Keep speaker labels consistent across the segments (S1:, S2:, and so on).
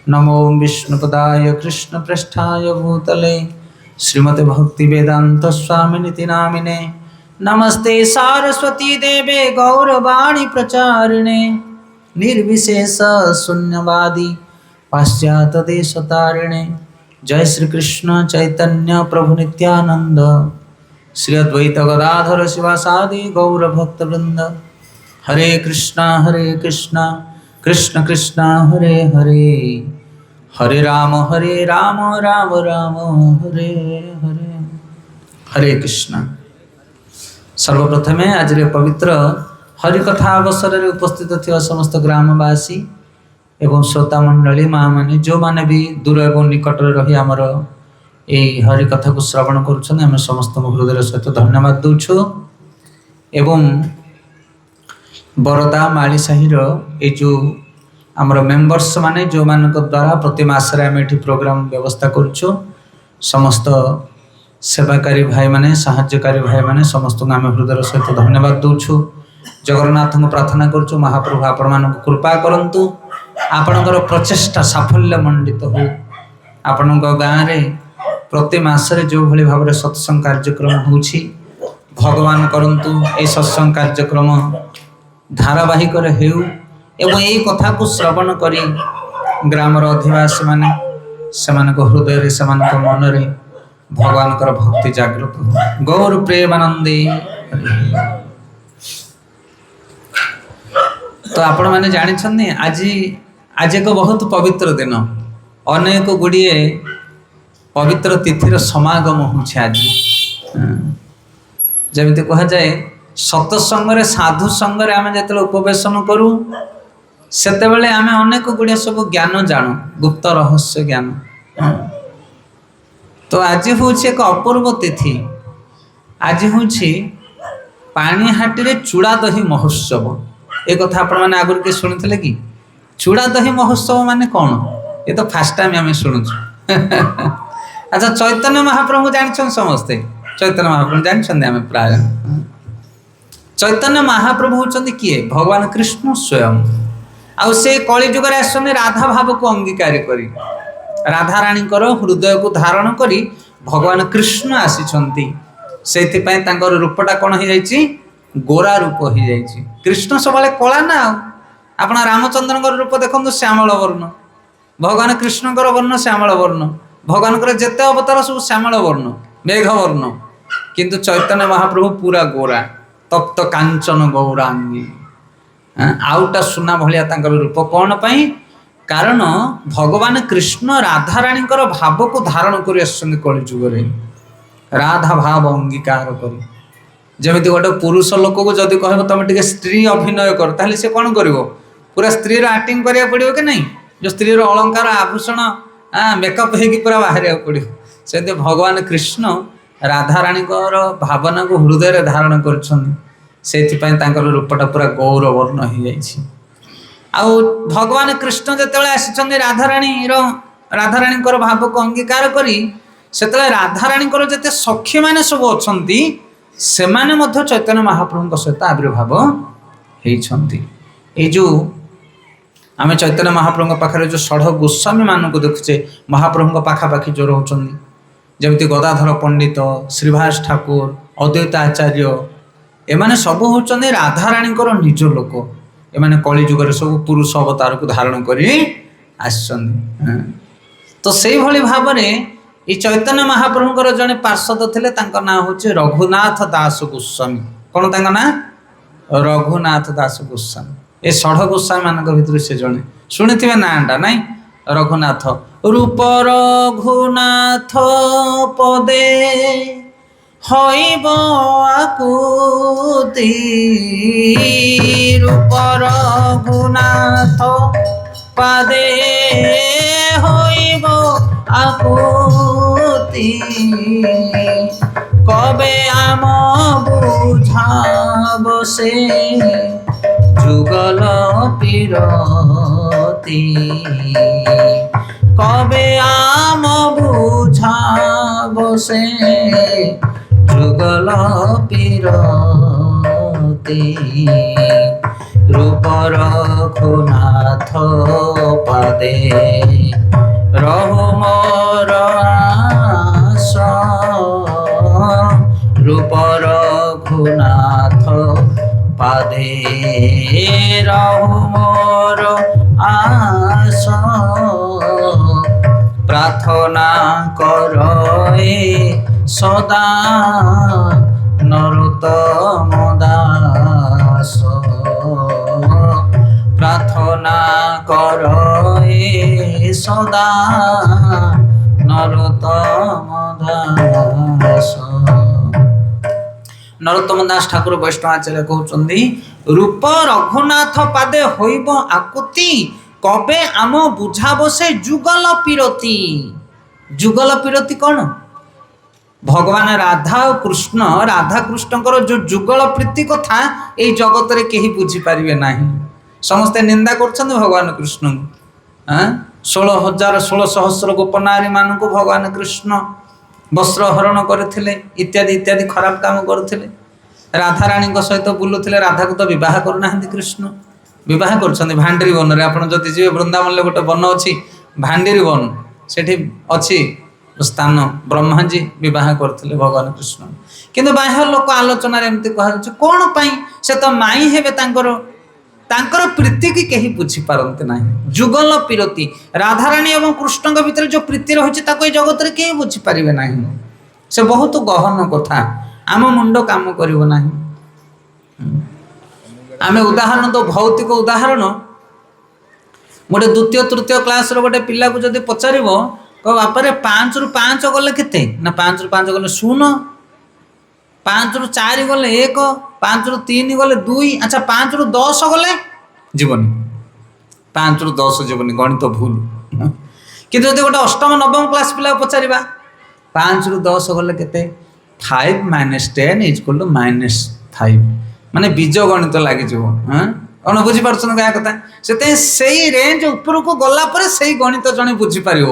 S1: नमो विष्णुपदाय कृष्णपृष्ठाय भूतले श्रीमते भक्तिवेदांत स्वामिनिति नामिने नमस्ते सारस्वती देवे गौरवाणी प्रचारिणे निर्विशेष शून्यवादी पाश्चात्य देशतारिणे। जय श्री कृष्ण चैतन्य प्रभु नित्यानंद श्री अद्वैत गदाधर शिवासादि गौर भक्तवृंद। हरे कृष्णा कृष्ण कृष्ण हरे हरे, हरे राम राम राम हरे हरे। हरे कृष्ण। सर्वप्रथमे आज पवित्र हरिकथा अवसर में उपस्थित थिबा समस्त ग्रामवासी एवं श्रोता मंडली माँ मैंने जो मैंने भी दूर एवं निकट रही आमर यही हरिकथा को श्रवण करुँच समस्त हृदय सहित धन्यवाद दूछु। एवं बरदा माली साहिर ये जो आमर मेंबर्स माने जो मान द्वारा प्रति मासरे आम ये प्रोग्राम व्यवस्था करुँ समस्त सेवाकारी भाई माने साहाय्यकारी भाई माने समस्त आम हृदय सहित धन्यवाद दूछु। जगन्नाथ को प्रार्थना करुँ महाप्रभु आपण मान कृपा करंतु, आपणकर प्रचेष्टा साफल्य मंडित हो। आपण गाँव में प्रति मासरे जो भली भाव में सत्संग कार्यक्रम होछि भगवान करंतु ए सत्संग कार्यक्रम धारावाहिक हेउ एवं यही कथा को श्रवण करी ग्रामर अधिवासी माने सेमानक हृदय से मन रे भगवान भक्ति जागृत हो। गौर प्रेमानंदे। तो आपण मैंने जानी आज एक बहुत पवित्र दिन, अनेक गुड़िए पवित्र तिथिर समागम होछि आज। जमिति कहा जाए सत्संग रे साधु संग रे आमे जेतले उपवेशन करू सेतेबेले आमे अनेक गुड़िए सब ज्ञान जानू, गुप्त रहस्य ज्ञान। तो आज होछि एक अपूर्व तिथि। आज होछि पाणीहाटी रे चूड़ा दही महोत्सव। ए कथा आपण माने आगुर के सुनिथिले कि चूड़ा दही महोत्सव माने कौन? ये तो फर्स्ट टाइम आमे सुनुछु। अच्छा, चैतन्य महाप्रभु जानछन समस्ते? चैतन्य महाप्रभु जानछन आमे प्राय? चैतन्य महाप्रभु होचंदी किए? भगवान कृष्ण स्वयं। आउ से कली जुग रे आसने राधा भाव को अंगीकार करी राधा रानी हृदय को धारण करी भगवान कृष्ण आसीछंती। सेति पय तांकर रूपटा कोन हो जाईची? गोरा रूप हो जाईची। कृष्ण सबले कला ना। आपण रामचंद्र रूप देखो श्यामल वर्ण, भगवान कृष्ण वर्ण श्यामल वर्ण, भगवान जेते अवतार सब श्यामल वर्ण मेघ वर्ण, किंतु चैतन्य महाप्रभु पूरा गोरा तप्त कांचन गौरांगी आउटा सुना भलिया तांकर रूप। कौन पाई? कारण भगवान कृष्ण राधा रानी भाव को धारण कर कली जुग राधा भाव अंगीकार कर। जमीती गोटे पुरुष लोक को जदि कह तुम टे स्त्री अभिनय कर ताहले से कौन कर? पूरा स्त्री एक्टिंग करा पड़ो कि नहीं? जो स्त्री अलंकार आभूषण मेकअप हो पूरा बाहर पड़ो। से भगवान कृष्ण राधा रानी भावना को हृदय धारण कर रूपटा पूरा गौर वर्ण हो जाइए। आउ भगवान कृष्ण जिते आसी राधा रानी भाव को अंगीकार करी सेते राधा रानी जिते सखी मैंने सब अच्छा से चैतन्य महाप्रभु सहित आविर्भाव होती। ये जो आम चैतन्य महाप्रभु पाखे जो षढ़ गोस्वामी मानक देखुचे महाप्रभु पाखापाखि जो रोचंदी जमीती गदाधर पंडित, श्रीभाष ठाकुर, अद्वैत आचार्य एमाने सब होचंदी राधा रानी निज लोक। एमाने कली जुग सब पुरुष अवतार को धारण करी आसछंदी। तो से भली भाव में ये चैतन्य महाप्रभुଙ୍କର जड़े पार्षद थे ना हूँ रघुनाथ दास गोस्वामी। कौन तांका ना? रघुनाथ दास गोस्वामी। ये षढ़ गोस्वामी मान भर से जड़े शुणी नाटा नाई रघुनाथ। रूप रघुनाथ पदे हईब आकुति, रूप रघुनाथ पदे हईब आकुति, कबे आम बुझाब से जुगल पीरती, कबे आम बुझाब से जुगल पीरती, रूप रघुनाथ पदे পদে রহু মোর আস, প্রার্থনা কর এ সদা নরোত্তম দাস, প্রার্থনা কর এ সদা নরোত্তম দাস। নরোত্তম দাস ঠাকুর বৈষ্ণবাচার্য কହୁଛନ୍ତି, রূপ রঘুনাଥ পাদে হইব আকুতি, কবে আম বুঝাব সে যুগল পিরতি। যুগল পিরতি কোন? ভগবান রাধা ও কৃষ্ণ, রাধা কৃষ্ণଙ୍କର ଯୋଉ ଯୁଗଳ ପ୍ରୀତି କଥା এই জগତରେ କେହି ବୁଝିପାରିବେ ନାହିଁ। ସମସ୍ତେ ନିନ୍ଦା କରୁଛନ୍ତି ଭଗବାନ କୃଷ୍ଣଙ୍କୁ। 16,000 ଗୋପନାରୀ ମାନଙ୍କୁ ଭଗବାନ କୃଷ୍ଣ ବସ୍ତ୍ର ହରଣ କରିଥିଲେ, ଇତ୍ୟାଦି ଇତ୍ୟାଦି ଖରାପ କାମ କରୁଥିଲେ। ରାଧାରାଣୀଙ୍କ ସହିତ ବୁଲୁଥିଲେ, ରାଧାକୁ ତ ବିବାହ କରୁନାହାନ୍ତି କୃଷ୍ଣ, ବିବାହ କରୁଛନ୍ତି ଭାଣ୍ଡିରୀ ବନରେ। ଆପଣ ଯଦି ଯିବେ ବୃନ୍ଦାବନରେ ଗୋଟେ ବନ ଅଛି ଭାଣ୍ଡିରୀ ବନ, ସେଠି ଅଛି ସ୍ଥାନ, ବ୍ରହ୍ମାଜୀ ବିବାହ କରୁଥିଲେ ଭଗବାନ କୃଷ୍ଣ। କିନ୍ତୁ ବାହ୍ୟ ଲୋକ ଆଲୋଚନାରେ ଏମିତି କୁହାଯାଉଛି, କ'ଣ ପାଇଁ? ସେ ତ ମାଇଁ ହେବେ, ତାଙ୍କର ପ୍ରୀତିକି କେହି ବୁଝିପାରନ୍ତି ନାହିଁ। ଯୁଗଲ ପିରତି, ରାଧାରାଣୀ ଏବଂ କୃଷ୍ଣଙ୍କ ଭିତରେ ଯେଉଁ ପ୍ରୀତି ରହିଛି ତାକୁ ଏ ଜଗତରେ କେହି ବୁଝିପାରିବେ ନାହିଁ। ସେ ବହୁତ ଗହନ କଥା, ଆମ ମୁଣ୍ଡ କାମ କରିବ ନାହିଁ। ଆମେ ଉଦାହରଣ ତ ଭୌତିକ ଉଦାହରଣ, ଗୋଟେ ଦ୍ୱିତୀୟ ତୃତୀୟ କ୍ଲାସର ଗୋଟେ ପିଲାକୁ ଯଦି ପଚାରିବ, କହ ବାପାରେ 5ରୁ 5 ଗଲେ କେତେ? ନା 5ରୁ 5 ଗଲେ 0, 5ରୁ 4 ଗଲେ 1, 5ରୁ 3 ଗଲେ 2, ଆଚ୍ଛା 5ରୁ 10 ଗଲେ ଯିବନି, 5ରୁ 10 ଯିବନି, ଗଣିତ ଭୁଲ। କିନ୍ତୁ ଯଦି ଗୋଟେ ଅଷ୍ଟମ ନବମ କ୍ଲାସ ପିଲାକୁ ପଚାରିବା 5ରୁ 10 ଗଲେ କେତେ? 5 - 10 = -5, ମାନେ ବୀଜ ଗଣିତ ଲାଗିଯିବ। କ'ଣ ବୁଝିପାରୁଛନ୍ତି ଗାଁ କଥା? ସେଥିପାଇଁ ସେଇ ରେଞ୍ଜ ଉପରକୁ ଗଲା ପରେ ସେଇ ଗଣିତ ଜଣେ ବୁଝିପାରିବ,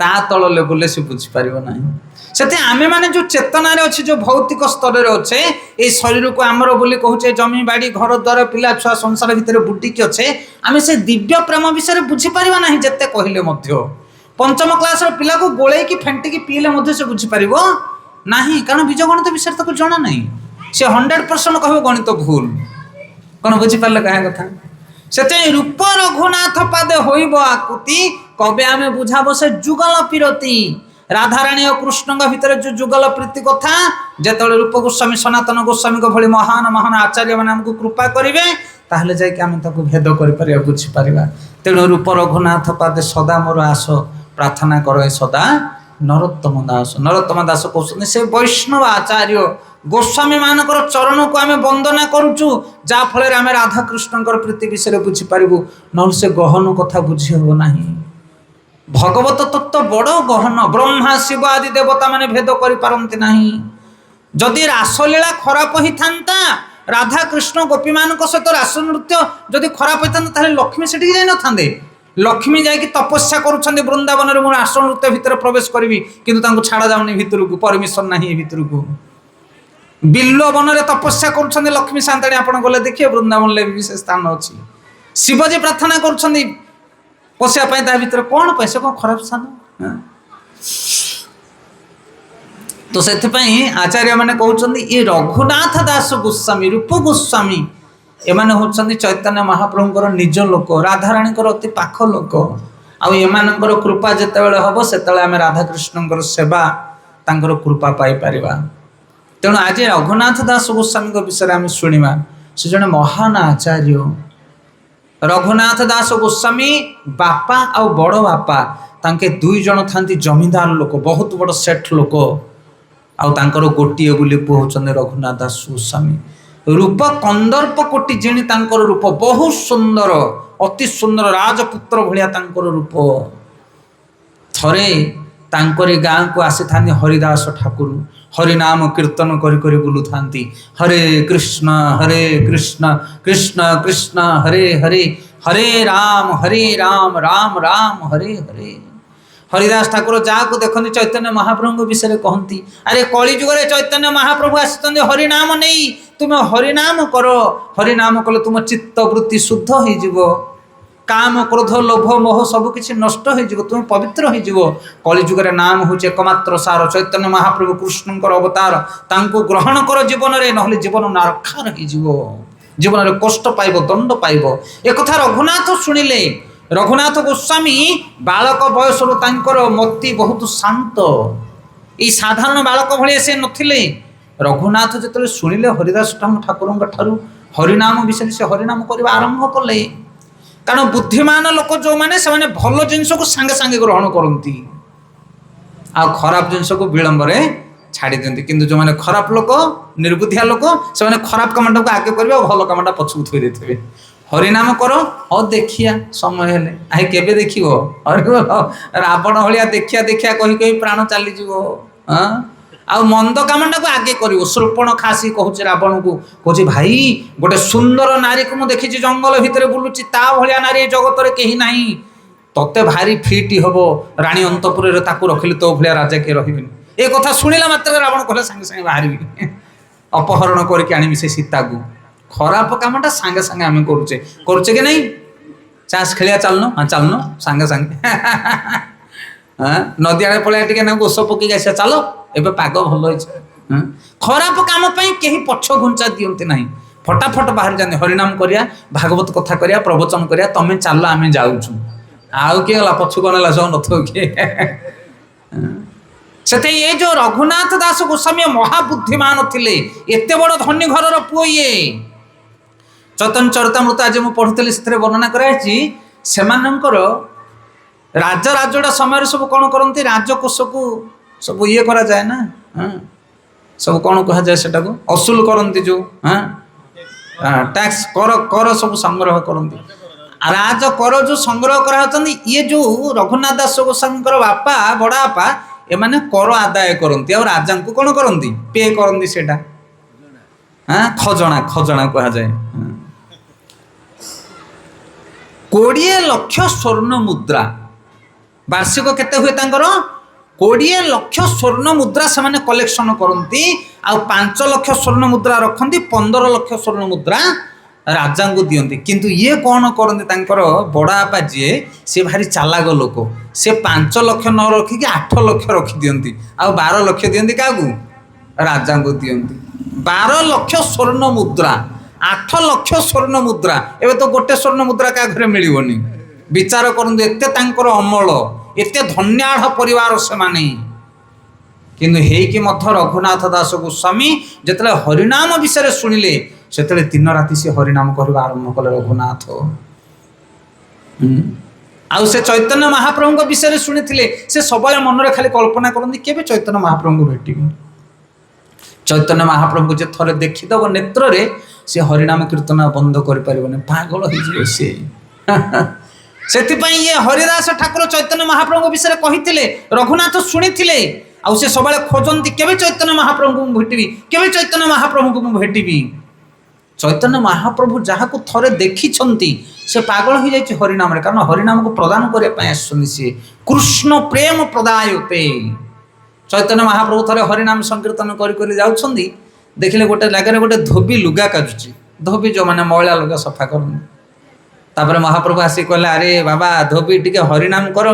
S1: ତା ତଳ ଲେବୁଲରେ ସେ ବୁଝିପାରିବ ନାହିଁ। ସେଥିପାଇଁ ଆମେମାନେ ଯେଉଁ ଚେତନାରେ ଅଛି, ଯେଉଁ ଭୌତିକ ସ୍ତରରେ ଅଛେ, ଏଇ ଶରୀରକୁ ଆମର ବୋଲି କହୁଛେ, ଜମି ବାଡ଼ି ଘର ଦ୍ୱାର ପିଲା ଛୁଆ ସଂସାର ଭିତରେ ବୁଡ଼ିକି ଅଛେ, ଆମେ ସେ ଦିବ୍ୟ ପ୍ରେମ ବିଷୟରେ ବୁଝିପାରିବା ନାହିଁ ଯେତେ କହିଲେ ମଧ୍ୟ। ପଞ୍ଚମ କ୍ଲାସର ପିଲାକୁ ଗୋଳେଇକି ଫେଣ୍ଟିକି ପିଇଲେ ମଧ୍ୟ ସେ ବୁଝିପାରିବ ନାହିଁ, କାରଣ ବୀଜ ଗଣିତ ବିଷୟରେ ତାକୁ ଜଣା ନାହିଁ। ସେ 100% କହିବ ଗଣିତ ଭୁଲ। କ'ଣ ବୁଝିପାରିଲେ କାହା କଥା? ସେଥିପାଇଁ ରୂପ ରଘୁନାଥ ପାଦେ ହୋଇବ ଆକୁତି, କବେ ଆମେ ବୁଝାବ ସେ ଯୁଗଳ ପିରତି। ରାଧାରାଣୀ ଓ କୃଷ୍ଣଙ୍କ ଭିତରେ ଯେଉଁ ଯୁଗଳ ପ୍ରୀତି କଥା, ଯେତେବେଳେ ରୂପ ଗୋସ୍ୱାମୀ ସନାତନ ଗୋସ୍ୱାମୀଙ୍କ ଭଳି ମହାନ ମହାନ ଆଚାର୍ଯ୍ୟମାନେ ଆମକୁ କୃପା କରିବେ, ତାହେଲେ ଯାଇକି ଆମେ ତାକୁ ଭେଦ କରିପାରିବା, ବୁଝିପାରିବା। ତେଣୁ ରୂପ ରଘୁନାଥ ପାଦେ ସଦା ମୋର ଆସ, ପ୍ରାର୍ଥନା କର ଏ ସଦା ନରୋତ୍ତମ ଦାସ। ନରୋତ୍ତମ ଦାସ କହୁଛନ୍ତି, ସେ ବୈଷ୍ଣବ ଆଚାର୍ଯ୍ୟ ଗୋସ୍ୱାମୀ ମାନଙ୍କର ଚରଣକୁ ଆମେ ବନ୍ଦନା କରୁଛୁ, ଯାହାଫଳରେ ଆମେ ରାଧାକୃଷ୍ଣଙ୍କର ପ୍ରୀତି ବିଷୟରେ ବୁଝିପାରିବୁ, ନହେଲେ ସେ ଗହନ କଥା ବୁଝି ହେବ ନାହିଁ। ଭଗବତ ତତ୍ତ୍ୱ ବଡ଼ ଗହନ, ବ୍ରହ୍ମା ଶିବ ଆଦି ଦେବତା ମାନେ ଭେଦ କରିପାରନ୍ତି ନାହିଁ। ଯଦି ରାସଲୀଳା ଖରାପ ହେଇଥାନ୍ତା, ରାଧାକୃଷ୍ଣ ଗୋପୀମାନଙ୍କ ସହିତ ରାସ ନୃତ୍ୟ ଯଦି ଖରାପ ହେଇଥାନ୍ତା, ତାହେଲେ ଲକ୍ଷ୍ମୀ ସେଠିକି ଯାଇନଥାନ୍ତେ। ଲକ୍ଷ୍ମୀ ଯାଇକି ତପସ୍ୟା କରୁଛନ୍ତି ବୃନ୍ଦାବନରେ, ମୁଁ ରାସ ନୃତ୍ୟ ଭିତରେ ପ୍ରବେଶ କରିବି, କିନ୍ତୁ ତାଙ୍କୁ ଛାଡ଼ା ଯାଉନି ଭିତରକୁ, ପରମିଶନ ନାହିଁ ଏ ଭିତରକୁ। ବିଲ୍ୱ ବନରେ ତପସ୍ୟା କରୁଛନ୍ତି ଲକ୍ଷ୍ମୀ ସାନ୍ତାଣୀ, ଆପଣ ଗଲେ ଦେଖିବେ ବୃନ୍ଦାବନରେ ବି ସେ ସ୍ଥାନ ଅଛି। ଶିବଜୀ ପ୍ରାର୍ଥନା କରୁଛନ୍ତି ପଶିବା ପାଇଁ ତା ଭିତରେ, କ'ଣ ପାଇଁ? ସେ କ'ଣ ଖରାପ ସ୍ଥାନ? ତ ସେଥିପାଇଁ ଆଚାର୍ଯ୍ୟମାନେ କହୁଛନ୍ତି, ଏ ରଘୁନାଥ ଦାସ ଗୋସ୍ୱାମୀ, ରୂପ ଗୋସ୍ୱାମୀ, ଏମାନେ ହେଉଛନ୍ତି ଚୈତନ୍ୟ ମହାପ୍ରଭୁଙ୍କର ନିଜ ଲୋକ, ରାଧାରାଣୀଙ୍କର ଅତି ପାଖ ଲୋକ। ଆଉ ଏମାନଙ୍କର କୃପା ଯେତେବେଳେ ହେବ, ସେତେବେଳେ ଆମେ ରାଧାକୃଷ୍ଣଙ୍କର ସେବା, ତାଙ୍କର କୃପା ପାଇପାରିବା। ତେଣୁ ଆଜି ରଘୁନାଥ ଦାସ ଗୋସ୍ୱାମୀଙ୍କ ବିଷୟରେ ଆମେ ଶୁଣିବା। ସେ ଜଣେ ମହାନ ଆଚାର୍ଯ୍ୟ। ରଘୁନାଥ ଦାସ ଗୋସ୍ୱାମୀ ବାପା ଆଉ ବଡ଼ ବାପା, ତାଙ୍କେ 2 ଜଣ ଥାନ୍ତି ଜମିଦାର ଲୋକ, ବହୁତ ବଡ଼ ସେଠ ଲୋକ। ଆଉ ତାଙ୍କର ଗୋଟିଏ ବୋଲି ପୁଅ ହେଉଛନ୍ତି ରଘୁନାଥ ଦାସ ଗୋସ୍ୱାମୀ। ରୂପ କନ୍ଦର୍ପ କୋଟି ଜିଣି ତାଙ୍କର ରୂପ, ବହୁତ ସୁନ୍ଦର, ଅତି ସୁନ୍ଦର, ରାଜପୁତ୍ର ଭଳିଆ ତାଙ୍କର ରୂପ। ଥରେ ତାଙ୍କରି ଗାଁକୁ ଆସିଥାନ୍ତି ହରିଦାସ ଠାକୁର, ହରିନାମ କୀର୍ତ୍ତନ କରି କରି ବୁଲୁଥାନ୍ତି। ହରେ କୃଷ୍ଣ କୃଷ୍ଣ କୃଷ୍ଣ ହରେ ହରେ, ହରେ ରାମ ରାମ ରାମ ହରେ ହରେ। ହରିଦାସ ଠାକୁର ଯାହାକୁ ଦେଖନ୍ତି ଚୈତନ୍ୟ ମହାପ୍ରଭୁଙ୍କ ବିଷୟରେ କହନ୍ତି, ଆରେ କଳିଯୁଗରେ ଚୈତନ୍ୟ ମହାପ୍ରଭୁ ଆସିଛନ୍ତି ହରିନାମ ନେଇ, ତୁମେ ହରିନାମ କର, ହରିନାମ କଲେ ତୁମ ଚିତ୍ତ ବୃତ୍ତି ଶୁଦ୍ଧ ହେଇଯିବ, କାମ କ୍ରୋଧ ଲୋଭ ମୋହ ସବୁ କିଛି ନଷ୍ଟ ହେଇଯିବ, ତୁମେ ପବିତ୍ର ହେଇଯିବ। କଳିଯୁଗରେ ନାମ ହେଉଛି ଏକମାତ୍ର ସାର, ଚୈତନ୍ୟ ମହାପ୍ରଭୁ କୃଷ୍ଣଙ୍କର ଅବତାର, ତାଙ୍କୁ ଗ୍ରହଣ କର ଜୀବନରେ, ନହେଲେ ଜୀବନ ନାରଖାର ହେଇଯିବ। জীবনের কষ্ট পাইব, দণ্ড পাইব। একথা রঘুনাথ শুଣିলে। রঘুনাଥ ଗୋସ୍ୱାମୀ ବାଳକ ବୟସରୁ ତାଙ୍କର ମତି ବହୁତ ଶାନ୍ତ, ଏଇ ସାଧାରଣ ବାଳକ ଭଳିଆ ସେ ନଥିଲେ। ରଘୁନାଥ ଯେତେବେଳେ ଶୁଣିଲେ ହରିଦାସ ଠାକୁରଙ୍କ ଠାରୁ ହରିନାମ ବିଷୟରେ, ସେ ହରିନାମ କରିବା ଆରମ୍ଭ କଲେ। କାରଣ ବୁଦ୍ଧିମାନ ଲୋକ ଯେଉଁମାନେ, ସେମାନେ ଭଲ ଜିନିଷକୁ ସାଙ୍ଗେ ସାଙ୍ଗେ ଗ୍ରହଣ କରନ୍ତି ଆଉ ଖରାପ ଜିନିଷକୁ ବିଳମ୍ବରେ ଛାଡ଼ି ଦିଅନ୍ତି। କିନ୍ତୁ ଯେଉଁମାନେ ଖରାପ ଲୋକ, ନିର୍ବୁଦ୍ଧିଆ ଲୋକ, ସେମାନେ ଖରାପ କାମଟାକୁ ଆଗେ କରିବେ ଆଉ ଭଲ କାମଟା ପଛକୁ ଥୋଇ ଦେଇଥିବେ। ହରିନାମ କର, ହଉ ଦେଖିଆ ସମୟ ହେଲେ। ଆଇ କେବେ ଦେଖିବ? ରାବଣ ଭଳିଆ ଦେଖିଆ ଦେଖିଆ କହି କହି ପ୍ରାଣ ଚାଲିଯିବ। ଆଉ ମନ୍ଦ କାମଟାକୁ ଆଗେ କରିବ। ଶୂର୍ପଣଖା ଆସି କହୁଛି ରାବଣକୁ, କହୁଛି ଭାଇ ଗୋଟେ ସୁନ୍ଦର ନାରୀକୁ ମୁଁ ଦେଖିଛି ଜଙ୍ଗଲ ଭିତରେ ବୁଲୁଛି, ତା ଭଳିଆ ନାରୀ ଏ ଜଗତରେ କେହି ନାହିଁ। ତତେ ଭାରି ଫିଟ୍ ହବ ରାଣୀ ଅନ୍ତପୁରରେ ତାକୁ ରଖିଲେ, ତୋ ଭଳିଆ ରାଜା କିଏ ରହିବେନି। ଏ କଥା ଶୁଣିଲା ମାତ୍ରେ ରାବଣ କହିଲା ସାଙ୍ଗେ ସାଙ୍ଗେ ବାହାରିବି, ଅପହରଣ କରିକି ଆଣିବି ସେ ସୀତାକୁ। ଖରାପ କାମଟା ସାଙ୍ଗେ ସାଙ୍ଗେ ଆମେ କରୁଛେ କି ନାଇଁ? ଚାଷ ଖେଳିଆ ଚାଲୁନ, ହଁ ଚାଲୁନ ସାଙ୍ଗେ ସାଙ୍ଗେ। ନଦୀ ଆଡ଼େ ପଳେଇବା, ଟିକେ ନା ଗୋଷ ପକେଇକି ଆସିବା, ଚାଲ ଏବେ ପାଗ ଭଲ ହେଇଛି। ଖରାପ କାମ ପାଇଁ କେହି ପଛ ଘୁଞ୍ଚା ଦିଅନ୍ତି ନାହିଁ, ଫଟାଫଟ ବାହାରି ଯାଆନ୍ତି। ହରିନାମ କରିବା, ଭାଗବତ କଥା କରିବା, ପ୍ରବଚନ କରିବା, ତମେ ଚାଲ ଆମେ ଯାଉଛୁ। ଆଉ କିଏ ଗଲା ପଛକୁ ଅନେଇଲା ସବୁ ନଥିବ କିଏ। ସେତେ ଏ ଯୋଉ ରଘୁନାଥ ଦାସ ଗୋସ୍ୱାମୀ ମହାବୁଦ୍ଧିମାନ ଥିଲେ, ଏତେ ବଡ଼ ଧନୀ ଘରର ପୁଅ ଇଏ। ଚୈତନ୍ୟ ଚରିତାମୃତ ଆଜି ମୁଁ ପଢ଼ୁଥିଲି, ସେଥିରେ ବର୍ଣ୍ଣନା କରାଯାଇଛି ସେମାନଙ୍କର ରାଜରାଜଡ଼ା ସମୟରେ ସବୁ କ'ଣ କରନ୍ତି, ରାଜକୋଷକୁ ସବୁ ଇଏ କରାଯାଏ ନା, ସବୁ କ'ଣ କୁହାଯାଏ ସେଟାକୁ, ଅସୁଲ କରନ୍ତି ଯେଉଁ, ଟ୍ୟାକ୍ସ କର ସବୁ ସଂଗ୍ରହ କରନ୍ତି। ରାଜ କର ଯେଉଁ ସଂଗ୍ରହ କରାହେଉଛନ୍ତି, ଇଏ ଯେଉଁ ରଘୁନାଥ ଦାସ ଗୋସ୍ୱାମୀଙ୍କର ବାପା, ବଡ଼ ବାପା, ଏମାନେ କର ଆଦାୟ କରନ୍ତି ଆଉ ରାଜାଙ୍କୁ କ'ଣ କରନ୍ତି, ପେ କରନ୍ତି। ସେଇଟା ଖଜଣା କୁହାଯାଏ। 20 ଲକ୍ଷ ସ୍ୱର୍ଣ୍ଣ ମୁଦ୍ରା ବାର୍ଷିକ କେତେ ହୁଏ ତାଙ୍କର? 20 ଲକ୍ଷ ସ୍ୱର୍ଣ୍ଣ ମୁଦ୍ରା ସେମାନେ କଲେକ୍ସନ କରନ୍ତି ଆଉ 5 ଲକ୍ଷ ସ୍ୱର୍ଣ୍ଣ ମୁଦ୍ରା ରଖନ୍ତି, 15 ଲକ୍ଷ ସ୍ୱର୍ଣ୍ଣ ମୁଦ୍ରା ରାଜାଙ୍କୁ ଦିଅନ୍ତି। କିନ୍ତୁ ଇଏ କ'ଣ କରନ୍ତି, ତାଙ୍କର ବଡ଼ ବାପା ଯିଏ, ସେ ଭାରି ଚାଲାକ ଲୋକ। ସେ 5 ଲକ୍ଷ ନ ରଖିକି 8 ଲକ୍ଷ ରଖିଦିଅନ୍ତି ଆଉ 12 ଲକ୍ଷ ଦିଅନ୍ତି କାହାକୁ? ରାଜାଙ୍କୁ ଦିଅନ୍ତି। 12 ଲକ୍ଷ ସ୍ୱର୍ଣ୍ଣ ମୁଦ୍ରା, 8 ଲକ୍ଷ ସ୍ୱର୍ଣ୍ଣ ମୁଦ୍ରା। ଏବେ ତ ଗୋଟେ ସ୍ୱର୍ଣ୍ଣ ମୁଦ୍ରା କାହା ଘରେ ମିଳିବନି। ବିଚାର କରନ୍ତୁ, ଏତେ ତାଙ୍କର ଅମଳ, ଏତେ ଧନ୍ୟାଢ଼ ପରିବାର ସେମାନେ। କିନ୍ତୁ ହେଇକି ମଧ୍ୟ ରଘୁନାଥ ଦାସ ଗୋସ୍ୱାମୀ ଯେତେବେଳେ ହରିନାମ ବିଷୟରେ ଶୁଣିଲେ, ସେତେବେଳେ ଦିନ ରାତି ସେ ହରିନାମ କରିବା ଆରମ୍ଭ କଲେ ରଘୁନାଥ। ଆଉ ସେ ଚୈତନ୍ୟ ମହାପ୍ରଭୁଙ୍କ ବିଷୟରେ ଶୁଣିଥିଲେ। ସେ ସବୁବେଳେ ମନରେ ଖାଲି କଳ୍ପନା କରନ୍ତି, କେବେ ଚୈତନ୍ୟ ମହାପ୍ରଭୁଙ୍କୁ ଭେଟିବି। ଚୈତନ୍ୟ ମହାପ୍ରଭୁଙ୍କୁ ଯେ ଥରେ ଦେଖିଦେବ ନେତ୍ରରେ, ସେ ହରିନାମ କୀର୍ତ୍ତନ ବନ୍ଦ କରିପାରିବନି, ପାଗଳ ହେଇଯିବ ସେ। ସେଥିପାଇଁ ଇଏ ହରିଦାସ ଠାକୁର ଚୈତନ୍ୟ ମହାପ୍ରଭୁଙ୍କ ବିଷୟରେ କହିଥିଲେ, ରଘୁନାଥ ଶୁଣିଥିଲେ। ଆଉ ସେ ସବୁବେଳେ ଖୋଜନ୍ତି, କେବେ ଚୈତନ୍ୟ ମହାପ୍ରଭୁଙ୍କୁ ମୁଁ ଭେଟିବି, କେବେ ଚୈତନ୍ୟ ମହାପ୍ରଭୁଙ୍କୁ ମୁଁ ଭେଟିବି। ଚୈତନ୍ୟ ମହାପ୍ରଭୁ ଯାହାକୁ ଥରେ ଦେଖିଛନ୍ତି, ସେ ପାଗଳ ହୋଇଯାଇଛି ହରିନାମରେ। କାରଣ ହରିନାମକୁ ପ୍ରଦାନ କରିବା ପାଇଁ ଆସୁଛନ୍ତି ସିଏ। କୃଷ୍ଣ ପ୍ରେମ ପ୍ରଦାୟତେ। ଚୈତନ୍ୟ ମହାପ୍ରଭୁ ଥରେ ହରିନାମ ସଂକୀର୍ତ୍ତନ କରି କରି ଯାଉଛନ୍ତି, ଦେଖିଲେ ଗୋଟେ ଜାଗାରେ ଗୋଟେ ଧୋବି ଲୁଗା କାଚୁଛି। ଧୋବି ଯେଉଁମାନେ ମଇଳା ଲୁଗା ସଫା କରନ୍ତି। ତାପରେ ମହାପ୍ରଭୁ ଆସିକି କହିଲେ, ଆରେ ବାବା ଧୋବି ଟିକେ ହରିନାମ କର।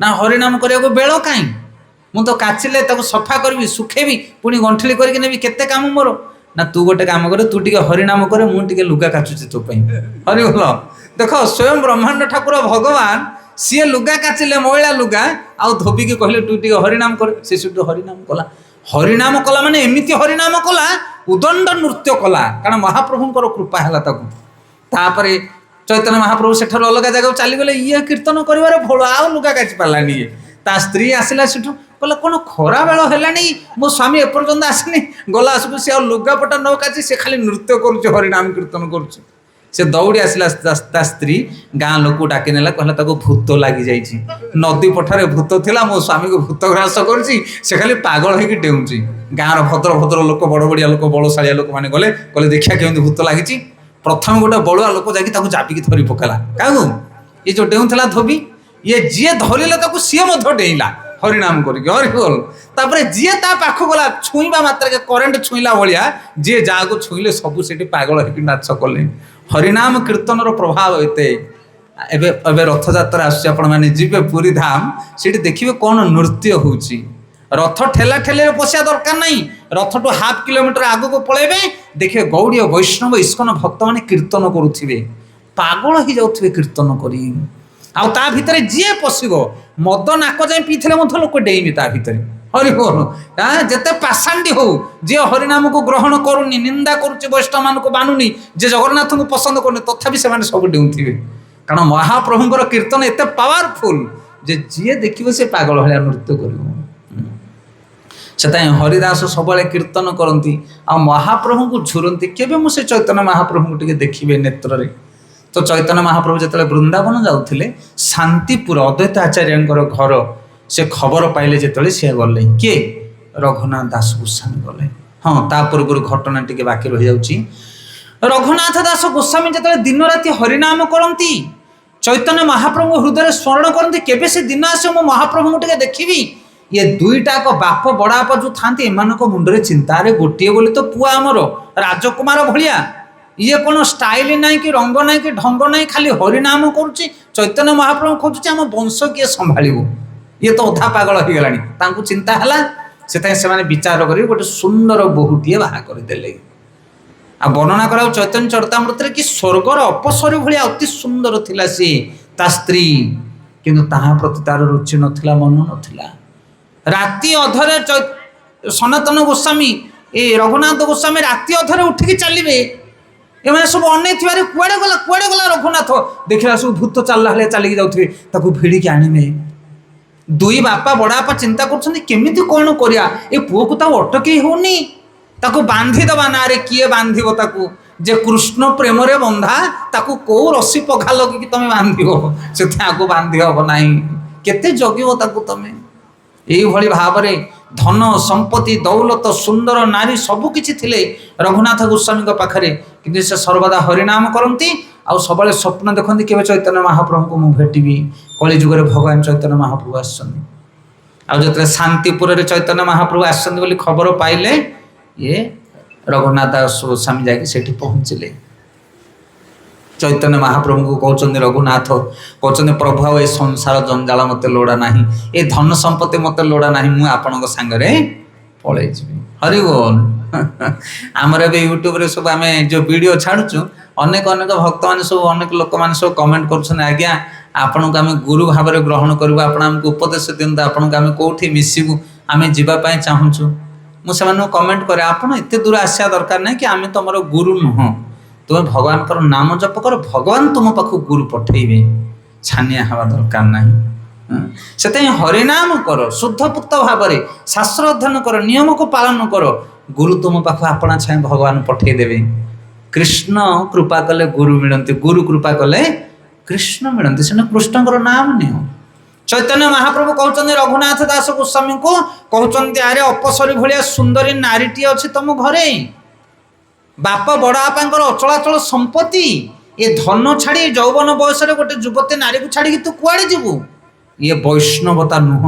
S1: ନା ହରିନାମ କରିବାକୁ ବେଳ କାହିଁ, ମୁଁ ତ କାଚିଲେ ତାକୁ ସଫା କରିବି, ଶୁଖେଇବି, ପୁଣି ଗଣ୍ଠିଲି କରିକି ନେବି, କେତେ କାମ ମୋର। ନା ତୁ ଗୋଟେ କାମ କରେ, ତୁ ଟିକେ ହରିନାମ କରେ, ମୁଁ ଟିକେ ଲୁଗା କାଚୁଛି ତୋ ପାଇଁ। ହରିବୋଲ। ଦେଖ ସ୍ୱୟଂ ବ୍ରହ୍ମାଣ୍ଡ ଠାକୁର ଭଗବାନ, ସିଏ ଲୁଗା କାଚିଲେ ମଇଳା ଲୁଗା, ଆଉ ଧୋବିକି କହିଲେ ତୁ ଟିକେ ହରିନାମ କରେ। ସେ ସେଠୁ ହରିନାମ କଲା। ହରିନାମ କଲା ମାନେ ଏମିତି ହରିନାମ କଲା, ଉଦଣ୍ଡ ନୃତ୍ୟ କଲା, କାରଣ ମହାପ୍ରଭୁଙ୍କର କୃପା ହେଲା ତାକୁ। ତାପରେ ଚୈତନ୍ୟ ମହାପ୍ରଭୁ ସେଠାରୁ ଅଲଗା ଜାଗାକୁ ଚାଲିଗଲେ। ଇଏ କୀର୍ତ୍ତନ କରିବାରେ ଭୋଳ, ଆଉ ଲୁଗା କାଚି ପାରିଲାନି। ଇଏ ତା ସ୍ତ୍ରୀ ଆସିଲା ସେଠୁ, କହିଲା କ'ଣ ଖରା ବେଳ ହେଲାଣି, ମୋ ସ୍ୱାମୀ ଏପର୍ଯ୍ୟନ୍ତ ଆସିନି। ଗଲା ଆସିବୁ, ସେ ଆଉ ଲୁଗାପଟା ନ କାଚି ସେ ଖାଲି ନୃତ୍ୟ କରୁଛି, ହରିନାମ କୀର୍ତ୍ତନ କରୁଛି। ସେ ଦୌଡ଼ି ଆସିଲା, ତା ସ୍ତ୍ରୀ ଗାଁ ଲୋକକୁ ଡାକି ନେଲା, କହିଲା ତାକୁ ଭୂତ ଲାଗିଯାଇଛି। ନଦୀ ପଠାରେ ଭୂତ ଥିଲା, ମୋ ସ୍ୱାମୀକୁ ଭୂତ ଗ୍ରାସ କରିଛି, ସେ ଖାଲି ପାଗଳ ହେଇକି ଡେଉଁଛି। ଗାଁର ଭଦ୍ର ଲୋକ, ବଡ଼ ବଡ଼ିଆ ଲୋକ, ବଳଶାଳିଆ ଲୋକମାନେ ଗଲେ, କହିଲେ ଦେଖିଆ କେମିତି ଭୂତ ଲାଗିଛି। ପ୍ରଥମେ ଗୋଟେ ବଳୁଆ ଲୋକ ଯାଇକି ତାକୁ ଚାପିକି ଧରି ପକେଇଲା। କାହାକୁ? ଇଏ ଯେଉଁ ଡେଉଁଥିଲା ଧୋବି, ଇଏ ଯିଏ ଧରିଲେ ତାକୁ ସିଏ ମଧ୍ୟ ଡେଇଁଲା ହରିନାମ କରିକି। ହରିବୋଲ। ତାପରେ ଯିଏ ତା ପାଖକୁ ଗଲା, ଛୁଇଁବା ମାତ୍ରକେ କରେଣ୍ଟ ଛୁଇଁଲା ଭଳିଆ ଯିଏ ଯାହାକୁ ଛୁଇଁଲେ ସବୁ ସେଠି ପାଗଳ ହେଇକି ନାଚ କଲେ। ହରିନାମ କୀର୍ତ୍ତନର ପ୍ରଭାବ ଏତେ। ଏବେ ରଥଯାତ୍ରା ଆସୁଛି, ଆପଣମାନେ ଯିବେ ପୁରୀ ଧାମ, ସେଠି ଦେଖିବେ କ'ଣ ନୃତ୍ୟ ହେଉଛି। रथ ठेला ठेले पशिया दरकार नहीं, रथटू हाफ किलोमीटर आगू को पलैबे देखिए गौड़ीय वैष्णव इस्कन भक्त मैंने कीर्तन करुवे, पागल हो जाऊे कीर्तन करी। आउ ता भितर जी पशिब मद नाक जाए पीते लोक डेइबे ता भितर। हरि बोल। हाँ जिते पाषांडी हो जी हरिनाम को ग्रहण करूनी, निंदा करुच्चे वैष्णव मान को मानुनी, जे जगन्नाथ को पसंद करनी, तथापि से सब डेउथिबे। कारण महाप्रभुंर कीर्तन एते पावरफुल जे जी देखिए से पागल भाया नृत्य कर। से हरिदास सब कीर्तन करती आ महाप्रभु को झुरती। केवे मुझे चैतन्य महाप्रभु को देखिए नेत्र रे। तो चैतन्य महाप्रभु जो वृंदावन जाते शांतिपुर अद्वैत आचार्य घर से खबर पाइले जो सी गले किए रघुनाथ दास गोस्वामी गले। हाँ ता पूर्व घटना टी बाकी रही जाऊँगी। रघुनाथ दास गोस्वामी जो दिन राति हरिनाम करती चैतन्य महाप्रभु हृदय स्मरण करती केवे से दिन आस महाप्रभु को देखी। ये दुईटा बाप बड़ा बाप जो था मुंडे चिंता रे गोटे बोले तो पुआ आमर राजकुमार भाया ये कौन स्टाइल ना कि रंग ना कि ढंग ना खाली हरिनाम करुच्ची। चैतन्य महाप्रभु खोजुचे आम वंश किए संभाल ये तो अधा पागल हो गला। चिंता है से विचार कर गोटे सुंदर बोहूटे बाहा करदे। आ वर्णना करा चैतन्य चरितामृत कि स्वर्गर अपसरी भाया अति सुंदर थिला सी ता स्त्री, किंतु ताहा प्रति तार रुचि नथिला, मन नथिला। राति अधरे सनातन गोस्वामी ए रघुनाथ गोस्वामी राति अधरे उठिकी चलिए एमाने सब अनै थिबारे कुआडे गला रघुनाथ देखला सब भूत चलला हले चलिकी जाउथिबे ताकू भिड़िकी आनिबे। दुई बापा बड़ा बापा चिंता करछन्ती केमिति कोन करिया ए पुओ को ता अटके होनी, ताकू बांधी दबा ना रे किए बांधिबो ताकू जे कृष्ण प्रेम रे बंधा ताकू को रस्सी पघा लगी कि तमे बांधिबो से ताकू बांधी हबो नाही, केते जगिबो ताकू तमे। यही भाव में धन संपत्ति दौलत सुंदर नारी सबकि थिले रघुनाथ गोस्वामी पाखे, कि से सर्वदा हरिनाम करती आउ सब स्वप्न देखती केवे चैतन्य महाप्रभु को मुझे भेटी। कली जुगे भगवान चैतन्य महाप्रभु आसते शांतिपुर चैतन्य महाप्रभु आसते खबर पाइले ये रघुनाथ दास गोस्वामी जाकि पहुँचले। चैतन्य महाप्रभु को कहते रघुनाथ कहते प्रभु आ संसार जंजाल मत लोड़ा ना, ये धन संपत्ति मत लोड़ा ना, मुझे आपण सांगे पलि जी। हरि बोल। आमर ए यूट्यूब रे सब आम जो वीडियो छाड़ुचु अनेक अनेक भक्त मैंने सब अनेक लोक मैंने सब कमेंट कर आज्ञा आपण को आम गुरु भाव में ग्रहण करूँ, आपण आमको उपदेश दिंतु, आपण को आम कौटी मिसबू आम जावाई चाहूँ। मुझे कमेंट करे आपण एत दूर आसा दरकार ना कि आम तुम गुरु नुह, तुम्हें भगवान का नाम जप कर, भगवान तुम पाखु गुरु पठेबे, छानिया हवा दरकार नहीं। से हरिनाम कर, शुद्धपुक्त भाव में शास्त्र अध्ययन कर, नियम को पालन कर, गुरु तुम पाख आपणा छाए भगवान पठेदेवे। कृष्ण कृपा कले गुरु मिलती, गुरु कृपा कले कृष्ण मिलती, से कृष्ण नाम नियो। चैतन्य महाप्रभु कहते रघुनाथ दास गोस्वामी को कहते अरे अपसरी भाया सुंदरी नारीटी अच्छी तुम घरे, बाप बड़ा बापांकर अचलाचल संपत्ति, ये धन छाड़ी यौवन बयस गोटे युवती नारी को छाड़ी तू कुआड़े जीवु, ये वैष्णवता नुह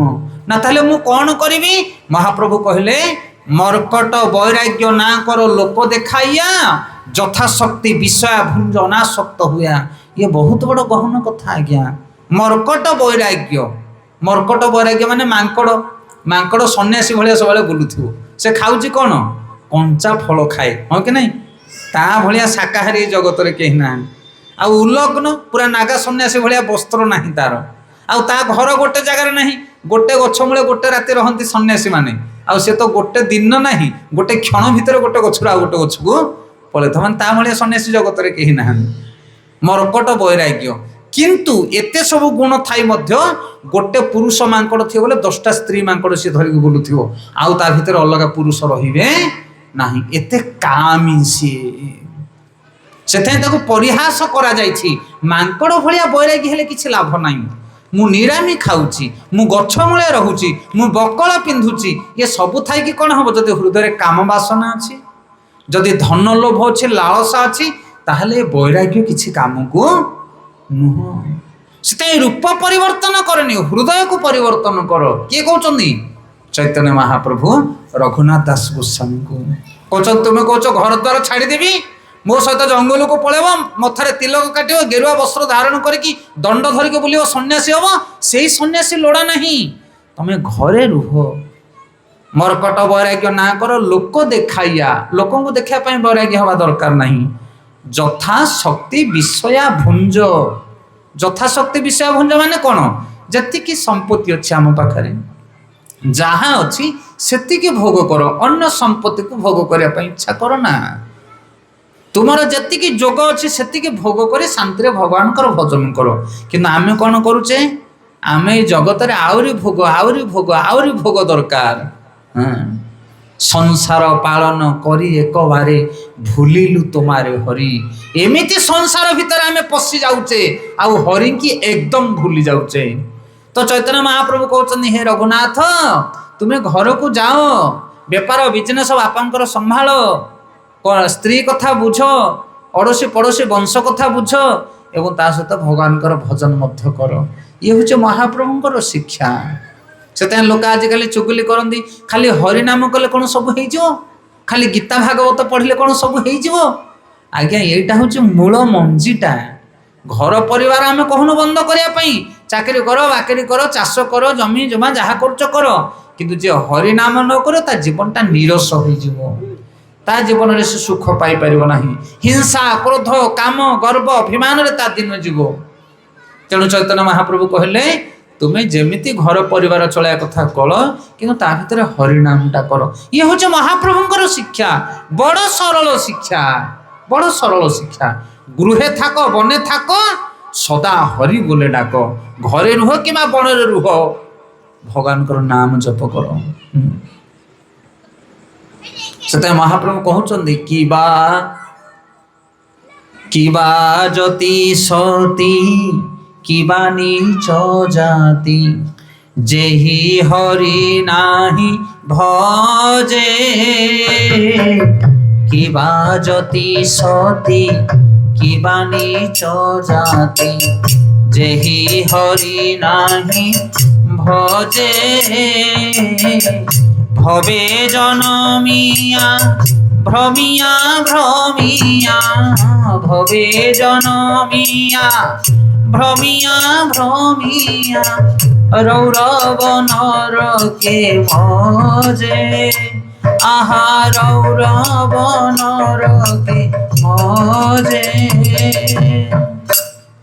S1: ना। ताले मु कौन करी? महाप्रभु कहले मर्कट वैराग्य ना कर लोक देखाइया, यथाशक्ति विषय भुंज अनासक्त हुआ। ये बहुत बड़ गहन कथा आज्ञा। मर्कट वैराग्य, मर्कट वैराग्य माने मांकड़, मांकड़ सन्यासी भाया सब बुलूथो, से खाऊची कौन कंचा फल खाए, हाँ कि नहीं? ता भाया शाकाहारी जगत रे कहीं ना। आ उलग्न पूरा नागा सन्यासी भाया वस्त्र नहीं तार, आउ ता घर गोटे जगार नहीं, गोटे गछ मूले गोटे राति रहती सन्यासी माने, आउ से तो गोटे दिन नहीं गोटे क्षण भितर गोटे गछ आ गोटे गछ को पलैथ, मान ता भाया सन्यासी जगत रे कहीं ना। मर्कट वैराग्य, किंतु एते सब गुण थाई मध्य गोटे पुरुष मांकड़ थी बोले 10टा स्त्री मांकड़ सी धरिक बुलुथिबो, आउ ता भितर अलग पुरुष रहिबे नहीं, एते कामी सी। सेथाई ताको परिहास करा जायछि, मांकड़ भलिया बैरागी हेले किछि लाभ नाही। मु निरामी खाऊची, मु गछ मूले रहूची, मु बकल पिंधुची, ये सबु थाई कि कोन हबो? जदि हृदय काम वासना अछि, जदि धन लोभ अछि, लालसा अछि, ताहले बैराग्य किछि काम को नुह। सेथाई रूप परिवर्तन करनी, हृदय को परिवर्तन कर। किए कहउचंदी? चैतन्य महाप्रभु रघुनाथ दास गोस्वामी को कहते तुम्हें कह घर द्वार छाड़देवी, मो सहित जंगल को पलैब, मथारे तिलक काटब, गेरुआ वस्त्र धारण करके दंड धरिक बुल सन्यासी हम, से सन्यासी लोड़ा नहीं, तुम्हें घरे रुह, मर्कट वैराग्य ना कर लोक देखाइया लोक को देखा वैराग्य हवा दरकार नहीं यथा शक्ति विषया भुंज यथा शक्ति विषय भुंज माने कौन जी संपत्ति अच्छी आम पाखे जहाँ अच्छी से भोग कर अन्य संपत्ति को भोग करने इच्छा कर ना तुमर जी जोग अच्छी से भोग कर शांति भगवान भजन कर कि आम कौन करुचे आम जगत में आहरी भोग दरकार संसार पालन करी एक बारे भूलिलु तुम्हारे हरि एमिति संसार भीतर आम पशि जाऊे आउ हरि की एकदम भूली जाऊे तो चैतन्य महाप्रभु कहते हे रघुनाथ तुम्हें घर को जाओ बेपार बिजनेस बापांकर संभाल स्त्री कथा बुझ अड़ोशी पड़ोशी वंश कथा बुझ एवं ता सहित भगवान भजन मध्य कर ये हूँ महाप्रभुंर शिक्षा से लोक आजिकल चुगली करती खाली हरिनाम कले कौन सब हो खाली गीता भागवत पढ़ले कौन सब हो आज्ञा यहाँ हूँ मूल मंजीटा घर परिवार आम कहूँ बंद करने चाकरी कर बाकरी कर चाष कर जमी जमा जहाँ कर किंतु जे हरिनाम न कर ता जीवनटा नीरस हो जीवन में से सुख पाई पार ना हिंसा क्रोध काम गर्व अभिमान ता दिन जीव तेणु चैतन्य महाप्रभु कहले तुम्हें जमीती घर परिवार चलाया कथा कल कि भीतर हरिनामटा कर ये हूँ महाप्रभुंर शिक्षा बड़ सरल शिक्षा गृहे थाक बने थाक सदा हरि बोले डाक घरे रुह कि बन रुह भगवान नाम जप कर से महाप्रभु कहते किबा जति सती किबा नीच जाति जेहि हरि नाही भजे किबा जति सती किबा नीच जाति जेहि हरि नाही भजे भवे जनमिया भ्रमिया भ्रमिया भवे जनमिया भ्रमिया भ्रमिया रौरव नरके मजे आहा रौरव नरके मजे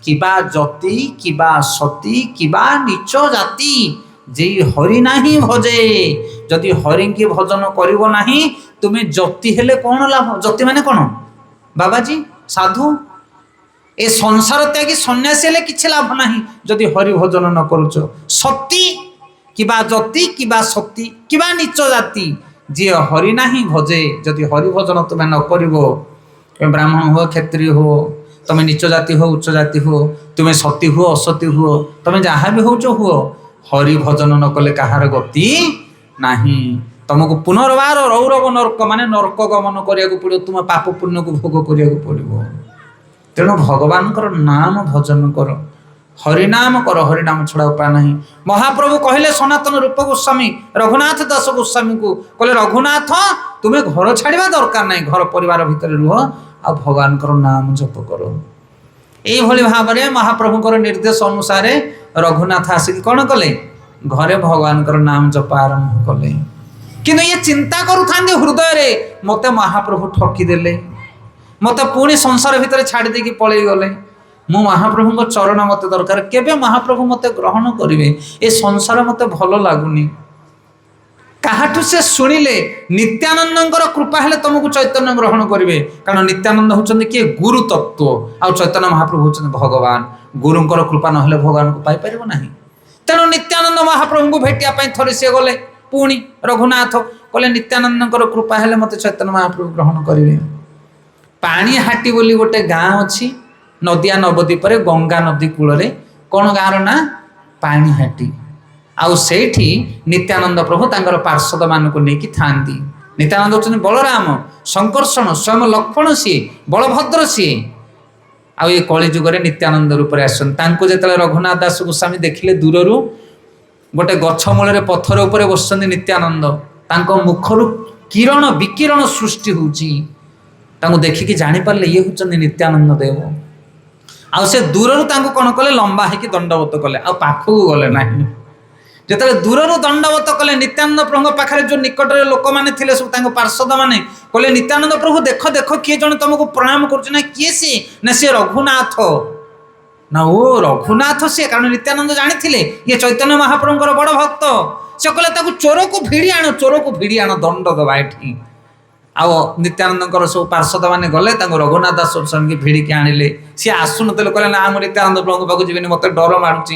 S1: किबा जति किबा सती किबा नीच जाति जे हरि नाही भजे जदि हरि की भजन करिवो नाही तुम्हें जति हेले कौन लाभ जति माने कौन बाबाजी साधु ए संसार त्यागी सन्यासी हेले किछि लाभ नाही जदि हरि भजन न करुच सती किबा जति किबा सती किबा नीच जाति जे हरि नाही भजे जदि हरि भजन तुम्हें न करिवो तुम्हें ब्राह्मण हो क्षत्रिय हो तुम्हें नीच जाति हो उच्च जाति हो तुम्हें सती हो असती हो तुम्हें जहाँ भी होचो हो हरि भजन न कले कहार गति नाही तुमको पुनर्बार रौरव नर्क माने नर्क गमन करिया पड़ो तुम पाप पुण्य को भोग करिया पड़ो तेणु भगवान नाम भजन कर हरिनाम कर हरिनाम छड़ा उपाय नहीं महाप्रभु कहले सनातन रूप गोस्वामी रघुनाथ दास गोस्वामी को कहले रघुनाथ तुम्हें घर छाड़ा दरकार नहीं घर परिवार भितर रुह आ भगवान नाम जप करो यही भाव में महाप्रभुंर निर्देश अनुसार रघुनाथ आसिक कौन कले घरे भगवान नाम जप आरंभ कले किंतु ये चिंता करुता हृदय रे मते महाप्रभु ठकीदेले मते पुणी संसार भितर छाड़ी देकी पलि गले मु महाप्रभु चरण मते दरकार केबे महाप्रभु मते ग्रहण करिवे ए संसार मते भल लागुनी काहाठू से शुणिले नित्यानंद कृपा हेले तुमको चैतन्य ग्रहण करेंगे कारण नित्यानंद होचंदी किए गुरु तत्व आ चैतन्य महाप्रभु होचंदी भगवान गुरुंकर कृपा न हेले भगवान को पाई परिबो नाही तेणु नित्यानंद महाप्रभु को भेटिया पई थरे से गले पुणी रघुनाथ कहले नित्यानंद कृपा हेले मते चैतन्य महाप्रभु ग्रहण करेंगे पानी हाटी बोली गोटे गाँ अच्छी नदिया नवद्वीप गंगा नदी कूल कौन गाँव ना पानी हाटी आउ सेठी नित्यानंद प्रभु तांकर पार्षद मान को लेकिन थांती नित्यानंद होचंदी बलराम संकर्षण स्वयं लक्ष्मण सी बलभद्र सी आउ ये कली जुगरे नित्यानंद रूप आसो जो रघुनाथ दास गोस्वामी देखिले दूर गोटे गछ मूल पत्थर उपर बस नित्यानंद मुखर किरण विकिरण सृष्टि होची देखिकी जापारे ये हूँ नित्यानंद देव आउ से दूर कौन कले लंबा है दंडवत कले आ पाखक गले ना যেତେବେଳେ ଦୂରରୁ ଦଣ୍ଡବତ କଲେ ନିତ୍ୟାନନ୍ଦ ପ୍ରଭୁଙ୍କ ପାଖରେ ଯୋଉ ନିକଟରେ ଲୋକମାନେ ଥିଲେ ସବୁ ତାଙ୍କ ପାର୍ଷଦ ମାନେ କହିଲେ ନିତ୍ୟାନନ୍ଦ ପ୍ରଭୁ ଦେଖ ଦେଖ କିଏ ଜଣେ ତମକୁ ପ୍ରଣାମ କରୁଛି। ନା କିଏ ସିଏ? ନା ସିଏ ରଘୁନାଥ। ନା ଓ ରଘୁନାଥ ସିଏ, କାରଣ ନିତ୍ୟାନନ୍ଦ ଜାଣିଥିଲେ ଇଏ ଚୈତନ୍ୟ ମହାପ୍ରଭୁଙ୍କର ବଡ ଭକ୍ତ। ସେ କହିଲେ ତାକୁ ଚୋରକୁ ଭିଡ଼ି ଆଣ, ଚୋରକୁ ଭିଡ଼ି ଆଣ, ଦଣ୍ଡ ଦେବା ଏଠି। ଆଉ ନିତ୍ୟାନନ୍ଦଙ୍କର ସବୁ ପାର୍ଷଦ ମାନେ ଗଲେ ତାଙ୍କୁ ରଘୁନାଥ ଦାସ ସ୍ୱାମୀକି ଭିଡ଼ିକି ଆଣିଲେ। ସିଏ ଆସୁନଥିଲେ, କହିଲେ ନା ମୁଁ ନିତ୍ୟାନନ୍ଦ ପ୍ରଭୁଙ୍କ ପାଖକୁ ଯିବିନି, ମତେ ଡର ମାଡୁଛି।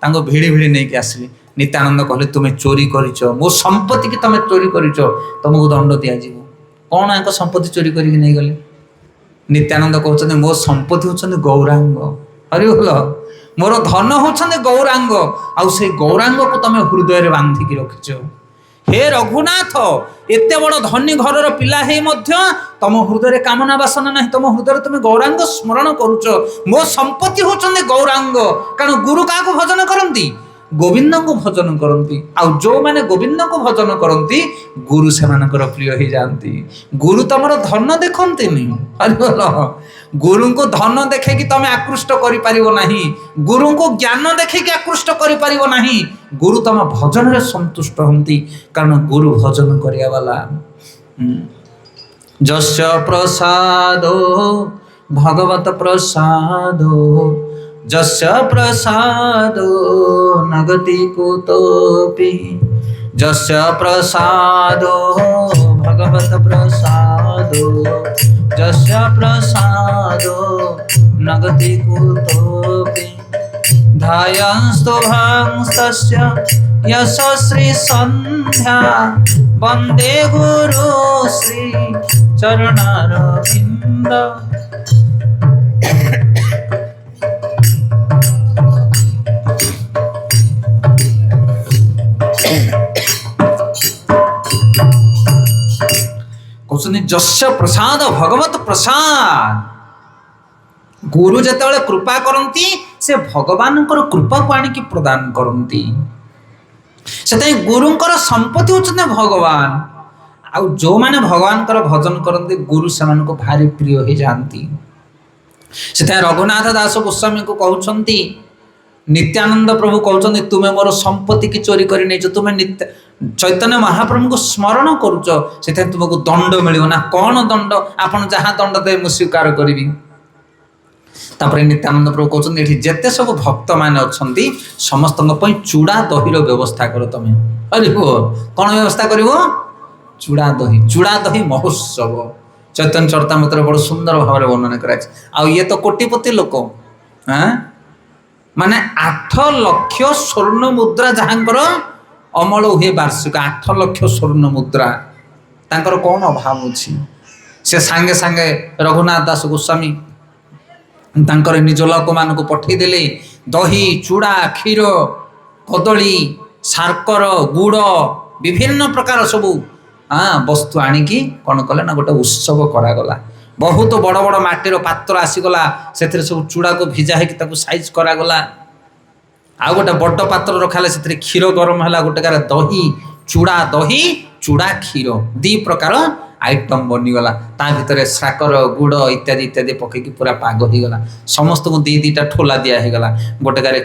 S1: ତାଙ୍କୁ ଭିଡ଼ି ଭିଡ଼ି ନେଇକି ଆସିଲେ। ନିତ୍ୟାନନ୍ଦ କହିଲେ ତୁମେ ଚୋରି କରିଛ, ମୋ ସମ୍ପତ୍ତି କି ତମେ ଚୋରି କରିଛ, ତମକୁ ଦଣ୍ଡ ଦିଆଯିବ। କଣ ୟାଙ୍କ ସମ୍ପତ୍ତି ଚୋରି କରିକି ନେଇଗଲେ? ନିତ୍ୟାନନ୍ଦ କହୁଛନ୍ତି ମୋ ସମ୍ପତ୍ତି ହଉଛନ୍ତି ଗୌରାଙ୍ଗ। ହରିବୋଲ। ମୋର ଧନ ହଉଛନ୍ତି ଗୌରାଙ୍ଗ, ଆଉ ସେଇ ଗୌରାଙ୍ଗକୁ ତମେ ହୃଦୟରେ ବାନ୍ଧିକି ରଖିଛ। ହେ ରଘୁନାଥ, ଏତେ ବଡ଼ ଧନୀ ଘରର ପିଲା ହେଇ ମଧ୍ୟ ତମ ହୃଦୟରେ କାମନା ବାସନା ନାହିଁ, ତମ ହୃଦୟରେ ତୁମେ ଗୌରାଙ୍ଗ ସ୍ମରଣ କରୁଛ। ମୋ ସମ୍ପତ୍ତି ହଉଛନ୍ତି ଗୌରାଙ୍ଗ। କାରଣ ଗୁରୁ କାହାକୁ ଭଜନ କରନ୍ତି? ଗୋବିନ୍ଦଙ୍କୁ ଭଜନ କରନ୍ତି। ଆଉ ଯୋଉମାନେ ଗୋବିନ୍ଦଙ୍କୁ ଭଜନ କରନ୍ତି ଗୁରୁ ସେମାନଙ୍କର ପ୍ରିୟ ହେଇଯାଆନ୍ତି। ଗୁରୁ ତମର ଧନ ଦେଖନ୍ତିନି। ଗୁରୁଙ୍କୁ ଧନ ଦେଖେଇକି ତମେ ଆକୃଷ୍ଟ କରିପାରିବ ନାହିଁ, ଗୁରୁଙ୍କୁ ଜ୍ଞାନ ଦେଖେଇକି ଆକୃଷ୍ଟ କରିପାରିବ ନାହିଁ। ଗୁରୁ ତମ ଭଜନରେ ସନ୍ତୁଷ୍ଟ ହୁଅନ୍ତି, କାରଣ ଗୁରୁ ଭଜନ କରିବା ବାଲା। ଯସ୍ୟ ପ୍ରସାଦୋ ଭଗବତ ପ୍ରସାଦୋ, ଯସ୍ୟ ପ୍ରସାଦୋ ନଗତି କୁତୋପି, ଯସ୍ୟ ପ୍ରସାଦୋ ଭଗବତ ପ୍ରସାଦୋ, ଯସ୍ୟ ପ୍ରସାଦୋ ନଗତି କୁତୋପି, ଧାୟଂସ୍ତୁଭଂস্তସ୍ୟ యశశ్రీ సంధ్యా వందే గురు శ్రీ చరణారవింద। କହୁଛନ୍ତି ଯସ୍ୟ ପ୍ରସାଦ ଭଗବତ ପ୍ରସାଦ। ଗୁରୁ ଯେତେବେଳେ କୃପା କରନ୍ତି ସେ ଭଗବାନଙ୍କର କୃପାକୁ ଆଣିକି ପ୍ରଦାନ କରନ୍ତି। ସେଥିପାଇଁ ଗୁରୁଙ୍କର ସମ୍ପତ୍ତି ହଉଛନ୍ତି ଭଗବାନ। ଆଉ ଯୋଉମାନେ ଭଗବାନଙ୍କର ଭଜନ କରନ୍ତି ଗୁରୁ ସେମାନଙ୍କୁ ଭାରି ପ୍ରିୟ ହେଇଯାଆନ୍ତି। ସେଥିପାଇଁ ରଘୁନାଥ ଦାସ ଗୋସ୍ୱାମୀଙ୍କୁ କହୁଛନ୍ତି, ନିତ୍ୟାନନ୍ଦ ପ୍ରଭୁ କହୁଛନ୍ତି ତୁମେ ମୋର ସମ୍ପତ୍ତି କି ଚୋରି କରି ନେଇଛ, ତୁମେ ଚୈତନ୍ୟ ମହାପ୍ରଭୁଙ୍କୁ ସ୍ମରଣ କରୁଛ, ସେଥିପାଇଁ ତୁମକୁ ଦଣ୍ଡ ମିଳିବ। ନା କଣ ଦଣ୍ଡ? ଆପଣ ଯାହା ଦଣ୍ଡ ଦେବେ ମୁଁ ସ୍ୱୀକାର କରିବି। ତାପରେ ନିତ୍ୟାନନ୍ଦ ପ୍ରଭୁ କହୁଛନ୍ତି ଏଠି ଯେତେ ସବୁ ଭକ୍ତମାନେ ଅଛନ୍ତି ସମସ୍ତଙ୍କ ପାଇଁ ଚୁଡ଼ା ଦହିର ବ୍ୟବସ୍ଥା କର ତମେ। ହରିବ। କଣ ବ୍ୟବସ୍ଥା କରିବ? ଚୁଡ଼ା ଦହି। ଚୁଡ଼ା ଦହି ମହୋତ୍ସବ ଚୈତନ୍ୟ ଚରିତାମୃତରେ ବଡ଼ ସୁନ୍ଦର ଭାବରେ ବର୍ଣ୍ଣନା କରାଯାଇଛି। ଆଉ ଇଏ ତ କୋଟିପତି ଲୋକ, ମାନେ 8 ଲକ୍ଷ ସ୍ୱର୍ଣ୍ଣ ମୁଦ୍ରା ଯାହାଙ୍କର ଅମଳ ହୁଏ ବାର୍ଷିକ, 8 ଲକ୍ଷ ସ୍ୱର୍ଣ୍ଣ ମୁଦ୍ରା। ତାଙ୍କର କଣ ଅଭାବ ଅଛି? ସେ ସାଙ୍ଗେ ସାଙ୍ଗେ ରଘୁନାଥ ଦାସ ଗୋସ୍ୱାମୀ ତାଙ୍କର ନିଜ ଲୋକମାନଙ୍କୁ ପଠେଇଦେଲେ। ଦହି, ଚୁଡ଼ା, କ୍ଷୀର, କଦଳୀ, ସାର୍କର, ଗୁଡ଼, ବିଭିନ୍ନ ପ୍ରକାର ସବୁ ବସ୍ତୁ ଆଣିକି କ'ଣ କଲେ ନା ଗୋଟେ ଉତ୍ସବ କରାଗଲା। ବହୁତ ବଡ଼ ବଡ଼ ମାଟିର ପାତ୍ର ଆସିଗଲା, ସେଥିରେ ସବୁ ଚୁଡ଼ାକୁ ଭିଜା ହେଇକି ତାକୁ ସାଇଜ୍ କରାଗଲା। ଆଉ ଗୋଟେ ବଡ଼ ପାତ୍ର ରଖାହେଲା, ସେଥିରେ କ୍ଷୀର ଗରମ ହେଲା, ଗୋଟେ ଗାରେ ଦହି, ଚୁଡ଼ା ଦହି, ଚୁଡ଼ା କ୍ଷୀର, 2 ପ୍ରକାର ଆଇଟମ୍ ବନିଗଲା। ତା ଭିତରେ ସାକର, ଗୁଡ଼ ଇତ୍ୟାଦି ଇତ୍ୟାଦି ପକେଇକି ପୁରା ପାଗ ହେଇଗଲା। ସମସ୍ତଙ୍କୁ 2-2ଟା ଠୋଲା ଦିଆ ହେଇଗଲା, ଗୋଟେ ଗାରେ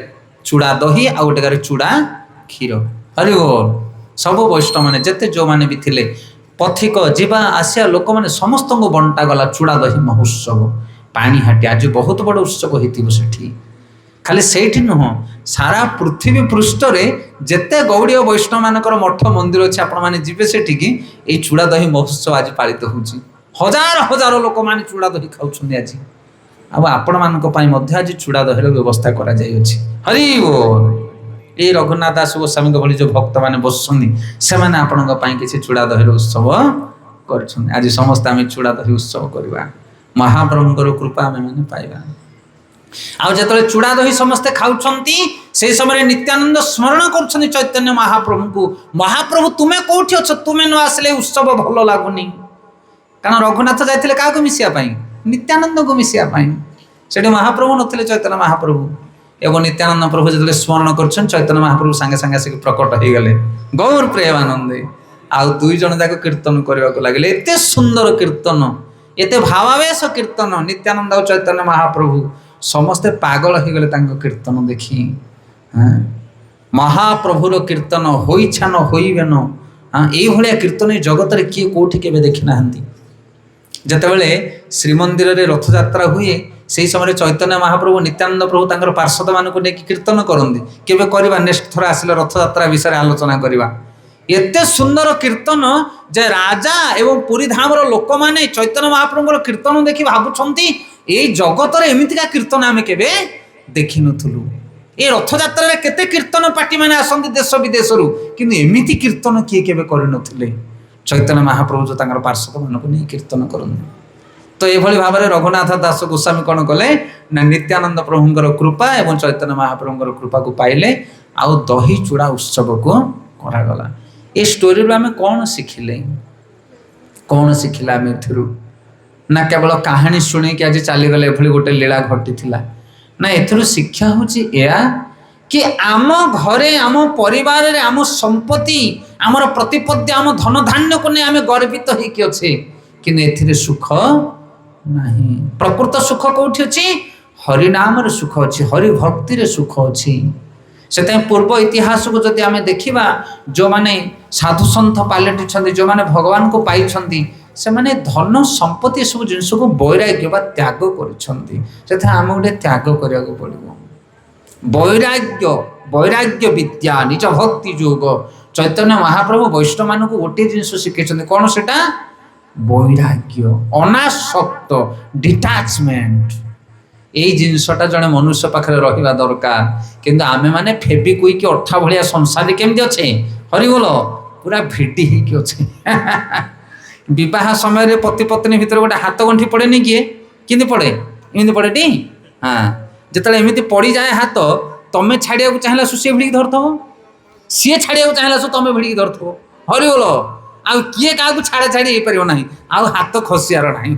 S1: ଚୁଡ଼ା ଦହି ଆଉ ଗୋଟେ ଗାରେ ଚୁଡ଼ା କ୍ଷୀର। ହରିବୋଲ। ସବୁ ବୈଷ୍ଣବ ମାନେ ଯେତେ ଯୋଉମାନେ ବି ଥିଲେ, ପଥିକ ଯିବା ଆସିବା ଲୋକମାନେ ସମସ୍ତଙ୍କୁ ବଣ୍ଟା ଗଲା ଚୁଡ଼ା ଦହି ମହୋତ୍ସବ। ପାଣିହାଟି ଆଜି ବହୁତ ବଡ଼ ଉତ୍ସବ ହେଇଥିବ ସେଠି। ଖାଲି ସେଇଠି ନୁହଁ, ସାରା ପୃଥିବୀ ପୃଷ୍ଠରେ ଯେତେ ଗୌଡ଼ୀୟ ବୈଷ୍ଣବ ମାନଙ୍କର ମଠ ମନ୍ଦିର ଅଛି ଆପଣମାନେ ଯିବେ ସେଠିକି, ଏଇ ଚୁଡ଼ା ଦହି ମହୋତ୍ସବ ଆଜି ପାଳିତ ହେଉଛି। ହଜାର ହଜାର ଲୋକମାନେ ଚୁଡ଼ା ଦହି ଖାଉଛନ୍ତି ଆଜି। ଆଉ ଆପଣମାନଙ୍କ ପାଇଁ ମଧ୍ୟ ଆଜି ଚୁଡ଼ା ଦହିର ବ୍ୟବସ୍ଥା କରାଯାଇଅଛି। ହରି ବୋଲ। ଏଇ ରଘୁନାଥ ଦାସ ଗୋସ୍ୱାମୀଙ୍କ ଭଳି ଯେଉଁ ଭକ୍ତମାନେ ବସୁଛନ୍ତି ସେମାନେ ଆପଣଙ୍କ ପାଇଁ କିଛି ଚୁଡ଼ା ଦହିର ଉତ୍ସବ କରିଛନ୍ତି। ଆଜି ସମସ୍ତେ ଆମେ ଚୁଡ଼ା ଦହି ଉତ୍ସବ କରିବା, ମହାପ୍ରଭୁଙ୍କର କୃପା ଆମେମାନେ ପାଇବା। ଆଉ ଯେତେବେଳେ ଚୁଡ଼ା ଦହି ସମସ୍ତେ ଖାଉଛନ୍ତି ସେହି ସମୟରେ ନିତ୍ୟାନନ୍ଦ ସ୍ମରଣ କରୁଛନ୍ତି ଚୈତନ୍ୟ ମହାପ୍ରଭୁଙ୍କୁ। ମହାପ୍ରଭୁ ତୁମେ କୋଉଠି ଅଛ? ତୁମେ ନ ଆସିଲେ ଉତ୍ସବ ଭଲ ଲାଗୁନି। କାରଣ ରଘୁନାଥ ଯାଇଥିଲେ କାହାକୁ ମିଶିବା ପାଇଁ? ନିତ୍ୟାନନ୍ଦଙ୍କୁ ମିଶିବା ପାଇଁ। ସେଠି ମହାପ୍ରଭୁ ନଥିଲେ ଚୈତନ୍ୟ ମହାପ୍ରଭୁ। ଏବଂ ନିତ୍ୟାନନ୍ଦ ପ୍ରଭୁ ଯେତେବେଳେ ସ୍ମରଣ କରୁଛନ୍ତି ଚୈତନ୍ୟ ମହାପ୍ରଭୁ ସାଙ୍ଗେ ସାଙ୍ଗେ ଆସିକି ପ୍ରକଟ ହେଇଗଲେ ଗୌର ପ୍ରେମାନନ୍ଦେ। ଆଉ 2 ଜଣ ଯାକ କୀର୍ତ୍ତନ କରିବାକୁ ଲାଗିଲେ। ଏତେ ସୁନ୍ଦର କୀର୍ତ୍ତନ, ଏତେ ଭାବାବେଶ କୀର୍ତ୍ତନ। ନିତ୍ୟାନନ୍ଦ ଆଉ ଚୈତନ୍ୟ ମହାପ୍ରଭୁ ସମସ୍ତେ ପାଗଳ ହେଇଗଲେ ତାଙ୍କ କୀର୍ତ୍ତନ ଦେଖି। ମହାପ୍ରଭୁର କୀର୍ତ୍ତନ ହୋଇଛାନ ହୋଇବେନ। ଏଇଭଳିଆ କୀର୍ତ୍ତନ ଏ ଜଗତରେ କିଏ କେଉଁଠି କେବେ ଦେଖି ନାହାନ୍ତି। ଯେତେବେଳେ ଶ୍ରୀମନ୍ଦିରରେ ରଥଯାତ୍ରା ହୁଏ ସେହି ସମୟରେ ଚୈତନ୍ୟ ମହାପ୍ରଭୁ ନିତ୍ୟାନନ୍ଦ ପ୍ରଭୁ ତାଙ୍କର ପାର୍ଷଦମାନଙ୍କୁ ନେଇକି କୀର୍ତ୍ତନ କରନ୍ତି। କେବେ କରିବା, ନେକ୍ସଟ ଥର ଆସିଲେ ରଥଯାତ୍ରା ବିଷୟରେ ଆଲୋଚନା କରିବା। ଏତେ ସୁନ୍ଦର କୀର୍ତ୍ତନ ଯେ ରାଜା ଏବଂ ପୁରୀ ଧାମର ଲୋକମାନେ ଚୈତନ୍ୟ ମହାପ୍ରଭୁଙ୍କର କୀର୍ତ୍ତନ ଦେଖି ଭାବୁଛନ୍ତି ଏଇ ଜଗତରେ ଏମିତିକା କୀର୍ତ୍ତନ ଆମେ କେବେ ଦେଖିନଥିଲୁ। ଏ ରଥଯାତ୍ରାରେ କେତେ କୀର୍ତ୍ତନ ପାର୍ଟି ମାନେ ଆସନ୍ତି ଦେଶ ବିଦେଶରୁ, କିନ୍ତୁ ଏମିତି କୀର୍ତ୍ତନ କିଏ କେବେ କରିନଥିଲେ। ଚୈତନ୍ୟ ମହାପ୍ରଭୁ ଯେଉଁ ତାଙ୍କର ପାର୍ଷଦମାନଙ୍କୁ ନେଇ କୀର୍ତ୍ତନ କରନ୍ତି। ତ ଏଭଳି ଭାବରେ ରଘୁନାଥ ଦାସ ଗୋସ୍ୱାମୀ କ'ଣ କଲେ ନା ନିତ୍ୟାନନ୍ଦ ପ୍ରଭୁଙ୍କର କୃପା ଏବଂ ଚୈତନ୍ୟ ମହାପ୍ରଭୁଙ୍କର କୃପାକୁ ପାଇଲେ, ଆଉ ଦହି ଚୂଡ଼ା ଉତ୍ସବକୁ କରାଗଲା। ଏ ଷ୍ଟୋରିରୁ ଆମେ କ'ଣ ଶିଖିଲେ? କ'ଣ ଶିଖିଲା ଆମେ ଏଥିରୁ? ନା କେବଳ କାହାଣୀ ଶୁଣିକି ଆଜି ଚାଲିଗଲେ ଏଭଳି ଗୋଟେ ଲୀଳା ଘଟିଥିଲା? ନା ଏଥିରୁ ଶିକ୍ଷା ହେଉଛି ଏହା କି ଆମ ଘରେ, ଆମ ପରିବାରରେ, ଆମ ସମ୍ପତ୍ତି, ଆମର ପ୍ରତିପତ୍ତି, ଆମ ଧନ ଧାନ୍ୟକୁ ନେଇ ଆମେ ଗର୍ବିତ ହେଇକି ଅଛେ, କିନ୍ତୁ ଏଥିରେ ସୁଖ ନାହିଁ। ପ୍ରକୃତ ସୁଖ କୋଉଠି ଅଛି? ହରିନାମରେ ସୁଖ ଅଛି, ହରିଭକ୍ତିରେ ସୁଖ ଅଛି। ସେଥିପାଇଁ ପୂର୍ବ ଇତିହାସକୁ ଯଦି ଆମେ ଦେଖିବା, ଯେଉଁମାନେ ସାଧୁସନ୍ଥ ପାଲଟିଛନ୍ତି, ଯେଉଁମାନେ ଭଗବାନଙ୍କୁ ପାଇଛନ୍ତି, ସେମାନେ ଧନ ସମ୍ପତ୍ତି ଏସବୁ ଜିନିଷକୁ ବୈରାଗ୍ୟ ବା ତ୍ୟାଗ କରିଛନ୍ତି। ସେଥିପାଇଁ ଆମେ ଗୋଟେ ତ୍ୟାଗ କରିବାକୁ ପଡ଼ିବ। ବୈରାଗ୍ୟ ବିଦ୍ୟା ନିଜ ଭକ୍ତି ଯୋଗ। ଚୈତନ୍ୟ ମହାପ୍ରଭୁ ବୈଷ୍ଣବମାନଙ୍କୁ ଗୋଟିଏ ଜିନିଷ ଶିଖେଇଛନ୍ତି, କ'ଣ ସେଟା? ବୈରାଗ୍ୟ, ଅନାସକ୍ତ, ଡିଟାଚମେଣ୍ଟ। ଏଇ ଜିନିଷଟା ଜଣେ ମନୁଷ୍ୟ ପାଖରେ ରହିବା ଦରକାର। କିନ୍ତୁ ଆମେମାନେ ଫେବିକୁଇକି ଅଠା ଭଳିଆ ସଂସାରରେ କେମିତି ଅଛେ? ହରିବୋଲ, ପୁରା ଭିଡ଼ି ହେଇକି ଅଛେ। ବିବାହ ସମୟରେ ପତି ପତ୍ନୀ ଭିତରେ ଗୋଟେ ହାତ ଗଣ୍ଠି ପଡ଼େନି କିଏ? କେମିତି ପଡ଼େ? ଏମିତି ପଡ଼େଟି? ଯେତେବେଳେ ଏମିତି ପଡ଼ିଯାଏ ହାତ, ତମେ ଛାଡ଼ିବାକୁ ଚାହିଁଲା ସିଏ ଭିଡ଼ିକି ଧରିଥିବ, ସିଏ ଛାଡ଼ିବାକୁ ଚାହିଁଲା ତମେ ଭିଡ଼ିକି ଧରିଥିବ। ହରିବୋଲ, ଆଉ କିଏ କାହାକୁ ଛାଡ଼ା ଛାଡ଼ି ହେଇପାରିବ ନାହିଁ, ଆଉ ହାତ ଖସିବାର ନାହିଁ।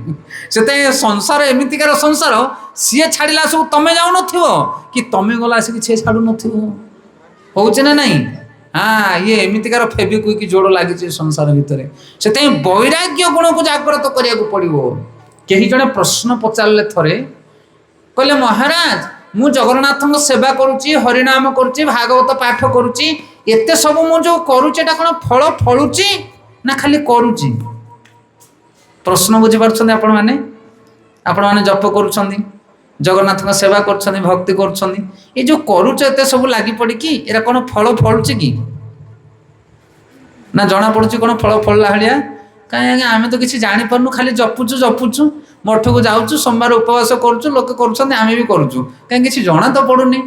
S1: ସେଥିପାଇଁ ସଂସାର ଏମିତିକାର ସଂସାର, ସିଏ ଛାଡ଼ିଲା ସବୁ ତମେ ଯାଉନଥିବ, କି ତମେ ଗଲା ଆସିକି ସିଏ ଛାଡ଼ୁନଥିବ। ହଉଛି ନା ନାହିଁ? ଇଏ ଏମିତିକାର ଫେବିକୁଇକି ଯୋଡ଼ ଲାଗିଛି ସଂସାର ଭିତରେ। ସେଥିପାଇଁ ବୈରାଗ୍ୟ ଗୁଣକୁ ଜାଗ୍ରତ କରିବାକୁ ପଡ଼ିବ। କେହି ଜଣେ ପ୍ରଶ୍ନ ପଚାରିଲେ ଥରେ, କହିଲେ ମହାରାଜ, ମୁଁ ଜଗନ୍ନାଥଙ୍କ ସେବା କରୁଛି, ହରିନାମ କରୁଛି, ଭାଗବତ ପାଠ କରୁଛି, ଏତେ ସବୁ ମୁଁ ଯେଉଁ କରୁଛି ଏଟା କ'ଣ ଫଳ ଫଳୁଛି ନା ଖାଲି କରୁଛି? ପ୍ରଶ୍ନ ବୁଝିପାରୁଛନ୍ତି ଆପଣମାନେ? ଆପଣମାନେ ଜପ କରୁଛନ୍ତି, ଜଗନ୍ନାଥଙ୍କ ସେବା କରୁଛନ୍ତି, ଭକ୍ତି କରୁଛନ୍ତି, ଏ ଯେଉଁ କରୁଛ ଏତେ ସବୁ ଲାଗି ପଡ଼ିକି ଏରା କ'ଣ ଫଳ ଫଳୁଛି କି? ନା ଜଣାପଡ଼ୁଛି କ'ଣ ଫଳ ଫଳିଲା ଭଳିଆ? କାହିଁ ଆଜ୍ଞା, ଆମେ ତ କିଛି ଜାଣିପାରୁନୁ, ଖାଲି ଜପୁଛୁ, ମଠକୁ ଯାଉଛୁ, ସୋମବାର ଉପବାସ କରୁଛୁ, ଲୋକେ କରୁଛନ୍ତି, ଆମେ ବି କରୁଛୁ, କାହିଁ କିଛି ଜଣା ତ ପଡ଼ୁନି।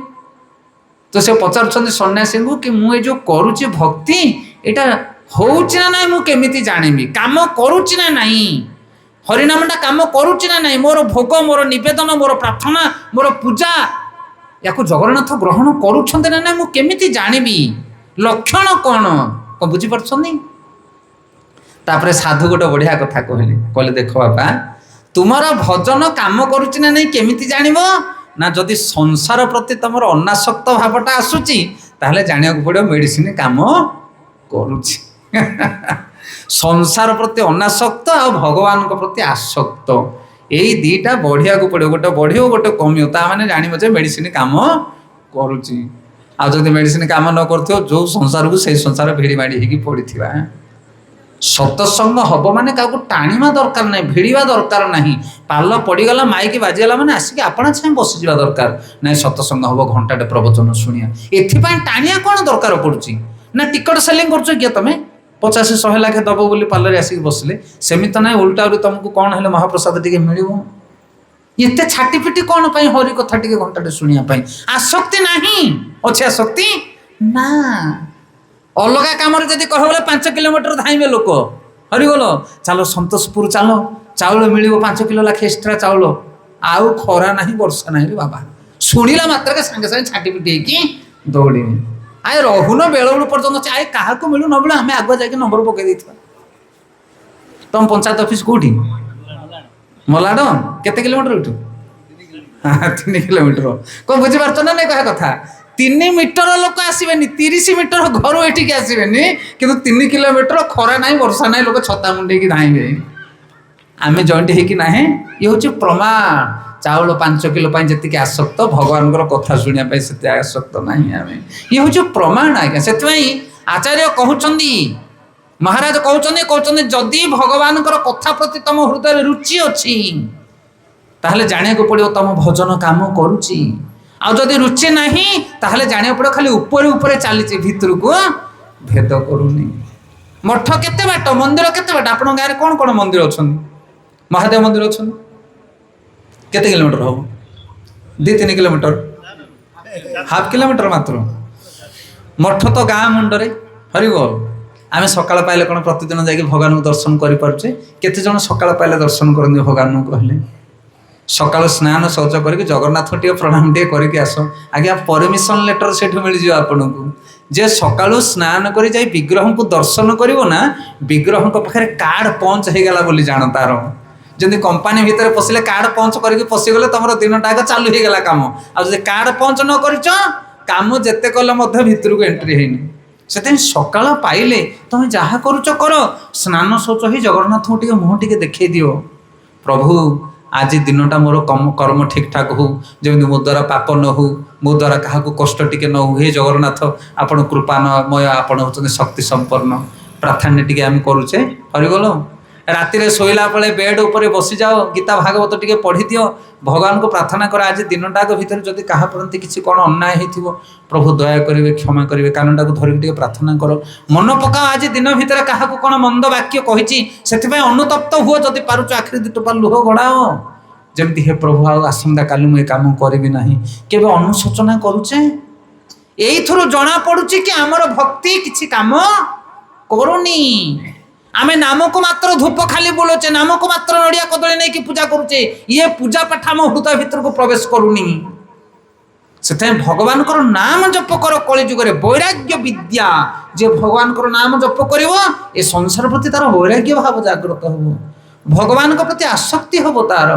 S1: ତ ସେ ପଚାରୁଛନ୍ତି ସନ୍ନ୍ୟାସୀଙ୍କୁ କି ମୁଁ ଏ ଯେଉଁ କରୁଛି ଭକ୍ତି, ଏଇଟା ହଉଛି ନା ନାହିଁ ମୁଁ କେମିତି ଜାଣିବି? କାମ କରୁଛି ନା ନାହିଁ? ହରିନାମଟା କାମ କରୁଛି ନା ନାହିଁ? ମୋର ଭୋଗ, ମୋର ନିବେଦନ, ମୋର ପ୍ରାର୍ଥନା, ମୋର ପୂଜା, ୟାକୁ ଜଗନ୍ନାଥ ଗ୍ରହଣ କରୁଛନ୍ତି ନା ନାହିଁ ମୁଁ କେମିତି ଜାଣିବି? ଲକ୍ଷଣ କ'ଣ ବୁଝିପାରୁଛନ୍ତି? ତାପରେ ସାଧୁ ଗୋଟେ ବଢ଼ିଆ କଥା କହିଲେ ଦେଖ ବାପା, ତୁମର ଭଜନ କାମ କରୁଛି ନା ନାହିଁ କେମିତି ଜାଣିବ? ନା ଯଦି ସଂସାର ପ୍ରତି ତମର ଅନାସକ୍ତ ଭାବଟା ଆସୁଛି, ତାହେଲେ ଜାଣିବାକୁ ପଡ଼ିବ ମେଡ଼ିସିନ କାମ କରୁଛି। ସଂସାର ପ୍ରତି ଅନାସକ୍ତ ଆଉ ଭଗବାନଙ୍କ ପ୍ରତି ଆସକ୍ତ, ଏଇ ଦିଟା ବଢ଼ିବାକୁ ପଡ଼ିବ। ଗୋଟେ ବଢ଼ିବ, ଗୋଟେ କମିବ, ତା ମାନେ ଜାଣିବ ଯେ ମେଡ଼ିସିନ କାମ କରୁଛି। ଆଉ ଯଦି ମେଡ଼ିସିନ କାମ ନ କରୁଥିବ, ଯେଉଁ ସଂସାରକୁ ସେଇ ସଂସାର ଭିଡ଼ି ମାଡ଼ି ହେଇକି ପଡ଼ିଥିବା। ସତସଙ୍ଗ ହବ ମାନେ କାହାକୁ ଟାଣିବା ଦରକାର ନାହିଁ, ଭିଡ଼ିବା ଦରକାର ନାହିଁ। ପାଲ ପଡ଼ିଗଲା, ମାଇକି ବାଜିଗଲା ମାନେ ଆସିକି ଆପଣା ଛାଏଁ ବସିଯିବା ଦରକାର ନାହିଁ। ସତସଙ୍ଗ ହବ, ଘଣ୍ଟାଟେ ପ୍ରବଚନ ଶୁଣିବା। ଏଥିପାଇଁ ଟାଣିବା କ'ଣ ଦରକାର ପଡ଼ୁଛି? ନା ଟିକଟ ସେଲିଂ କରୁଛ କିଏ ତମେ? 50-100 ଲାଖେ ଦବ ବୋଲି ପାଲରେ ଆସିକି ବସିଲେ, ସେମିତି ନାହିଁ। ଓଲଟାରୁ ତମକୁ କ'ଣ ହେଲେ ମହାପ୍ରସାଦ ଟିକେ ମିଳିବ? ଏତେ ଛାଟିପିଟି କ'ଣ ପାଇଁ? ହରି କଥା ଟିକେ ଘଣ୍ଟାଟେ ଶୁଣିବା ପାଇଁ ଆସକ୍ତି ନାହିଁ। ଅଛି ଆସକ୍ତି ନା? ଅଲଗା କାମରେ ଯଦି କହିବ ବୋଲେ 5 କିଲୋମିଟର ଧାଇଁବେ ଲୋକ। ହରିବୋଲ, ଚାଲ ସନ୍ତୋଷପୁର ଚାଲ, ଚାଉଳ ମିଳିବ 5 କିଲୋ ଲାଖେ ଏକ୍ସଟ୍ରା ଚାଉଳ। ଆଉ ଖରା ନାହିଁ, ବର୍ଷା ନାହିଁ ରେ ବାବା, ଶୁଣିଲା ମାତ୍ରକେ ସାଙ୍ଗେ ସାଙ୍ଗେ ଛାଟିପିଟି ହେଇକି ଦୌଡ଼ିବେ। ଆଏ ରହୁନ ବେଳବେଳୁ ପର୍ଯ୍ୟନ୍ତ, ଆଏ କାହାକୁ ମିଳୁ ନ ମିଳୁ ଆମେ ଆଗୁଆ ଯାଇକି ନମ୍ବର ପକେଇ ଦେଇଥିବା। ତମ ପଞ୍ଚାୟତ ଅଫିସ କୋଉଠି? ମଲାଡ। କେତେ କିଲୋମିଟର ଏଠୁ? 3 କିଲୋମିଟର। କ'ଣ ବୁଝିପାରୁଛ ନା ନାଇଁ କହିବା କଥା? 3 ମିଟର ଲୋକ ଆସିବେନି, 30 ମିଟର ଘରୁ ଏଠିକି ଆସିବେନି, କିନ୍ତୁ 3 କିଲୋମିଟର ଖରା ନାହିଁ, ବର୍ଷା ନାହିଁ, ଲୋକ ଛତା ମୁଣ୍ଡେଇକି ଧାଇଁବେ। ଆମେ ଜଏଣ୍ଟ ହେଇକି ନାହିଁ। ଇଏ ହେଉଛି ପ୍ରମାଣ ଚାଉଳ 5 କିଲୋ ପାଇଁ ଯେତିକି ଆସକ୍ତ ଭଗବାନଙ୍କର କଥା ଶୁଣିବା ପାଇଁ ସେତେ ଆସକ୍ତ ନାହିଁ ଆମେ। ଇଏ ହେଉଛି ପ୍ରମାଣ ଆଜ୍ଞା। ସେଥିପାଇଁ ଆଚାର୍ଯ୍ୟ କହୁଛନ୍ତି, ମହାରାଜ କହୁଛନ୍ତି ଯଦି ଭଗବାନଙ୍କର କଥା ପ୍ରତି ତମ ହୃଦୟରେ ରୁଚି ଅଛି ତାହେଲେ ଜାଣିବାକୁ ପଡ଼ିବ ତମ ଭଜନ କାମ କରୁଛି। ଆଉ ଯଦି ରୁଚି ନାହିଁ ତାହେଲେ ଜାଣିବାକୁ ପଡ଼ିବ ଖାଲି ଉପରେ ଉପରେ ଚାଲିଛି, ଭିତରକୁ ଭେଦ କରୁନି। ମଠ କେତେ ବାଟ, ମନ୍ଦିର କେତେ ବାଟ? ଆପଣଙ୍କ ଗାଁରେ କ'ଣ କ'ଣ ମନ୍ଦିର ଅଛନ୍ତି? ମହାଦେବ ମନ୍ଦିର ଅଛନ୍ତି, କେତେ କିଲୋମିଟର ହବ? 2-3 କିଲୋମିଟର, ହାଫ୍ କିଲୋମିଟର ମାତ୍ର। ମଠ ତ ଗାଁ ମୁଣ୍ଡରେ। ହରିବୋଲ। ଆମେ ସକାଳ ପାଇଲେ କ'ଣ ପ୍ରତିଦିନ ଯାଇକି ଭଗବାନଙ୍କୁ ଦର୍ଶନ କରିପାରୁଛେ? କେତେଜଣ ସକାଳ ପାଇଲେ ଦର୍ଶନ କରନ୍ତି ଭଗବାନଙ୍କୁ କହିଲେ? ସକାଳୁ ସ୍ନାନ ଶୌଚ କରିକି ଜଗନ୍ନାଥ ଟିକେ ପ୍ରଣାମ ଟିକେ କରିକି ଆସ। ଆଜ୍ଞା ପରମିଶନ ଲେଟର ସେଠୁ ମିଳିଯିବ ଆପଣଙ୍କୁ ଯେ ସକାଳୁ ସ୍ନାନ କରି ଯାଇ ବିଗ୍ରହଙ୍କୁ ଦର୍ଶନ କରିବ ନା, ବିଗ୍ରହଙ୍କ ପାଖରେ କାର୍ଡ ପଞ୍ଚ ହେଇଗଲା ବୋଲି ଜାଣ। ତାର ଯେମିତି କମ୍ପାନୀ ଭିତରେ ପଶିଲେ କାର୍ଡ ପଞ୍ଚ କରିକି ପଶିଗଲେ ତମର ଦିନଟା ଆଗ ଚାଲୁ ହେଇଗଲା କାମ। ଆଉ ଯଦି କାର୍ଡ ପଞ୍ଚ ନ କରିଛ କାମ ଯେତେ କଲେ ମଧ୍ୟ ଭିତରକୁ ଏଣ୍ଟ୍ରି ହେଇନି। ସେଥିପାଇଁ ସକାଳ ପାଇଲେ ତମେ ଯାହା କରୁଛ କର, ସ୍ନାନ ଶୌଚ ହେଇ ଜଗନ୍ନାଥଙ୍କୁ ଟିକେ ମୁହଁ ଟିକେ ଦେଖେଇ ଦିଅ। ପ୍ରଭୁ ଆଜି ଦିନଟା ମୋର କର୍ମ ଠିକଠାକ ହଉ, ଯେମିତି ମୋ ଦ୍ୱାରା ପାପ ନ ହଉ, ମୋ ଦ୍ୱାରା କାହାକୁ କଷ୍ଟ ଟିକେ ନ ହଉ। ହେ ଜଗନ୍ନାଥ ଆପଣ କୃପାମୟ, ଆପଣ ହେଉଛନ୍ତି ଶକ୍ତି ସମ୍ପନ୍ନ। ପ୍ରାର୍ଥନା ଟିକେ ଆମେ କରୁଛେ। ହରିଗଲ। ରାତିରେ ଶୋଇଲା ବେଳେ ବେଡ୍ ଉପରେ ବସିଯାଅ, ଗୀତା ଭାଗବତ ଟିକେ ପଢ଼ିଦିଅ, ଭଗବାନଙ୍କୁ ପ୍ରାର୍ଥନା କର ଆଜି ଦିନଟାକ ଭିତରେ ଯଦି କାହା ପ୍ରତି କିଛି କ'ଣ ଅନ୍ୟାୟ ହେଇଥିବ ପ୍ରଭୁ ଦୟା କରିବେ, କ୍ଷମା କରିବେ। କାନଟାକୁ ଧରିକି ଟିକେ ପ୍ରାର୍ଥନା କର। ମନ ପକାଅ ଆଜି ଦିନ ଭିତରେ କାହାକୁ କ'ଣ ମନ୍ଦ ବାକ୍ୟ କହିଛି, ସେଥିପାଇଁ ଅନୁତପ୍ତ ହୁଅ। ଯଦି ପାରୁଛ ଆଖିରେ 2 ଟୋପା ଲୁହ ଗଡ଼ାଅ। ଯେମିତି ହେ ପ୍ରଭୁ ଆଉ ଆସନ୍ତା କାଲି ମୁଁ ଏ କାମ କରିବି ନାହିଁ। କେବେ ଅନୁଶୋଚନା କରୁଛେ? ଏଇଥିରୁ ଜଣା ପଡୁଛି କି ଆମର ଭକ୍ତି କିଛି କାମ କରୁନି। ଆମେ ନାମକୁ ମାତ୍ର ଧୂପ ଖାଲି ବୋଲୁଛେ, ନାମକୁ ମାତ୍ର ନଡ଼ିଆ କଦଳୀ ନେଇକି ପୂଜା କରୁଛେ। ଇଏ ପୂଜା ପାଠ ଆମ ହୃଦୟ ଭିତରକୁ ପ୍ରବେଶ କରୁନି। ସେଥିପାଇଁ ଭଗବାନଙ୍କର ନାମ ଜପ କର। କଳି ଯୁଗରେ ବୈରାଗ୍ୟ ବିଦ୍ୟା, ଯେ ଭଗବାନଙ୍କର ନାମ ଜପ କରିବ ଏ ସଂସାର ପ୍ରତି ତାର ବୈରାଗ୍ୟ ଭାବ ଜାଗ୍ରତ ହବ, ଭଗବାନଙ୍କ ପ୍ରତି ଆସକ୍ତି ହବ ତାର।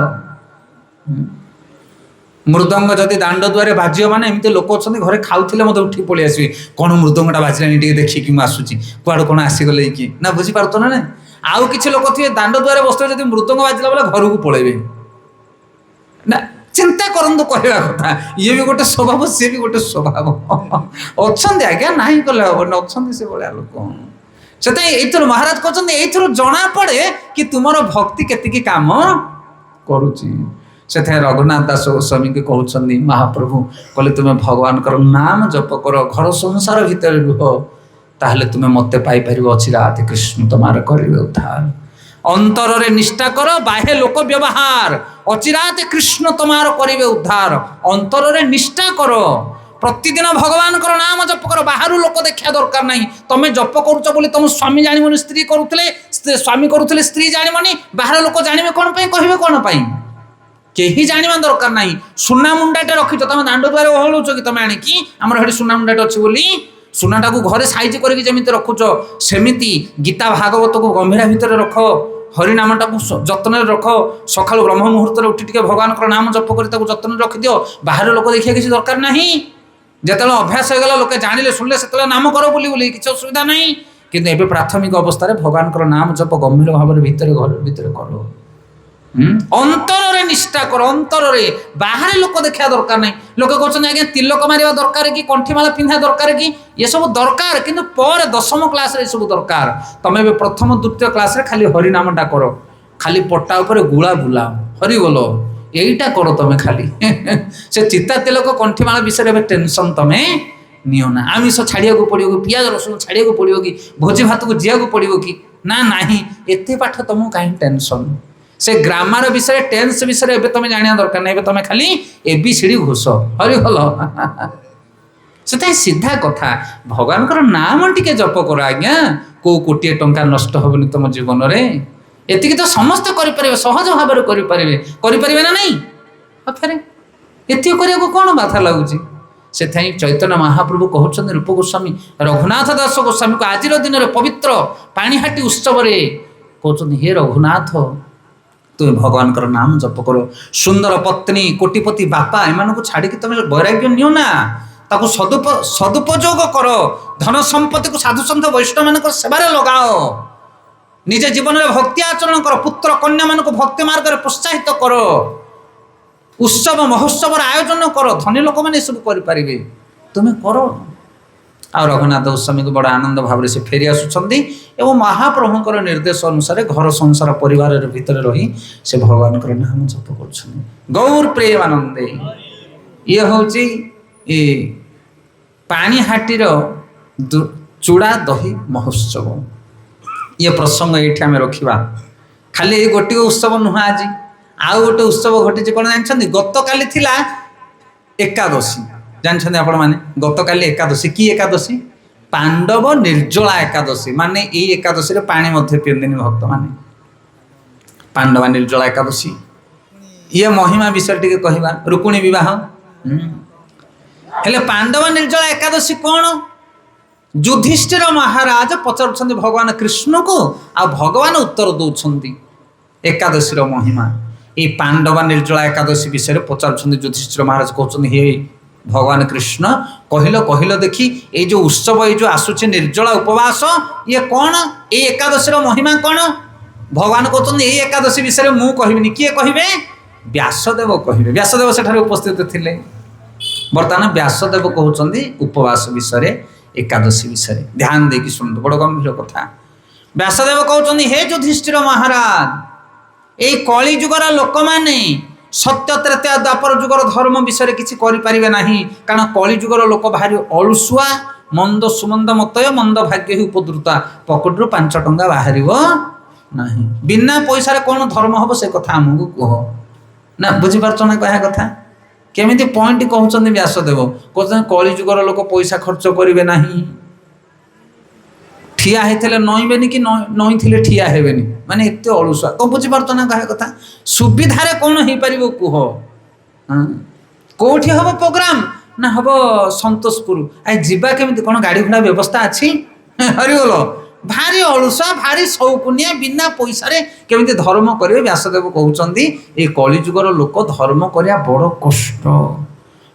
S1: ମୃଦଙ୍ଗ ଯଦି ଦାଣ୍ଡ ଦୁଆରେ ବାଜିବ ମାନେ, ଏମିତି ଲୋକ ଅଛନ୍ତି ଘରେ ଖାଉଥିଲେ ମୋତେ ଉଠିକି ପଳେଇ ଆସିବେ, କ'ଣ ମୃଦଙ୍ଗଟା ବାଜିଲାଣି ଟିକେ ଦେଖିକି ମୁଁ ଆସୁଛି, କୁଆଡ଼ୁ କ'ଣ ଆସିଗଲେ କି ନା, ବୁଝିପାରୁଛ ନା ନାଇଁ? ଆଉ କିଛି ଲୋକ ଥିବେ ଦାଣ୍ଡ ଦୁଆରେ ବସିଥିବେ, ଯଦି ମୃଦଙ୍ଗ ବାଜିଲା ବେଳେ ଘରକୁ ପଳେଇବେ। ନା ଚିନ୍ତା କରନ୍ତୁ କହିବା କଥା, ଇଏ ବି ଗୋଟେ ସ୍ୱଭାବ, ସିଏ ବି ଗୋଟେ ସ୍ୱଭାବ। ଅଛନ୍ତି ଆଜ୍ଞା, ନାହିଁ କଲେ ହବନି, ଅଛନ୍ତି ସେଭଳିଆ ଲୋକ। ସେଥିପାଇଁ ଏଇଥିରୁ ମହାରାଜ କହୁଛନ୍ତି, ଏଇଥିରୁ ଜଣା ପଡେ କି ତୁମର ଭକ୍ତି କେତିକି କାମ କରୁଛି। ସେଥିପାଇଁ ରଘୁନାଥ ଦାସ ଗୋସ୍ୱାମୀଙ୍କୁ କହୁଛନ୍ତି ମହାପ୍ରଭୁ କହିଲେ, ତୁମେ ଭଗବାନଙ୍କର ନାମ ଜପ କର, ଘର ସଂସାର ଭିତରେ ରୁହ, ତାହେଲେ ତୁମେ ମୋତେ ପାଇପାରିବ। ଅଚିରାତି କୃଷ୍ଣ ତମାର କରିବେ ଉଦ୍ଧାର। ଅନ୍ତରରେ ନିଷ୍ଠା କର, ବାହ୍ୟ ଲୋକ ବ୍ୟବହାର, ଅଚିରାତି କୃଷ୍ଣ ତମାର କରିବେ ଉଦ୍ଧାର। ଅନ୍ତରରେ ନିଷ୍ଠା କର, ପ୍ରତିଦିନ ଭଗବାନଙ୍କର ନାମ ଜପ କର। ବାହାରୁ ଲୋକ ଦେଖିବା ଦରକାର ନାହିଁ। ତମେ ଜପ କରୁଛ ବୋଲି ତମ ସ୍ୱାମୀ ଜାଣିବନି, ସ୍ତ୍ରୀ କରୁଥିଲେ ସ୍ୱାମୀ କରୁଥିଲେ ସ୍ତ୍ରୀ ଜାଣିବନି, ବାହାର ଲୋକ ଜାଣିବେ କ'ଣ ପାଇଁ, କହିବେ କ'ଣ ପାଇଁ? କେହି ଜାଣିବା ଦରକାର ନାହିଁ। ସୁନା ମୁଣ୍ଡାଟେ ରଖିଛ, ତମେ ଦାଣ୍ଡ ଦୁଆରେ ଓହଳଉଛ କି ତମେ ଆଣିକି, ଆମର ସେଠି ସୁନା ମୁଣ୍ଡାଟେ ଅଛି ବୋଲି? ସୁନାଟାକୁ ଘରେ ସାଇଜ କରିକି ଯେମିତି ରଖୁଛ, ସେମିତି ଗୀତା ଭାଗବତକୁ ଗମ୍ଭୀରା ଭିତରେ ରଖ, ହରିନାମଟାକୁ ଯତ୍ନରେ ରଖ। ସକାଳୁ ବ୍ରହ୍ମ ମୁହୂର୍ତ୍ତରେ ଉଠି ଟିକେ ଭଗବାନଙ୍କର ନାମ ଜପ କରି ତାକୁ ଯତ୍ନରେ ରଖିଦିଅ। ବାହାର ଲୋକ ଦେଖିବା କିଛି ଦରକାର ନାହିଁ। ଯେତେବେଳେ ଅଭ୍ୟାସ ହେଇଗଲା, ଲୋକେ ଜାଣିଲେ ଶୁଣିଲେ, ସେତେବେଳେ ନାମ କର ବୋଲି କିଛି ଅସୁବିଧା ନାହିଁ। କିନ୍ତୁ ଏବେ ପ୍ରାଥମିକ ଅବସ୍ଥାରେ ଭଗବାନଙ୍କର ନାମ ଜପ ଗମ୍ଭୀର ଭାବରେ ଭିତରେ ଘର ଭିତରେ କର। ଅନ୍ତରରେ ନିଷ୍ଠା କର, ଅନ୍ତରରେ। ବାହାରେ ଲୋକ ଦେଖିବା ଦରକାର ନାହିଁ। ଲୋକ କହୁଛନ୍ତି ଆଜ୍ଞା ତିଲକ ମାରିବା ଦରକାର କି, କଣ୍ଠିମାଳା ପିନ୍ଧିବା ଦରକାର କି? ଏସବୁ ଦରକାର, କିନ୍ତୁ ପରେ 10ମ କ୍ଲାସରେ ଏସବୁ ଦରକାର। ତମେ ଏବେ 1ମ 2ୟ କ୍ଲାସରେ ଖାଲି ହରିନାମଟା କର, ଖାଲି ପଟା ଉପରେ ଗୁଳା ବୁଲାଅ, ହରିବୋଲ, এইটা করো তুমি খালি। সে চিতা তিলক কণ্ঠিমালা বিষয়ে এবার টেনশন তুমি নিও না। আমিষ ছাড়িয়া পড়ব কি, পিঁয়াজ রসুন ছাড়িয়া পড়ব কি, ভোজি ভাতক জিয়াকে পড়ব কি, না ନାହିଁ। এতে পাঠ তোমাকে কাହିଁ টেনশন? সে গ্রামার বিষয়ে, টেন্স বিষয়ে এবে তুমি জানিয়া দরকার না। এবে তুমি খালি এবিসিডি ঘোষ, হরিবল। সেটাই সিধা কথা। ভগবানଙ୍କର নাম টিকে জপ কর আজ্ঞা, কেউ কোটিয়ে টঙ্কা নষ্ট হবনি তোম জীবନରେ। এতিকি তো সমস্ত করিপারিবে, সহজ ভাবে করিপারিবে, করিপারিবে না নাই? ফেরে এতিকি କରିବାକୁ କ'ଣ ବାଧା ଲାଗୁଛି? ସେଥିପାଇଁ ଚୈତନ୍ୟ ମହାପ୍ରଭୁ କହୁଛନ୍ତି ରୂପ ଗୋସ୍ୱାମୀ ରଘୁନାଥ ଦାସ ଗୋସ୍ୱାମୀଙ୍କୁ ଆଜିର ଦିନରେ ପବିତ୍ର ପାଣିହାଟି ଉତ୍ସବରେ କହୁଛନ୍ତି, ହେ ରଘୁନାଥ, ତୁମେ ଭଗବାନଙ୍କର ନାମ ଜପ କର। ସୁନ୍ଦର ପତ୍ନୀ, କୋଟିପତି ବାପା, ଏମାନଙ୍କୁ ଛାଡ଼ିକି ତମେ ବୈରାଗ୍ୟ ନିଅ ନା, ତାକୁ ସଦୁପଯୋଗ କର। ଧନ ସମ୍ପତ୍ତିକୁ ସାଧୁସନ୍ଥ ବୈଷ୍ଣବମାନଙ୍କ ସେବାରେ ଲଗାଅ। ନିଜ ଜୀବନରେ ଭକ୍ତି ଆଚରଣ କର। ପୁତ୍ର କନ୍ୟାମାନଙ୍କୁ ଭକ୍ତି ମାର୍ଗରେ ପ୍ରୋତ୍ସାହିତ କର। उत्सव महोत्सव आयोजन कर धनी लोक मैंने सब करें तुम्हें कर आ रघुनाथ गोस्वामी को बड़ा आनंद भाव से फेरी आसुंच महाप्रभुंर निर्देश अनुसार घर संसार परिवार भितर रही से भगवान नाम जप कर गौर प्रेमानंदे ये हूँ पाणीहाटीर चूड़ा दही महोत्सव ये प्रसंग ये आम रखा खाली ये गोटे उत्सव नुह आज आउ गोटे उत्सव घटी कौन जानते गत काली थिला एकादशी जानते आपण मैंने गत काली एकादशी की एकादशी पांडव निर्जला एकादशी माने ये एकादशी पानी पिंदिनी भक्त माने पांडव निर्जला एकादशी ये महिमा विषय टी कहवा रुक्मिणी विवाह हेले पांडव निर्जला एकादशी कौन युधिष्ठिर महाराज पचारुंट भगवान कृष्ण को आ भगवान उत्तर दौरान एकादशी महिमा ये पांडव निर्जला एकादशी विषय पचारुंट युधिष्ठिर महाराज कहते हे भगवान कृष्ण कहल कहल देखी ये जो उत्सव ये जो आसूची निर्जला उपवास ये कौन ये एकादशी महिमा कौन भगवान कहते ये एकादशी विषय मु कहबिनी किए कहे व्यासदेव कहे व्यासदेव सेठारे उपस्थित थिले बर्तमान व्यासदेव कहते उपवास विषय एकादशी विषय ध्यान देकी शुणु बड़ गंभीर कथा व्यासदेव कहते हे युधिष्ठिर महाराज ये कली जुगर लोक मैंने सत्य त्रेता द्वापर जुगर धर्म विषय किसी करें ना कारण कली जुगर लोक भारी अलुआ मंद सुमंद मतय मंद भाग्य ही उपद्रुता पकेटू 5 टंका बाहर ना बिना पैसा कौन धर्म हम से कथा आमको कह ना बुझीपार ना कह कथा केमी पॉइंट कहते व्यासदेव कहते कली जुगर लोक पैसा खर्च करेंगे ना ठिया होते नईबेनि कि नई थे ठिया हेबेनि माने एत अलुआ कौन बुझीपार ना कह कथा सुविधार कौन हो पार कह कौटी हम प्रोग्राम ना हम सतोषपुर आई जीवा केमी कौन गाड़ी घोड़ा व्यवस्था अच्छी हरिगल भारी अलुआ भारी शौकुनिया बिना पैसा केमी धर्म करेंगे व्यासदेव कहते ये कलिजुगर लोक धर्म करने बड़ कष्ट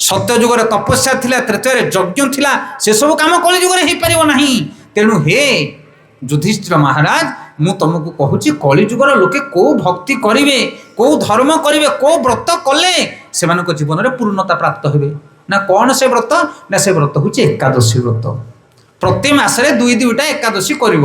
S1: सत्य जुगर तपस्या थिला त्रेतय यज्ञ थिला से सब काम कलिजुगर हो पार ना तेणु हे युधिष्ठिर महाराज मु तुमको कहूँ कलिजुगर लोके कौ भक्ति करेंगे कौ धर्म करेंगे कौ व्रत कले से जीवन में पूर्णता प्राप्त हे ना कौन से व्रत ना से व्रत हूँ एकादशी व्रत प्रति मासरे 2-2टा एकादशी कर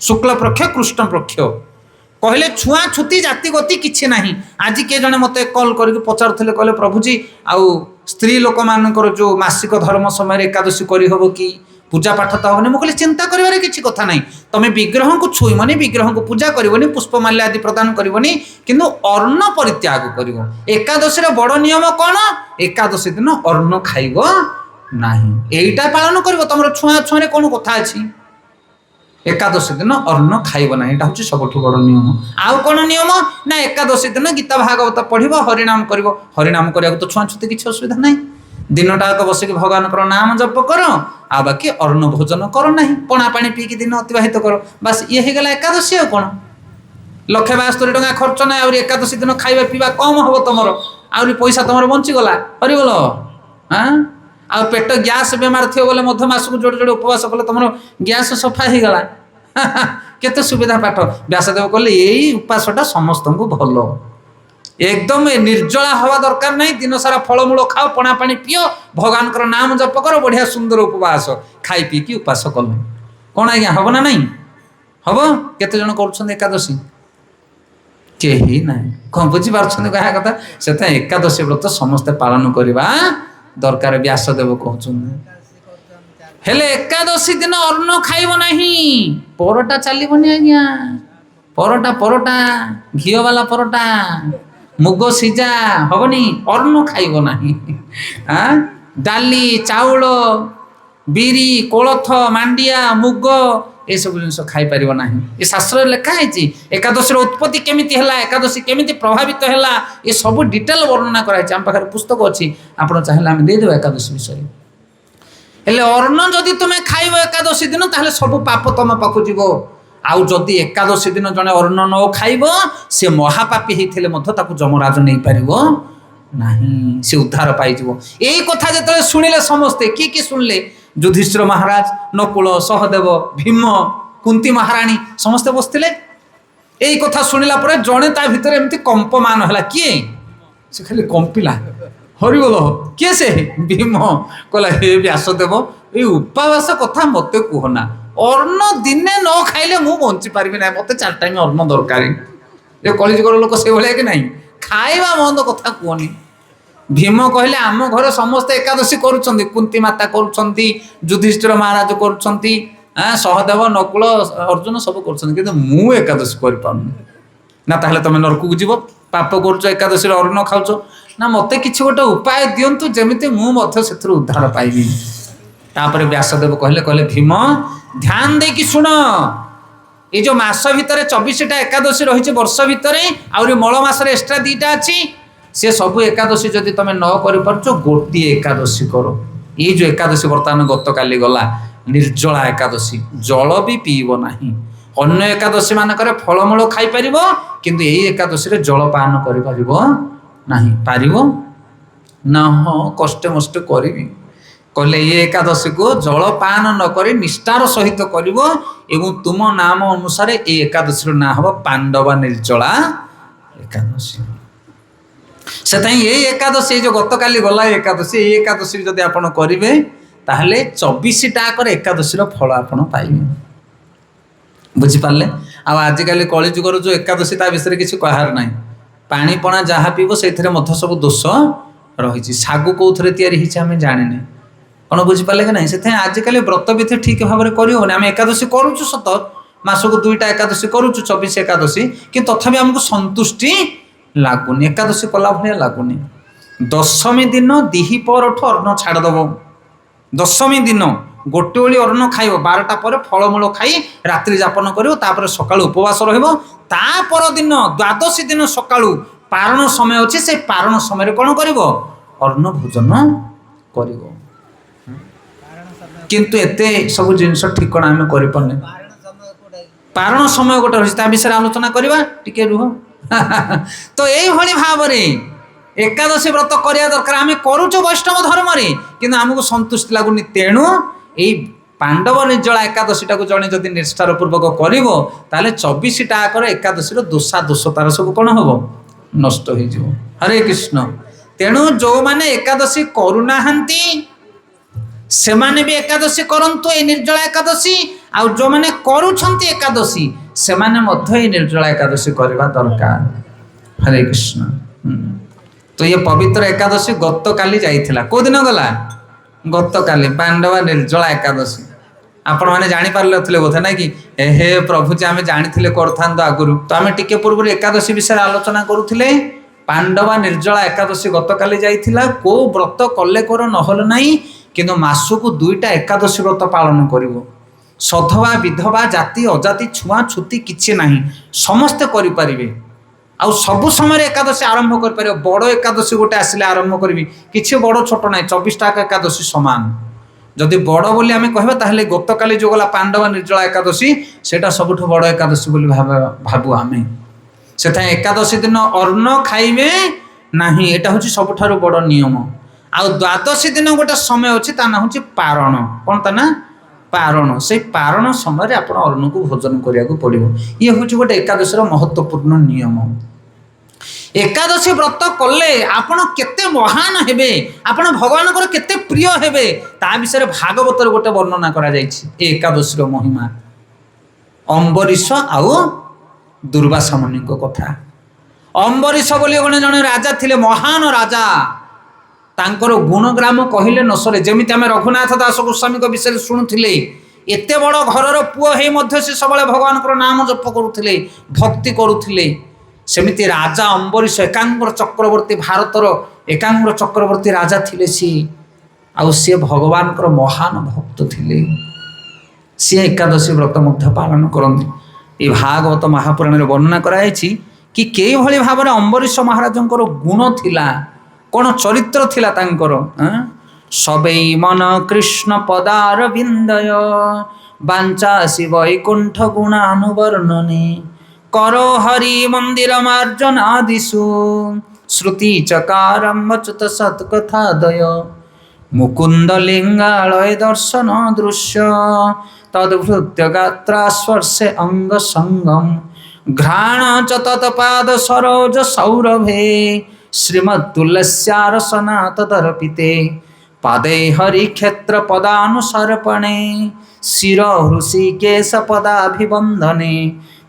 S1: शुक्ल पक्ष कृष्ण पक्ष कहले छुआ छुती जाति गति किसी ना आज किए जड़े मत कल कर पचारे कहले प्रभुजी आउ स्त्री लोक मानकर जो मासिक धर्म समय एकादशी करहब कि पूजा पाठ तो हेनी मुझे चिंता करिवारे किसी कथा ना तुम्हें विग्रह को छुईबनी विग्रह को पूजा करनी पुष्पमाल्य आदि प्रदान करनी किंतु अन्न परित्याग कर एकादशी बड़ नियम कौन एकादशी दिन अन्न खाइब नहीं यहीटा पालन कर तुम छुआ छुआ कौन कथा अच्छी एकादशी दिन अन्न खाइब ना यहाँ हूँ सब बड़ नियम आउ कौन नियम ना एकादशी दिन गीता भागवत पढ़ हरिनाम कर हरिनाम करने तो छुआ छुती किसी असुविधा ना दिनटाक बसिक भगवान नाम जप कर आ बाकी अन्न भोजन कर ना पणा पानी पीकी दिन अतिबाहित कर बास ये होगा एकादशी आ कौन 1,72 टଙ୍କା खर्च ना एकादशी दिन खाଇବା पीवा कम हम तुम आहरी पैसा तुम बंचीगला हरिगल हाँ आ पेट गैस बेमार थी बोले मध्यमास को जोड़े जोड़े उपवास कले तुम गैस सफा हो गला केते सुविधा पाठ व्यासदेव कहले यही उपासटा समस्त को भल एकदम निर्जला हवा दरकार नहीं दिन सारा फलमूल खाओ पणा पानी पिओ भगवान नाम जप कर बढ़िया सुंदर उपवास खाई पीकी उपास कल कौन आज्ञा हम ना नहीं हम केते जन कर एकादशी कही ना कौन बुझीपार कह कथा से एकादशी व्रत समस्ते पालन करवा दरकार व्यासदेव कहते एकादशी दिन अन्न खाइब नहीं परोटा चलबनी आज्ञा परोटा परोटा घी वाला परोटा मुग सीजा हेनी अन्न खाइब नहीं डाली चाउल बिरी कोलथ मांडिया मुग ये सब जिन खाईपर ना ये शास्त्र लिखाई एकादशी उत्पत्ति केमी है एकादशी केमी प्रभावित है ये सब डिटेल वर्णना कराई आम पाखे पुस्तक अच्छी आप चाहिए आम देदेव एकादशी विषय हेले अन्न जदि तुम्हें खाइब एकादशी दिन ताहले सब पाप तुम पाखु जीव आउ जदि एकादशी दिन जड़े अन्न न खाइब से महापापी होते जमराज नहीं पार ना से उद्धार पाइज यही कथा जो शुणिले समस्ते किए शुणिले युधिष्ठिर महाराज नकुल सहदेव भीम कुंती महाराणी समस्ते बसते यही कथा शुणिला जड़े ता भीतर एमती कंपमान है किए ସେ ଖାଲି କମ୍ପିଲା। ହରିବୋଲ କିଏ ସେ? ଭୀମ କହିଲା ହେ ବ୍ୟାସଦେବ, ଏଇ ଉପବାସ କଥା ମତେ କୁହନା। ଅନ୍ନ ଦିନେ ନ ଖାଇଲେ ମୁଁ ବଞ୍ଚି ପାରିବି ନାହିଁ, ମତେ 4 ଟାଇମ୍ ଅନ୍ନ ଦରକାର। ଏ କଳିଯୁଗର ଲୋକ ସେଇଭଳିଆ କି ନାହିଁ? ଖାଇବା ବନ୍ଦ କଥା କୁହନି। ଭୀମ କହିଲେ ଆମ ଘରେ ସମସ୍ତେ ଏକାଦଶୀ କରୁଛନ୍ତି, କୁନ୍ତୀ ମାତା କରୁଛନ୍ତି, ଯୁଧିଷ୍ଠିର ମହାରାଜ କରୁଛନ୍ତି, ସହଦେବ, ନକୁଳ, ଅର୍ଜୁନ ସବୁ କରୁଛନ୍ତି, କିନ୍ତୁ ମୁଁ ଏକାଦଶୀ କରିପାରୁନି। ନା ତାହେଲେ ତମେ ନରକକୁ ଯିବ, ପାପ କରୁଛ, ଏକାଦଶୀରେ ଅନ୍ନ ଖାଉଛ। ନା ମତେ କିଛି ଗୋଟେ ଉପାୟ ଦିଅନ୍ତୁ ଯେମିତି ମୁଁ ମଧ୍ୟ ସେଥିରୁ ଉଦ୍ଧାର ପାଇବି। ତାପରେ ବ୍ୟାସଦେବ କହିଲେ ଭୀମ ଧ୍ୟାନ ଦେଇକି ଶୁଣ, ଏଇ ଯୋଉ ମାସ ଭିତରେ 24ଟା ଏକାଦଶୀ ରହିଛି ବର୍ଷ ଭିତରେ, ଆହୁରି ମଳ ମାସରେ ଏକ୍ସଟ୍ରା 2ଟା ଅଛି, ସେ ସବୁ ଏକାଦଶୀ ଯଦି ତମେ ନ କରିପାରୁଛ ଗୋଟିଏ ଏକାଦଶୀ କର। ଏଇ ଯୋଉ ଏକାଦଶୀ ବର୍ତ୍ତମାନ ଗତକାଲି ଗଲା ନିର୍ଜଳା ଏକାଦଶୀ, ଜଳ ବି ପିଇବ ନାହିଁ। ଅନ୍ୟ ଏକାଦଶୀ ମାନଙ୍କରେ ଫଳମୂଳ ଖାଇପାରିବ, କିନ୍ତୁ ଏଇ ଏକାଦଶୀରେ ଜଳପାନ କରିପାରିବ ନାହିଁ। ପାରିବ ନା? ହଁ କଷ୍ଟେ ମଷ୍ଟେ କରିବି। କହିଲେ ଏ ଏକାଦଶୀକୁ ଜଳପାନ ନ କରି ନିଷ୍ଠାର ସହିତ କରିବ, ଏବଂ ତୁମ ନାମ ଅନୁସାରେ ଏ ଏକାଦଶୀର ନାଁ ହେବ ପାଣ୍ଡବ ନିର୍ଜଳା ଏକାଦଶୀ। ସେଥିପାଇଁ ଏଇ ଏକାଦଶୀ, ଏଇ ଯୋଉ ଗତକାଲି ଗଲା ଏକାଦଶୀ, ଏଇ ଏକାଦଶୀ ଯଦି ଆପଣ କରିବେ ତାହେଲେ 24ଟାକର ଏକାଦଶୀର ଫଳ ଆପଣ ପାଇବେ। ବୁଝିପାରିଲେ? ଆଉ ଆଜିକାଲି କଳିଯୁଗର ଯୋଉ ଏକାଦଶୀ, ତା ବିଷୟରେ କିଛି କହିବାର ନାହିଁ। ପାଣି ପଣା ଯାହା ପିଇବ ସେଇଥିରେ ମଧ୍ୟ ସବୁ ଦୋଷ ରହିଛି। ଶାଗୁ କୋଉଥିରେ ତିଆରି ହେଇଛି ଆମେ ଜାଣିନେ। କ'ଣ ବୁଝିପାରିଲେ କି ନାହିଁ? ସେଥିପାଇଁ ଆଜିକାଲି ବ୍ରତବିଧି ଠିକ ଭାବରେ କରିହେବନି। ଆମେ ଏକାଦଶୀ କରୁଛୁ ସତ, ମାସକୁ 2ଟା ଏକାଦଶୀ କରୁଛୁ, 24 ଏକାଦଶୀ, କିନ୍ତୁ ତଥାପି ଆମକୁ ସନ୍ତୁଷ୍ଟି ଲାଗୁନି, ଏକାଦଶୀ କଲା ଭଳିଆ ଲାଗୁନି। ଦଶମୀ ଦିନ ଦିହିପରଠୁ ଅନ୍ନ ଛାଡ଼ିଦେବ। ଦଶମୀ ଦିନ ଗୋଟେ ଓଳି ଅନ୍ନ ଖାଇବ, 12ଟା ପରେ ଫଳମୂଳ ଖାଇ ରାତ୍ରି ଯାପନ କରିବ, ତାପରେ ସକାଳୁ ଉପବାସ ରହିବ। ତା ପରଦିନ ଦ୍ୱାଦଶୀ ଦିନ ସକାଳୁ ପାରଣ ସମୟ ଅଛି, ସେ ପାରଣ ସମୟରେ କ'ଣ କରିବ? ଅନ୍ନ ଭୋଜନ କରିବ। କିନ୍ତୁ ଏତେ ସବୁ ଜିନିଷ ଠିକଣା ଆମେ କରିପାରୁନେ। ପାରଣ ସମୟ ଗୋଟେ ରହିଛି, ତା ବିଷୟରେ ଆଲୋଚନା କରିବା, ଟିକେ ରୁହ। ତ এইଭଳି ଭାବରେ ଏକାଦଶୀ ବ୍ରତ କରିବା ଦରକାର। ଆମେ କରୁଛୁ ବୈଷ୍ଣବ ଧର୍ମରେ, କିନ୍ତୁ ଆମକୁ ସନ୍ତୁଷ୍ଟି ଲାଗୁନି। ତେଣୁ ଏଇ ପାଣ୍ଡବ ନିର୍ଜଳା ଏକାଦଶୀଟାକୁ ଜଣେ ଯଦି ନିଷ୍ଠାର ପୂର୍ବକ କରିବ, ତାହେଲେ 24ଟାକର ଏକାଦଶୀର ଦୋଷ ତାର ସବୁ କ'ଣ ହବ? ନଷ୍ଟ ହେଇଯିବ। ହରେ କୃଷ୍ଣ। ତେଣୁ ଯୋଉମାନେ ଏକାଦଶୀ କରୁନାହାନ୍ତି ସେମାନେ ବି ଏକାଦଶୀ କରନ୍ତୁ, ଏଇ ନିର୍ଜଳା ଏକାଦଶୀ। ଆଉ ଯୋଉମାନେ କରୁଛନ୍ତି ଏକାଦଶୀ, ସେମାନେ ମଧ୍ୟ ଏଇ ନିର୍ଜଳା ଏକାଦଶୀ କରିବା ଦରକାର। ହରେ କୃଷ୍ଣ। ତ ଇଏ ପବିତ୍ର ଏକାଦଶୀ ଗତକାଲି ଯାଇଥିଲା। କୋଉ ଦିନ ଗଲା? ଗତକାଲି ପାଣ୍ଡବା ନିର୍ଜଳା ଏକାଦଶୀ। ଆପଣମାନେ ଜାଣିପାରିନଥିଲେ ବୋଧେ, ନାଇଁ କି? ହେ ପ୍ରଭୁ, ଯେ ଆମେ ଜାଣିଥିଲେ କରିଥାନ୍ତୁ ଆଗରୁ। ତ ଆମେ ଟିକେ ପୂର୍ବରୁ ଏକାଦଶୀ ବିଷୟରେ ଆଲୋଚନା କରୁଥିଲେ। ପାଣ୍ଡବା ନିର୍ଜଳା ଏକାଦଶୀ ଗତକାଲି ଯାଇଥିଲା। କୋଉ ବ୍ରତ କଲେ କର, ନହେଲେ ନାହିଁ, କିନ୍ତୁ ମାସକୁ 2ଟା ଏକାଦଶୀ ବ୍ରତ ପାଳନ କରିବ। ସଧବା ବିଧବା ଜାତି ଅଜାତି ଛୁଆଁ ଛୁତି କିଛି ନାହିଁ, ସମସ୍ତେ କରିପାରିବେ। ଆଉ ସବୁ ସମୟରେ ଏକାଦଶୀ ଆରମ୍ଭ କରିପାରିବ। ବଡ଼ ଏକାଦଶୀ ଗୋଟେ ଆସିଲେ ଆରମ୍ଭ କରିବି, କିଛି ବଡ଼ ଛୋଟ ନାହିଁ, 24ଟାକ ଏକାଦଶୀ ସମାନ। ଯଦି ବଡ଼ ବୋଲି ଆମେ କହିବା, ତାହେଲେ ଗତକାଲି ଯୋଉ ଗଲା ପାଣ୍ଡବ ନିର୍ଜଳା ଏକାଦଶୀ, ସେଟା ସବୁଠୁ ବଡ଼ ଏକାଦଶୀ ବୋଲି ଭାବୁ ଆମେ। ସେଥିପାଇଁ ଏକାଦଶୀ ଦିନ ଅନ୍ନ ଖାଇବେ ନାହିଁ, ଏଟା ହଉଛି ସବୁଠାରୁ ବଡ଼ ନିୟମ। ଆଉ ଦ୍ୱାଦଶୀ ଦିନ ଗୋଟେ ସମୟ ଅଛି, ତା ନାଁ ହଉଛି ପାରଣ। କ'ଣ ତା ନାଁ? ପାରଣ। ସେଇ ପାରଣ ସମୟରେ ଆପଣ ଅନ୍ନକୁ ଭୋଜନ କରିବାକୁ ପଡ଼ିବ। ଇଏ ହଉଛି ଗୋଟେ ଏକାଦଶୀର ମହତ୍ୱପୂର୍ଣ୍ଣ ନିୟମ। ଏକାଦଶୀ ବ୍ରତ କଲେ ଆପଣ କେତେ ମହାନ ହେବେ, ଆପଣ ଭଗବାନଙ୍କର କେତେ ପ୍ରିୟ ହେବେ, ତା ବିଷୟରେ ଭାଗବତରେ ଗୋଟେ ବର୍ଣ୍ଣନା କରାଯାଇଛି। ଏ ଏକାଦଶୀର ମହିମା, ଅମ୍ବରୀଶ ଆଉ ଦୁର୍ବାସା ମୁନିଙ୍କ କଥା। ଅମ୍ବରୀଶ ବୋଲି ଜଣେ ରାଜା ଥିଲେ, ମହାନ ରାଜା। ତାଙ୍କର ଗୁଣଗ୍ରାମ କହିଲେ ନ ସରେ। ଯେମିତି ଆମେ ରଘୁନାଥ ଦାସ ଗୋସ୍ୱାମୀଙ୍କ ବିଷୟରେ ଶୁଣୁଥିଲେ, ଏତେ ବଡ଼ ଘରର ପୁଅ ହେଇ ମଧ୍ୟ ସେ ସବୁବେଳେ ଭଗବାନଙ୍କର ନାମ ଜପ କରୁଥିଲେ, ଭକ୍ତି କରୁଥିଲେ। ସେମିତି ରାଜା ଅମ୍ବରୀଶ ଏକାମ୍ର ଚକ୍ରବର୍ତ୍ତୀ, ଭାରତର ଏକାମ୍ର ଚକ୍ରବର୍ତ୍ତୀ ରାଜା ଥିଲେ ସିଏ। ଆଉ ସିଏ ଭଗବାନଙ୍କର ମହାନ ଭକ୍ତ ଥିଲେ। ସିଏ ଏକାଦଶୀ ବ୍ରତ ମଧ୍ୟ ପାଳନ କରନ୍ତି। এই ଭାଗବତ ମହାପୁରାଣରେ ବର୍ଣ୍ଣନା କରାଯାଇଛି କି କେଉଁଭଳି ଭାବରେ ଅମ୍ବରୀଶ ମହାରାଜଙ୍କର ଗୁଣ ଥିଲା, କ'ଣ ଚରିତ୍ର ଥିଲା ତାଙ୍କର। ସबै ମନ କୃଷ୍ଣ ପଦାର ବିନ୍ଦୟ ବାଞ୍ଚାସି ବୈକୁଣ୍ଠ ଗୁଣାনুବର୍ଣ୍ଣନେ କର ହରି ମନ୍ଦିର ମାର୍ଜନା ଦିଶୁ শ্রুতি চকারম্বচ্যুত সৎকথাদয় মুকুন্দ লিঙ্গালয় দর্শন দৃশ্য তদ্ভৃত্য গাত্রা স্পর্শে অঙ্গ সঙ্গম ঘ্রাণ চ তৎপাদ সরোজ সৌরভে श्रीमद्तुलस्यार सनात दर्पिते पादे हरिक्षेत्र पदानुसर्पणे शिर हृषिकेश पदाभिवंदने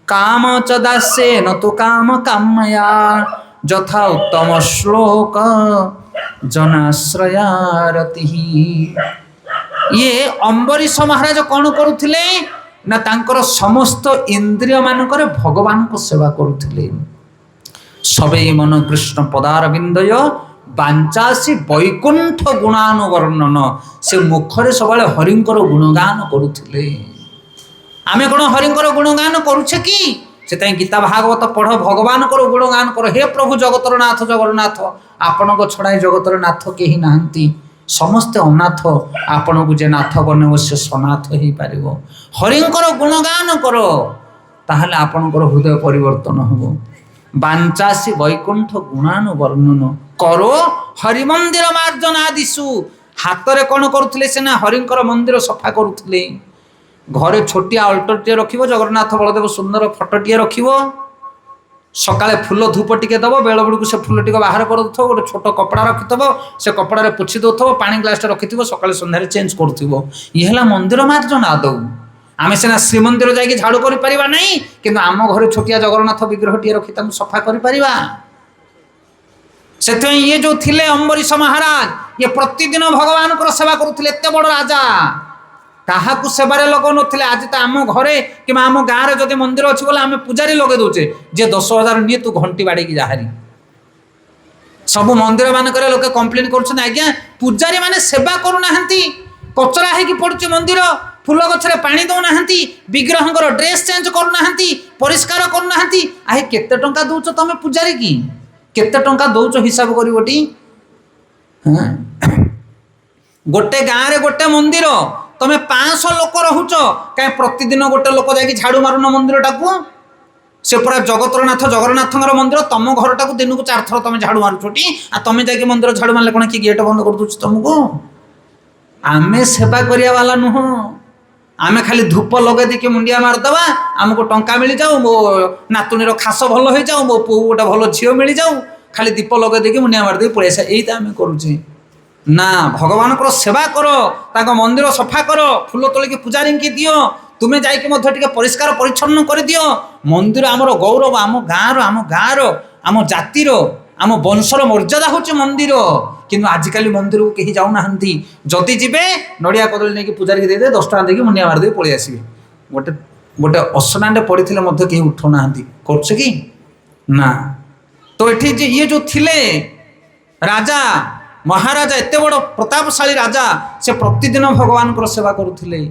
S1: काम च दास्येन तु काम कामया यथा उत्तम श्लोक जनाश्रयारति। ये अम्बरीश महाराज कौन करुथिले ना तांकर समस्त इंद्रिय मानकर भगवान को सेवा करुथिले। सबे मन कृष्ण पदारविंदय बांचासी वैकुंठ गुणानुवर्णन से मुखरे सबले हरिंकर गुणगान करुथिले। आमे कोन हरिंकर गुणगान करुछे कि से गीता भागवत पढ़ भगवान को गुणगान कर। हे प्रभु जगतर नाथ जगन्नाथ आपण को छड़ा जगतर नाथ केही नाहंती समस्ते अनाथ आपण को जे नाथ बने से सनाथ ही पारिबो। हरिंकर गुणगान करो ताहले आपणकर हृदय परिवर्तन हो। बांचासी वैकुंठ गुणानुवर्णन करो हरिमंदिर मार्जनादिषु। हातरे कौन करुले सेना हरिंकर मंदिर सफा करुले। घरे छोटिया अल्टरटे रखिबो जगन्नाथ बलदेव सुंदर फटोटे रखिबो। सकाळे फूल धूप टिके दब बेल बेलू से फूल टिके बाहर कर दो। गोटे छोट कपड़ा रखिथबो से कपड़ा रे पोछि दउथबो पानी ग्लास रखिथबो सकाळे संध्यारे चेंज करथिबो। ये हला मंदिर मार्जन आदौ। आमे सेना श्रीमंदिर जाके झाड़ू करि परिबा नहीं किंतु आम घरे छोटिया जगन्नाथ विग्रहटी रखि ताकु सफा करि परिबा। सेते ये जो थिले अम्बरीश महाराज ये प्रतिदिन भगवान को सेवा करुथिले। एते बड़ राजा काहाकु सेबारे लगो नथिले। आज तो आम घरे कि आम गाँव में जदि मंदिर अच्छी बोले आम पूजारी लगे दौचे जे 10,000 निये तू घंटी बाड़ी की जाहारी। सब मंदिर मानक लोके कंप्लेन कर आज्ञा पूजारी माने सेवा करूना कचरा है पड़ुचे मंदिर फूल गछरे पानी दौना विग्रहंकर ड्रेस चेंज करूना परिष्कार करूना। आहे केते टंका दौच तमे पूजारी की केते टंका दौच हिसाब करी गोटी। गोटे गाँव रे गोटे मंदिर तमे 500 लोक रहुच कहीं प्रतिदिन गोटे लोक जाकि झाड़ू मारुन मंदिर टाकू। से पूरा जगतरनाथ जगन्नाथंकर मंदिर तुम घर टाक दिन को 4 थर तुम झाड़ू मारुछटी आ तुम जाकि मंदिर झाड़ू मारले कौन कि गेट बंद कर दूछ तुमको। आमे सेवा करिया वाला नुह। आमे खाली धूप लगे देखिए मुंडिया मारदवा आमको टंका मिल जाऊ मो नातुनीर खास भल हो जाऊ मो पु गोटे भल झील मिल जाऊ खाली दीप लगे देखिए मुंडिया मारदे पड़े यही तो आम करुचे ना। भगवान को सेवा करो ताको मंदिर सफा करो फूल तोलिक पूजारी की दियो तुम्हें जाइए परिष्कार परिच्छन्न कर दियो। मंदिर आमर गौरव आम गाँव आम जातिर आम वंशर मर्यादा होचे मंदिर। किंतु आजिकल मंदिर को कहीं जाऊना जदि जीवे नड़िया कदली नहीं पूजारी दे 10 टका देकी मुंडिया मारदे पलि आसबे। गोटे गोटे असनाटे पड़े कहीं उठौना करछे कि ना। तो ये ये जो थिले राजा महाराजा एत बड़ प्रतापशाली राजा से प्रतिदिन भगवान को सेवा करुले।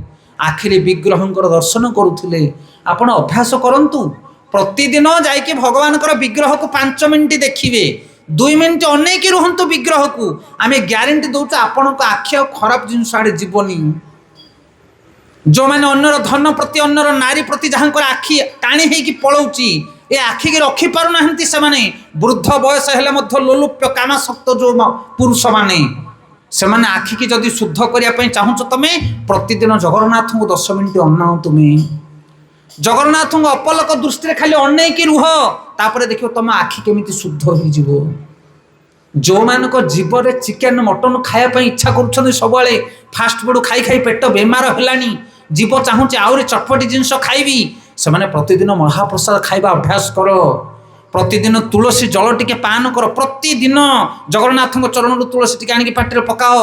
S1: आखिरी विग्रहंकर दर्शन करुले। आपण अभ्यास करंतु प्रतिदिन जाइए भगवान विग्रह को 5 मिनिट देखिए 2 मिनिट अनेक रुहतु विग्रह को आम ग्यारंटी दौच आपण आखि खराब जिनस आड़े जीवनी। जो मैंने अन्यर धन प्रति अन्यर नारी प्रति जहाँ आखि टाणी होगी पलाऊँची ए आखि की रखी पारना से माने वृद्ध बयस हेले लोलुप्य कामासक्त जो पुरुष माने से माने आखि की जदि शुद्ध करने चाहूच तुम प्रतिदिन जगन्नाथ को 10 मिनिट अनाओ। तुम्हें जगन्नाथ को अपलक दृष्टि खाली अनेक रुह तापर देखो तुम आखि केमिति शुद्ध हो। जो मानक जीवन चिकेन मटन खायापी इच्छा कर सब फास्ट फूड खाई खाई पेट बेमार है जीव चाहूँचे आहरी चटपटी जिनस खाइबी से माने प्रतिदिन महाप्रसाद खाइबा अभ्यास करो। प्रतिदिन तुलसी जल टिके पान कर प्रतिदिन जगन्नाथ चरण तुलसी टिके आनिक पाटे पकाओ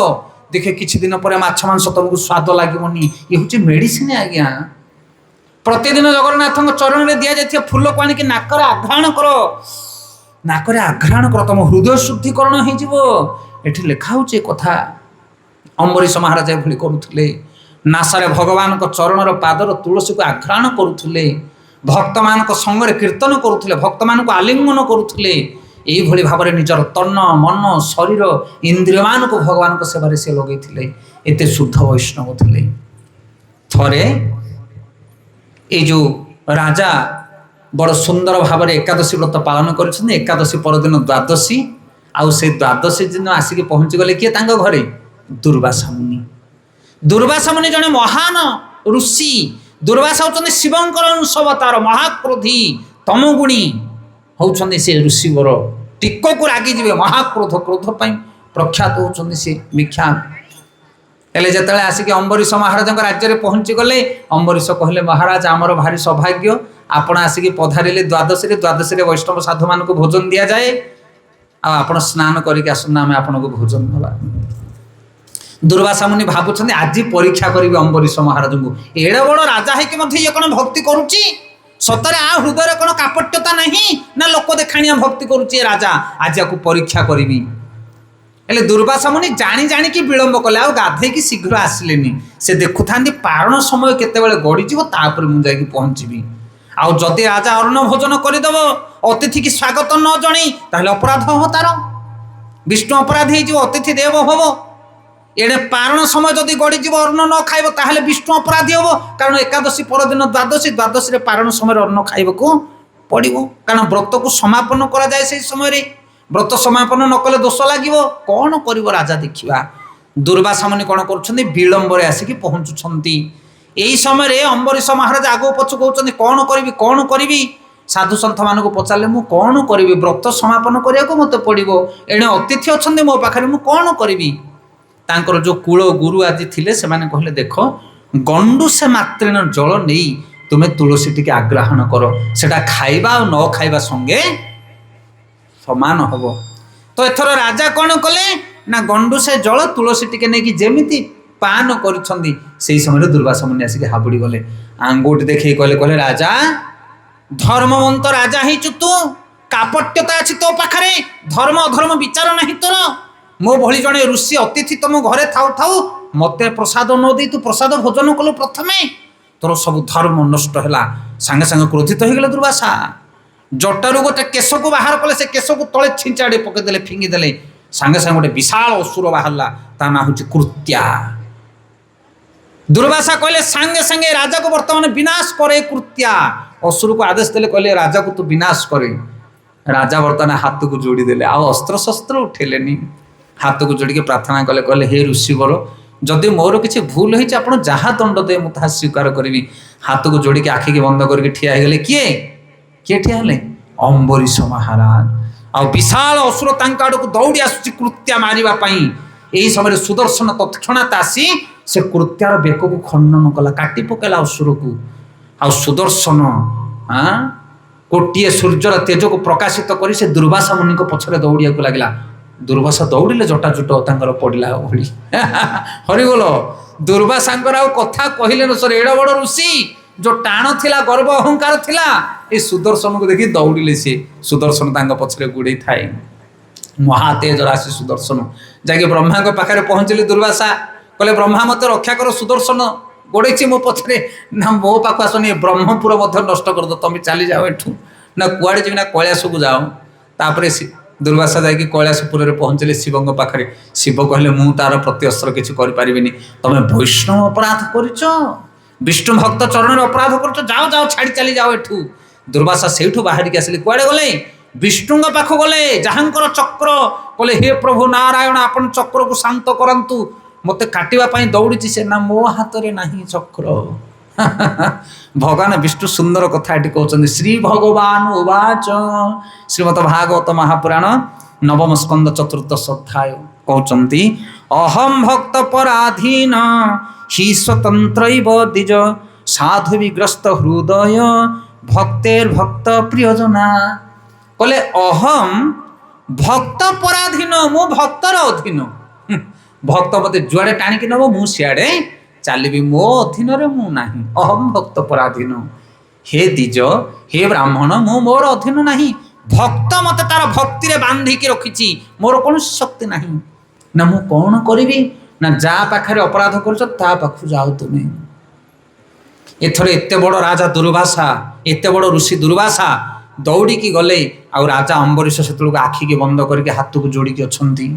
S1: देखे किछि दिन पर माछ मांस तुमको स्वाद लगनी। ये हूँ मेडिसिन आज्ञा। प्रतिदिन जगन्नाथ चरण में दि जाए फूल को आनिक नाकर आघ्राण कर नाकरे आघ्राण कर तुम हृदय शुद्धिकरण हो। लिखा हो कथा अम्बरीश महाराज एभली करुले। नासारे भगवान को चरणर पादर तुलसी को आघ्राण करुले। भक्त मान संगे कीर्तन करुले भक्त मान को आलिंगन करुले। यही भाव में निजर तन मन शरीर इंद्रिय मान को भगवान को सेवारे से लगे एत शुद्ध वैष्णव थे। थरे ये जो राजा बड़ सुंदर भाव में एकादशी व्रत पालन कर एकादशी परदिन द्वादशी आउ से द्वादशी दिन आसिक पहुँची गले किए घरे दुर्वासा मुनि। दुर्वासा मुनि जड़े महान ऋषि। दुर्वासा होती शिवंकर अंश अवतार महाक्रोधी तमगुणी होती से ऋषिवर ଟିକକୁ ରାଗିଯିବେ, ମହାକ୍ରୋଧ, କ୍ରୋଧ ପାଇଁ ପ୍ରଖ୍ୟାତ ହେଉଛନ୍ତି ସେ ବିଖ୍ୟାତ। ହେଲେ ଯେତେବେଳେ ଆସିକି ଅମ୍ବରୀଶ ମହାରାଜଙ୍କ ରାଜ୍ୟରେ ପହଞ୍ଚିଗଲେ, ଅମ୍ବରୀଶ କହିଲେ ମହାରାଜ ଆମର ଭାରି ସୌଭାଗ୍ୟ, ଆପଣ ଆସିକି ପଧାରିଲେ ଦ୍ୱାଦଶୀରେ। ଦ୍ୱାଦଶୀରେ ବୈଷ୍ଣବ ସାଧୁମାନଙ୍କୁ ଭୋଜନ ଦିଆଯାଏ, ଆଉ ଆପଣ ସ୍ନାନ କରିକି ଆସନ୍ତୁ, ଆମେ ଆପଣଙ୍କୁ ଭୋଜନ ଦେବା। ଦୁର୍ବାସା ମୁନି ଭାବୁଛନ୍ତି ଆଜି ପରୀକ୍ଷା କରିବି ଅମ୍ବରୀଶ ମହାରାଜଙ୍କୁ, ଏଡ଼େ ବଡ଼ ରାଜା ହେଇକି ମଧ୍ୟ ଇଏ କ'ଣ ଭକ୍ତି କରୁଛି? ସତରେ ଆ ହୃଦୟରେ କ'ଣ କାପଟ୍ୟତା ନାହିଁ, ନା ଲୋକ ଦେଖାଣିଆ ଭକ୍ତି କରୁଛି ଏ ରାଜା? ଆଜି ଆକୁ ପରୀକ୍ଷା କରିବି। ହେଲେ ଦୁର୍ବାସା ମୁନି ଜାଣି ଜାଣିକି ବିଳମ୍ବ କଲେ, ଆଉ ଗାଧେଇକି ଶୀଘ୍ର ଆସିଲେନି। ସେ ଦେଖୁଥାନ୍ତି ପାରଣ ସମୟ କେତେବେଳେ ଗଡ଼ିଯିବ, ତାପରେ ମୁଁ ଯାଇକି ପହଞ୍ଚିବି। ଆଉ ଯଦି ରାଜା ଅନ୍ନ ଭୋଜନ କରିଦେବ, ଅତିଥିକି ସ୍ୱାଗତ ନ ଜଣେଇ, ତାହେଲେ ଅପରାଧ ହବ ତାର, ବିଷ୍ଣୁ ଅପରାଧ ହେଇଯିବ, ଅତିଥି ଦେବ ହବ। ଏଣେ ପାରଣ ସମୟ ଯଦି ଗଡ଼ିଯିବ, ଅନ୍ନ ନ ଖାଇବ, ତାହେଲେ ବିଷ୍ଣୁ ଅପରାଧୀ ହବ। କାରଣ ଏକାଦଶୀ ପରଦିନ ଦ୍ୱାଦଶୀ, ଦ୍ୱାଦଶୀରେ ପାରଣ ସମୟରେ ଅନ୍ନ ଖାଇବାକୁ ପଡ଼ିବ, କାରଣ ବ୍ରତକୁ ସମାପନ କରାଯାଏ ସେହି ସମୟରେ। ବ୍ରତ ସମାପନ ନ କଲେ ଦୋଷ ଲାଗିବ। କ'ଣ କରିବ ରାଜା ଦେଖିବା। ଦୁର୍ବାସା ମୁନି କ'ଣ କରୁଛନ୍ତି, ବିଳମ୍ବରେ ଆସିକି ପହଞ୍ଚୁଛନ୍ତି। ଏହି ସମୟରେ ଅମ୍ବରୀଶ ମହାରାଜ ଆଗକୁ ପଛକୁ କହୁଛନ୍ତି କ'ଣ କରିବି, କ'ଣ କରିବି। ସାଧୁ ସନ୍ଥମାନଙ୍କୁ ପଚାରିଲେ ମୁଁ କ'ଣ କରିବି, ବ୍ରତ ସମାପନ କରିବାକୁ ମୋତେ ପଡ଼ିବ, ଏଣେ ଅତିଥି ଅଛନ୍ତି ମୋ ପାଖରେ, ମୁଁ କ'ଣ କରିବି। ତାଙ୍କର ଯେଉଁ କୂଳ ଗୁରୁ ଆଜି ଥିଲେ ସେମାନେ କହିଲେ ଦେଖ, ଗଣ୍ଡୁସେ ମାତ୍ରେଣ ଜଳ ନେଇ ତୁମେ ତୁଳସୀ ଟିକେ ଆଗ୍ରାହନ କର, ସେଟା ଖାଇବା ଆଉ ନ ଖାଇବା ସଙ୍ଗେ ସମାନ ହବ। ତ ଏଥର ରାଜା କ'ଣ କଲେ ନା, ଗଣ୍ଡୁସେ ଜଳ ତୁଳସୀ ଟିକେ ନେଇକି ଯେମିତି ପାନ କରିଛନ୍ତି, ସେହି ସମୟରେ ଦୁର୍ବାସା ମୁନି ଆସିକି ହାବୁଡ଼ି ଗଲେ, ଆଙ୍ଗୁଠି ଦେଖେଇ କହିଲେ ରାଜା, ଧର୍ମବନ୍ତ ରାଜା ହେଇଛୁ ତୁ, କାପଟ୍ୟତା ଅଛି ତୋ ପାଖରେ, ଧର୍ମ ଅଧର୍ମ ବିଚାର ନାହିଁ ତୋର। ମୋ ଭଳି ଜଣେ ଋଷି ଅତିଥି ତମ ଘରେ ଥାଉ ଥାଉ ମତେ ପ୍ରସାଦ ନ ଦେଇ ତୁ ପ୍ରସାଦ ଭୋଜନ କଲୁ ପ୍ରଥମେ, ତୋର ସବୁ ଧର୍ମ ନଷ୍ଟ ହେଲା। ସାଙ୍ଗେ ସାଙ୍ଗେ କ୍ରୋଧିତ ହେଇଗଲେ ଦୁର୍ବାସା, ଜଟାରୁ ଗୋଟେ କେଶକୁ ବାହାର କଲେ, ସେ କେଶକୁ ତଳେ ଛିଞ୍ଚାଡ଼ି ପକେଇଦେଲେ, ଫିଙ୍ଗିଦେଲେ। ସାଙ୍ଗେ ସାଙ୍ଗେ ଗୋଟେ ବିଶାଳ ଅସୁର ବାହାରିଲା, ତା ନାଁ ହେଉଛି କୃତ୍ୟା। ଦୁର୍ବାସା କହିଲେ ସାଙ୍ଗେ ସାଙ୍ଗେ ରାଜାକୁ ବର୍ତ୍ତମାନ ବିନାଶ କରେ କୃତ୍ୟା। ଅସୁରକୁ ଆଦେଶ ଦେଲେ, କହିଲେ ରାଜାକୁ ତୁ ବିନାଶ କରେ। ରାଜା ବର୍ତ୍ତମାନ ହାତକୁ ଯୋଡ଼ିଦେଲେ, ଆଉ ଅସ୍ତ୍ରଶସ୍ତ୍ର ଉଠେଇଲେନି। ହାତକୁ ଯୋଡ଼ିକି ପ୍ରାର୍ଥନା କଲେ, କହିଲେ ହେ ଋଷିବର, ଯଦି ମୋର କିଛି ଭୁଲ ହେଇଛି ଆପଣ ଯାହା ଦଣ୍ଡ ଦେବେ ମୁଁ ତାହା ସ୍ୱୀକାର କରିବି। ହାତକୁ ଯୋଡ଼ିକି ଆଖିକି ବନ୍ଦ କରିକି ଠିଆ ହେଇଗଲେ। କିଏ ଠିଆ ହେଲେ? ଅମ୍ବରୀଶ ମହାରାଜ। ଆଉ ବିଶାଳ ଅସୁର ତାଙ୍କ ଆଡ଼କୁ ଦୌଡ଼ି ଆସୁଛି କୃତ୍ୟା ମାରିବା ପାଇଁ। ଏହି ସମୟରେ ସୁଦର୍ଶନ ତତ୍କ୍ଷଣାତ୍ ଆସି ସେ କୃତ୍ୟାର ବେକକୁ ଖଣ୍ଡନ କଲା, କାଟି ପକାଇଲା ଅସୁରକୁ। ଆଉ ସୁଦର୍ଶନ ଗୋଟିଏ ସୂର୍ଯ୍ୟର ତେଜକୁ ପ୍ରକାଶିତ କରି ସେ ଦୁର୍ବାସା ମୁନିଙ୍କ ପଛରେ ଦୌଡ଼ିବାକୁ ଲାଗିଲା। ଦୁର୍ବାସା ଦୌଡ଼ିଲେ, ଜଟାଜୁଟ ତାଙ୍କର ପଡ଼ିଲା ଭଳି। ହରିବୋଲ। ଦୁର୍ବାସାଙ୍କର ଆଉ କଥା କହିଲେ ନ ସରେ, ଏଡ଼େ ବଡ଼ ଋଷି, ଯେଉଁ ଟାଣ ଥିଲା, ଗର୍ବ ଅହଙ୍କାର ଥିଲା, ଏ ସୁଦର୍ଶନକୁ ଦେଖି ଦୌଡ଼ିଲେ। ସେ ସୁଦର୍ଶନ ତାଙ୍କ ପଛରେ ଗୋଡ଼େଇ ଥାଏ, ମହାତେଜ ରାଶି ସୁଦର୍ଶନ। ଯାଇକି ବ୍ରହ୍ମାଙ୍କ ପାଖରେ ପହଞ୍ଚିଲେ ଦୁର୍ବାସା, କହିଲେ ବ୍ରହ୍ମା ମୋତେ ରକ୍ଷା କର, ସୁଦର୍ଶନ ଗୋଡ଼େଇଛି ମୋ ପଛରେ। ନା ମୋ ପାଖକୁ ଆସନି, ବ୍ରହ୍ମପୁର ମଧ୍ୟ ନଷ୍ଟ କରିଦ, ତମେ ଚାଲିଯାଅ ଏଠୁ। ନା କୁଆଡ଼େ ଯିବି, ନା କୈଳାସକୁ ଯାଅ। ତାପରେ ଦୁର୍ବାସା ଯାଇକି କୈଳାସପୁରରେ ପହଞ୍ଚିଲେ ଶିବଙ୍କ ପାଖରେ। ଶିବ କହିଲେ ମୁଁ ତାର ପ୍ରତ୍ୟସ୍ତ୍ର କିଛି କରିପାରିବିନି, ତମେ ବୈଷ୍ଣବ ଅପରାଧ କରିଛ, ବିଷ୍ଣୁ ଭକ୍ତ ଚରଣରେ ଅପରାଧ କରୁଛ, ଯାଅ ଯାଅ, ଛାଡ଼ି ଚାଲି ଯାଅ ଏଠୁ। ଦୁର୍ବାସା ସେଇଠୁ ବାହାରିକି ଆସିଲେ। କୁଆଡ଼େ ଗଲେ? ବିଷ୍ଣୁଙ୍କ ପାଖକୁ ଗଲେ, ଯାହାଙ୍କର ଚକ୍ର। କହିଲେ ହେ ପ୍ରଭୁ ନାରାୟଣ, ଆପଣ ଚକ୍ରକୁ ଶାନ୍ତ କରନ୍ତୁ, ମୋତେ କାଟିବା ପାଇଁ ଦୌଡ଼ିଛି ସେ, ନା ମୋ ହାତରେ ନାହିଁ ଚକ୍ର। ଭଗବାନ ବିଷ୍ଣୁ ସୁନ୍ଦର କଥା ଏଠି କହୁଛନ୍ତି। ଶ୍ରୀ ଭଗବାନ ଉବାଚ, ଶ୍ରୀମଦ ଭାଗବତ ମହାପୁରାଣ ନବମ ସ୍କନ୍ଦ 4th ଅଧ୍ୟାୟ କହୁଛନ୍ତି, ଅହଂ ଭକ୍ତ ପରାଧୀନ ହି ସ୍ୱତନ୍ତ୍ରୈବ ଦ୍ୱିଜ ସାଧୁ ବିଗ୍ରସ୍ତ ହୃଦୟ ଭକ୍ତେର୍ ଭକ୍ତ ପ୍ରିୟଜନା। କହିଲେ ଅହଂ ଭକ୍ତ ପରାଧୀନ, ମୁଁ ଭକ୍ତର ଅଧୀନ। ଭକ୍ତ ମୋତେ ଯୁଆଡ଼େ ଟାଣିକି ନେବ ମୁଁ ସିଆଡ଼େ ଚାଲିବି, ମୋ ଅଧୀନରେ ମୁଁ ନାହିଁ। ଅହଂ ଭକ୍ତ ପରାଧୀନ, ହେ ଦ୍ୱିଜ, ହେ ବ୍ରାହ୍ମଣ, ମୁଁ ମୋର ଅଧୀନ ନାହିଁ। ଭକ୍ତ ମୋତେ ତାର ଭକ୍ତିରେ ବାନ୍ଧିକି ରଖିଛି, ମୋର କୌଣସି ଶକ୍ତି ନାହିଁ। ନା ମୁଁ କ'ଣ କରିବି? ନା ଯାହା ପାଖରେ ଅପରାଧ କରୁଛ ତା ପାଖକୁ ଯାଉ ତୁମେ। ଏଥର ଏତେ ବଡ଼ ରାଜା ଦୁର୍ବାସା, ଏତେ ବଡ଼ ଋଷି ଦୁର୍ବାସା ଦୌଡ଼ିକି ଗଲେ। ଆଉ ରାଜା ଅମ୍ବରୀଶ ସେତେବେଳକୁ ଆଖିକି ବନ୍ଦ କରିକି ହାତକୁ ଯୋଡ଼ିକି ଅଛନ୍ତି,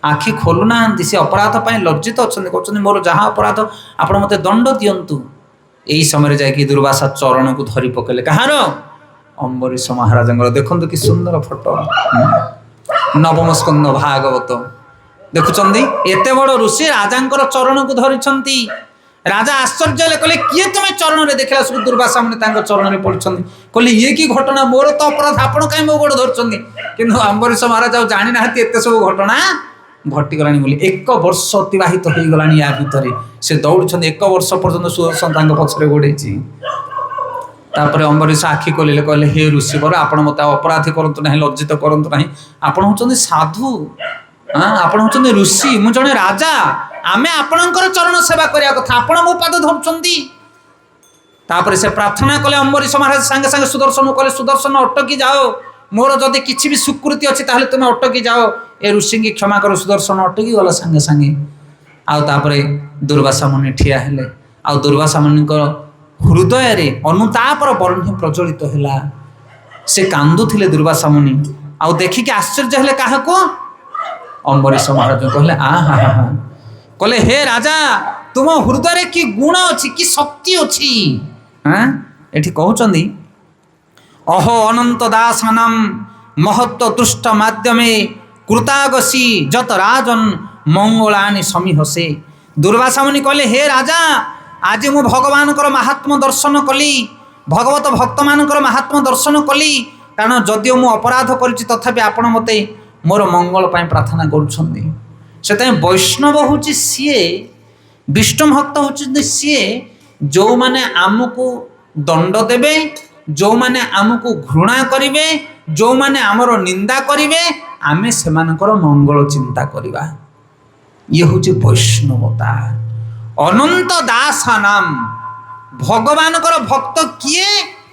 S1: ଆଖି ଖୋଲୁନାହାନ୍ତି। ସେ ଅପରାଧ ପାଇଁ ଲଜ୍ଜିତ ଅଛନ୍ତି, କହୁଛନ୍ତି ମୋର ଯାହା ଅପରାଧ ଆପଣ ମୋତେ ଦଣ୍ଡ ଦିଅନ୍ତୁ। ଏହି ସମୟରେ ଯାଇକି ଦୁର୍ବାସା ଚରଣକୁ ଧରି ପକେଇଲେ। କାହାର? ଅମ୍ବରୀଶ ମହାରାଜଙ୍କର। ଦେଖନ୍ତୁ କି ସୁନ୍ଦର ଫଟୋ, ନବମ ସ୍କନ୍ଦ ଭାଗବତ। ଦେଖୁଛନ୍ତି ଏତେ ବଡ଼ ଋଷି ରାଜାଙ୍କର ଚରଣକୁ ଧରିଛନ୍ତି। ରାଜା ଆଶ୍ଚର୍ଯ୍ୟ ହେଲେ, କହିଲେ କିଏ ତୁମେ ଚରଣରେ? ଦେଖିଲା ସବୁ ଦୁର୍ବାସା ମୁନି ତାଙ୍କ ଚରଣରେ ପଡ଼ିଛନ୍ତି। କହିଲେ ଇଏ କି ଘଟଣା, ମୋର ତ ଅପରାଧ, ଆପଣ କାହିଁ ମୋ ଗୋଡ଼ ଧରିଛନ୍ତି? କିନ୍ତୁ ଅମ୍ବରୀଶ ମହାରାଜ ଆଉ ଜାଣିନାହାନ୍ତି ଏତେ ସବୁ ଘଟଣା ଘଟିଗଲାଣି ବୋଲି। 1 ବର୍ଷ ଅତିବାହିତ ହେଇଗଲାଣି ୟା ଭିତରେ, ସେ ଦୌଡୁଛନ୍ତି 1 ବର୍ଷ ପର୍ଯ୍ୟନ୍ତ ସୁଦର୍ଶନ ତାଙ୍କ ପଛରେ ଗୋଡେଇଛି। ତାପରେ ଅମ୍ବରୀଶ ଆଖି ଖୋଲିଲେ, କହିଲେ ହେ ଋଷିବର, ଆପଣ ମୋତେ ଅପରାଧ କରନ୍ତୁ ନାହିଁ, ଲଜ୍ଜିତ କରନ୍ତୁ ନାହିଁ। ଆପଣ ହଉଛନ୍ତି ସାଧୁ, ଆପଣ ହଉଛନ୍ତି ଋଷି, ମୁଁ ଜଣେ ରାଜା, ଆମେ ଆପଣଙ୍କର ଚରଣ ସେବା କରିବା କଥା, ଆପଣ ମୋ ପାଦ ଧରୁଛନ୍ତି। ତାପରେ ସେ ପ୍ରାର୍ଥନା କଲେ, ଅମ୍ବରୀଶ ମହାରାଜ ସାଙ୍ଗେ ସାଙ୍ଗେ ସୁଦର୍ଶନକୁ କହିଲେ, ସୁଦର୍ଶନ ଅଟକି ଯାଅ, ମୋର ଯଦି କିଛି ବି ସ୍ୱୀକୃତି ଅଛି ତାହେଲେ ତୁମେ ଅଟକି ଯାଅ, ଏ ଋଷିଙ୍କି କ୍ଷମା କର। ସୁଦର୍ଶନ ଅଟକି ଗଲା ସାଙ୍ଗେ ସାଙ୍ଗେ। ଆଉ ତାପରେ ଦୁର୍ବାସା ମୁନି ଠିଆ ହେଲେ, ଆଉ ଦୁର୍ବାସା ମୁନିଙ୍କର ହୃଦୟରେ ଅନୁତାପର ବର୍ଣ୍ଣ ପ୍ରଜ୍ୱଳିତ ହେଲା। ସେ କାନ୍ଦୁଥିଲେ ଦୁର୍ବାସା ମୁନି, ଆଉ ଦେଖିକି ଆଶ୍ଚର୍ଯ୍ୟ ହେଲେ କାହାକୁ? ଅମ୍ବରୀଶ ମହାରାଜ। କହିଲେ ଆହା, କହିଲେ ହେ ରାଜା, ତୁମ ହୃଦୟରେ କି ଗୁଣ ଅଛି, କି ଶକ୍ତି ଅଛି। ଏଠି କହୁଛନ୍ତି ଅହୋ ଅନନ୍ତ ଦାସାନାମ ମହତ୍ଵ ତୁଷ୍ଟ ମାଧ୍ୟମେ କୃତାଗସି ଯତ ରାଜନ ମଙ୍ଗଳାନି ସମୀହସେ। ଦୁର୍ବାସା ମୁନି କହିଲେ ହେ ରାଜା, ଆଜି ମୁଁ ଭଗବାନଙ୍କର ମାହାତ୍ମ୍ୟ ଦର୍ଶନ କଲି, ଭଗବତ ଭକ୍ତମାନଙ୍କର ମାହାତ୍ମ୍ୟ ଦର୍ଶନ କଲି। କାରଣ ଯଦିଓ ମୁଁ ଅପରାଧ କରିଛି ତଥାପି ଆପଣ ମୋତେ ମୋର ମଙ୍ଗଳ ପାଇଁ ପ୍ରାର୍ଥନା କରୁଛନ୍ତି। ସେଥିପାଇଁ ବୈଷ୍ଣବ ହେଉଛି ସିଏ, ବିଷ୍ଣୁ ଭକ୍ତ ହେଉଛନ୍ତି ସିଏ ଯେଉଁମାନେ ଆମକୁ ଦଣ୍ଡ ଦେବେ, ଯେଉଁମାନେ ଆମକୁ ଘୃଣା କରିବେ, ଯେଉଁମାନେ ଆମର ନିନ୍ଦା କରିବେ, ଆମେ ସେମାନଙ୍କର ମଙ୍ଗଳ ଚିନ୍ତା କରିବା। ଇଏ ହେଉଛି ବୈଷ୍ଣବତା। ଅନନ୍ତ ଦାସାନାମ, ଭଗବାନଙ୍କର ଭକ୍ତ କିଏ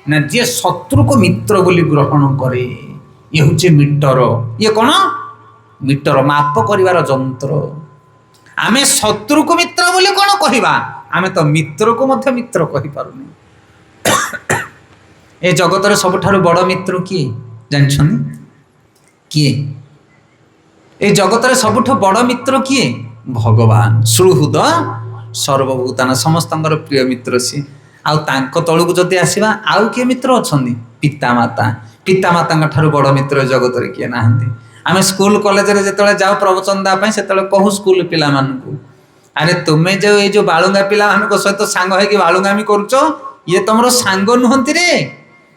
S1: ନା ଯିଏ ଶତ୍ରୁକୁ ମିତ୍ର ବୋଲି ଗ୍ରହଣ କରେ। ଇଏ ହେଉଛି ମିଟର। ଇଏ କ'ଣ? ମିଟର, ମାପ କରିବାର ଯନ୍ତ୍ର। ଆମେ ଶତ୍ରୁକୁ ମିତ୍ର ବୋଲି କ'ଣ କହିବା, ଆମେ ତ ମିତ୍ରକୁ ମଧ୍ୟ ମିତ୍ର କହିପାରୁନି। ଏ ଜଗତରେ ସବୁଠାରୁ ବଡ଼ ମିତ୍ର କିଏ ଜାଣିଛନ୍ତି? କିଏ? ଏ ଜଗତରେ ସବୁଠୁ ବଡ଼ ମିତ୍ର କିଏ? ଭଗବାନ। ସୁହୃଦ ସର୍ବଭୂତାନ, ସମସ୍ତଙ୍କର ପ୍ରିୟ ମିତ୍ର ସିଏ। ଆଉ ତାଙ୍କ ତଳକୁ ଯଦି ଆସିବା, ଆଉ କିଏ ମିତ୍ର ଅଛନ୍ତି? ପିତାମାତା। ପିତାମାତାଙ୍କ ଠାରୁ ବଡ଼ ମିତ୍ର ଜଗତରେ କିଏ ନାହାନ୍ତି। ଆମେ ସ୍କୁଲ କଲେଜରେ ଯେତେବେଳେ ଯାଉ ପ୍ରବଚନ ଦେବା ପାଇଁ, ସେତେବେଳେ କହୁ ସ୍କୁଲ ପିଲାମାନଙ୍କୁ, ଆରେ ତୁମେ ଯେଉଁ ଏଇ ଯେଉଁ ବାଳୁଙ୍ଗା ପିଲାମାନଙ୍କ ସହିତ ସାଙ୍ଗ ହେଇକି ବାଳୁଙ୍ଗାମି କରୁଛ, ଇଏ ତମର ସାଙ୍ଗ ନୁହନ୍ତି ରେ।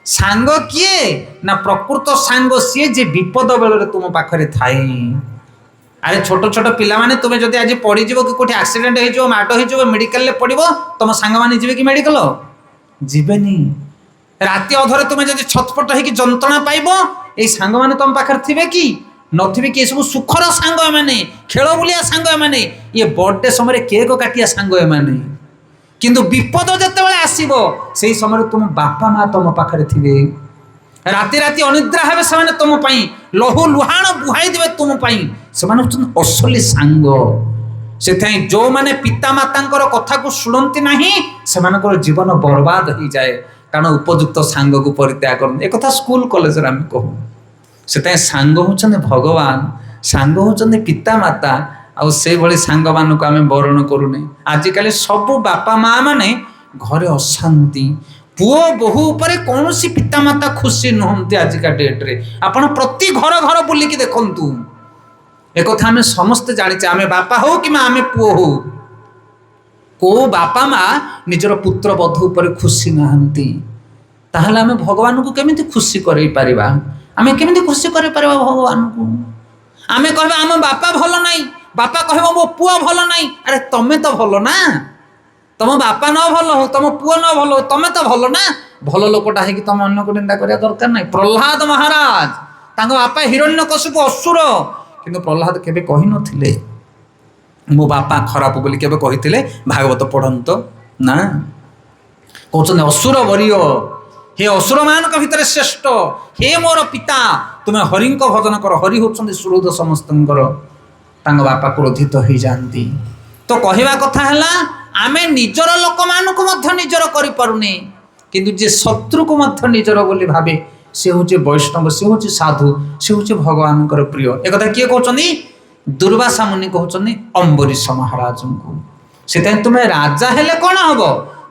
S1: ସାଙ୍ଗ କିଏ ନା ପ୍ରକୃତ ସାଙ୍ଗ ସିଏ ଯେ ବିପଦ ବେଳରେ ତୁମ ପାଖରେ ଥାଏ। ଆରେ ଛୋଟ ଛୋଟ ପିଲାମାନେ, ତୁମେ ଯଦି ଆଜି ପଡ଼ିଯିବ କି କୋଉଠି ଆକ୍ସିଡେଣ୍ଟ ହେଇଯିବ, ମାଡ଼ ହେଇଯିବ, ମେଡିକାଲରେ ପଡ଼ିବ, ତମ ସାଙ୍ଗମାନେ ଯିବେ କି ମେଡିକାଲ? ଯିବେନି। ରାତି ଅଧରେ ତୁମେ ଯଦି ଛଟପଟ ହେଇକି ଯନ୍ତ୍ରଣା ପାଇବ, ଏଇ ସାଙ୍ଗମାନେ ତମ ପାଖରେ ଥିବେ କି? ନଥିବେ କି? ଏସବୁ ସୁଖର ସାଙ୍ଗ ଏମାନେ, ଖେଳ ବୁଲିଆ ସାଙ୍ଗ ଏମାନେ, ଇଏ ବର୍ଥଡେ ସମୟରେ କେକ୍ କାଟିଆ ସାଙ୍ଗ ଏମାନେ। କିନ୍ତୁ ବିପଦ ଯେତେବେଳେ ଆସିବ, ସେଇ ସମୟରେ ତୁମ ବାପା ମା ତମ ପାଖରେ ଥିବେ। ରାତି ରାତି ଅନିଦ୍ରା ହେବେ ସେମାନେ ତୁମ ପାଇଁ, ଲହୁ ଲୁହାଣ ବୁହାଇ ଦେବେ ତୁମ ପାଇଁ। ସେମାନେ ହେଉଛନ୍ତି ଅସଲି ସାଙ୍ଗ। ସେଥିପାଇଁ ଯେଉଁମାନେ ପିତାମାତାଙ୍କର କଥାକୁ ଶୁଣନ୍ତି ନାହିଁ, ସେମାନଙ୍କର ଜୀବନ ବର୍ବାଦ ହେଇଯାଏ, କାରଣ ଉପଯୁକ୍ତ ସାଙ୍ଗକୁ ପରିତ୍ୟାଗ କରନ୍ତି। ଏକଥା ସ୍କୁଲ କଲେଜରେ ଆମେ କହୁ। ସେଥିପାଇଁ ସାଙ୍ଗ ହେଉଛନ୍ତି ଭଗବାନ, ସାଙ୍ଗ ହେଉଛନ୍ତି ପିତାମାତା। ଆଉ ସେଇଭଳି ସାଙ୍ଗମାନଙ୍କୁ ଆମେ ବରଣ କରୁନେ। ଆଜିକାଲି ସବୁ ବାପା ମା ମାନେ ଘରେ ଅଶାନ୍ତି, ପୁଅ ବୋହୂ ଉପରେ କୌଣସି ପିତାମାତା ଖୁସି ନୁହନ୍ତି ଆଜିକା ଡେଟ୍ରେ। ଆପଣ ପ୍ରତି ଘର ଘର ବୁଲିକି ଦେଖନ୍ତୁ, ଏକଥା ଆମେ ସମସ୍ତେ ଜାଣିଛେ। ଆମେ ବାପା ହଉ କିମ୍ବା ଆମେ ପୁଅ ହଉ, କୋଉ ବାପା ମା ନିଜର ପୁତ୍ର ବଧୂ ଉପରେ ଖୁସି ନାହାନ୍ତି। ତାହେଲେ ଆମେ ଭଗବାନଙ୍କୁ କେମିତି ଖୁସି କରେଇ ପାରିବା? ଆମେ କେମିତି ଖୁସି କରିପାରିବା ଭଗବାନଙ୍କୁ? ଆମେ କହିବା ଆମ ବାପା ଭଲ ନାହିଁ, ବାପା କହିବ ମୋ ପୁଅ ଭଲ ନାହିଁ। ଆରେ ତମେ ତ ଭଲ ନା। ତମ ବାପା ନ ଭଲ ହଉ, ତମ ପୁଅ ନ ଭଲ ହଉ, ତମେ ତ ଭଲ ନା। ଭଲ ଲୋକଟା ହେଇକି ତମେ ଅନ୍ୟକୁ ନିନ୍ଦା କରିବା ଦରକାର ନାହିଁ। ପ୍ରହ୍ଲାଦ ମହାରାଜ, ତାଙ୍କ ବାପା ହିରଣ୍ୟକଶିପୁ ଅସୁର, କିନ୍ତୁ ପ୍ରହ୍ଲାଦ କେବେ କହିନଥିଲେ ମୋ ବାପା ଖରାପ ବୋଲି। କେବେ କହିଥିଲେ? ଭାଗବତ ପଢ଼ନ୍ତ ନା। କହୁଛନ୍ତି ଅସୁର ବରୀୟ, ହେ ଅସୁରମାନଙ୍କ ଭିତରେ ଶ୍ରେଷ୍ଠ, ହେ ମୋର ପିତା, ତୁମେ ହରିଙ୍କ ଭଜନ କର। ହରି ହେଉଛନ୍ତି ସୁହୃଦ ସମସ୍ତଙ୍କର। ତାଙ୍କ ବାପା କ୍ରୋଧିତ ହେଇଯାଆନ୍ତି। ତ କହିବା କଥା ହେଲା, ଆମେ ନିଜର ଲୋକମାନଙ୍କୁ ମଧ୍ୟ ନିଜର କରିପାରୁନେ, କିନ୍ତୁ ଯେ ଶତ୍ରୁକୁ ମଧ୍ୟ ନିଜର ବୋଲି ଭାବେ, ସେ ହେଉଛି ବୈଷ୍ଣବ, ସେ ହେଉଛି ସାଧୁ, ସେ ହେଉଛି ଭଗବାନଙ୍କର ପ୍ରିୟ। ଏକଥା କିଏ କହୁଛନ୍ତି? ଦୁର୍ବାସା ମୁନି କହୁଛନ୍ତି ଅମ୍ବରୀଶ ମହାରାଜଙ୍କୁ। ସେଥିପାଇଁ ତୁମେ ରାଜା ହେଲେ କ'ଣ ହବ?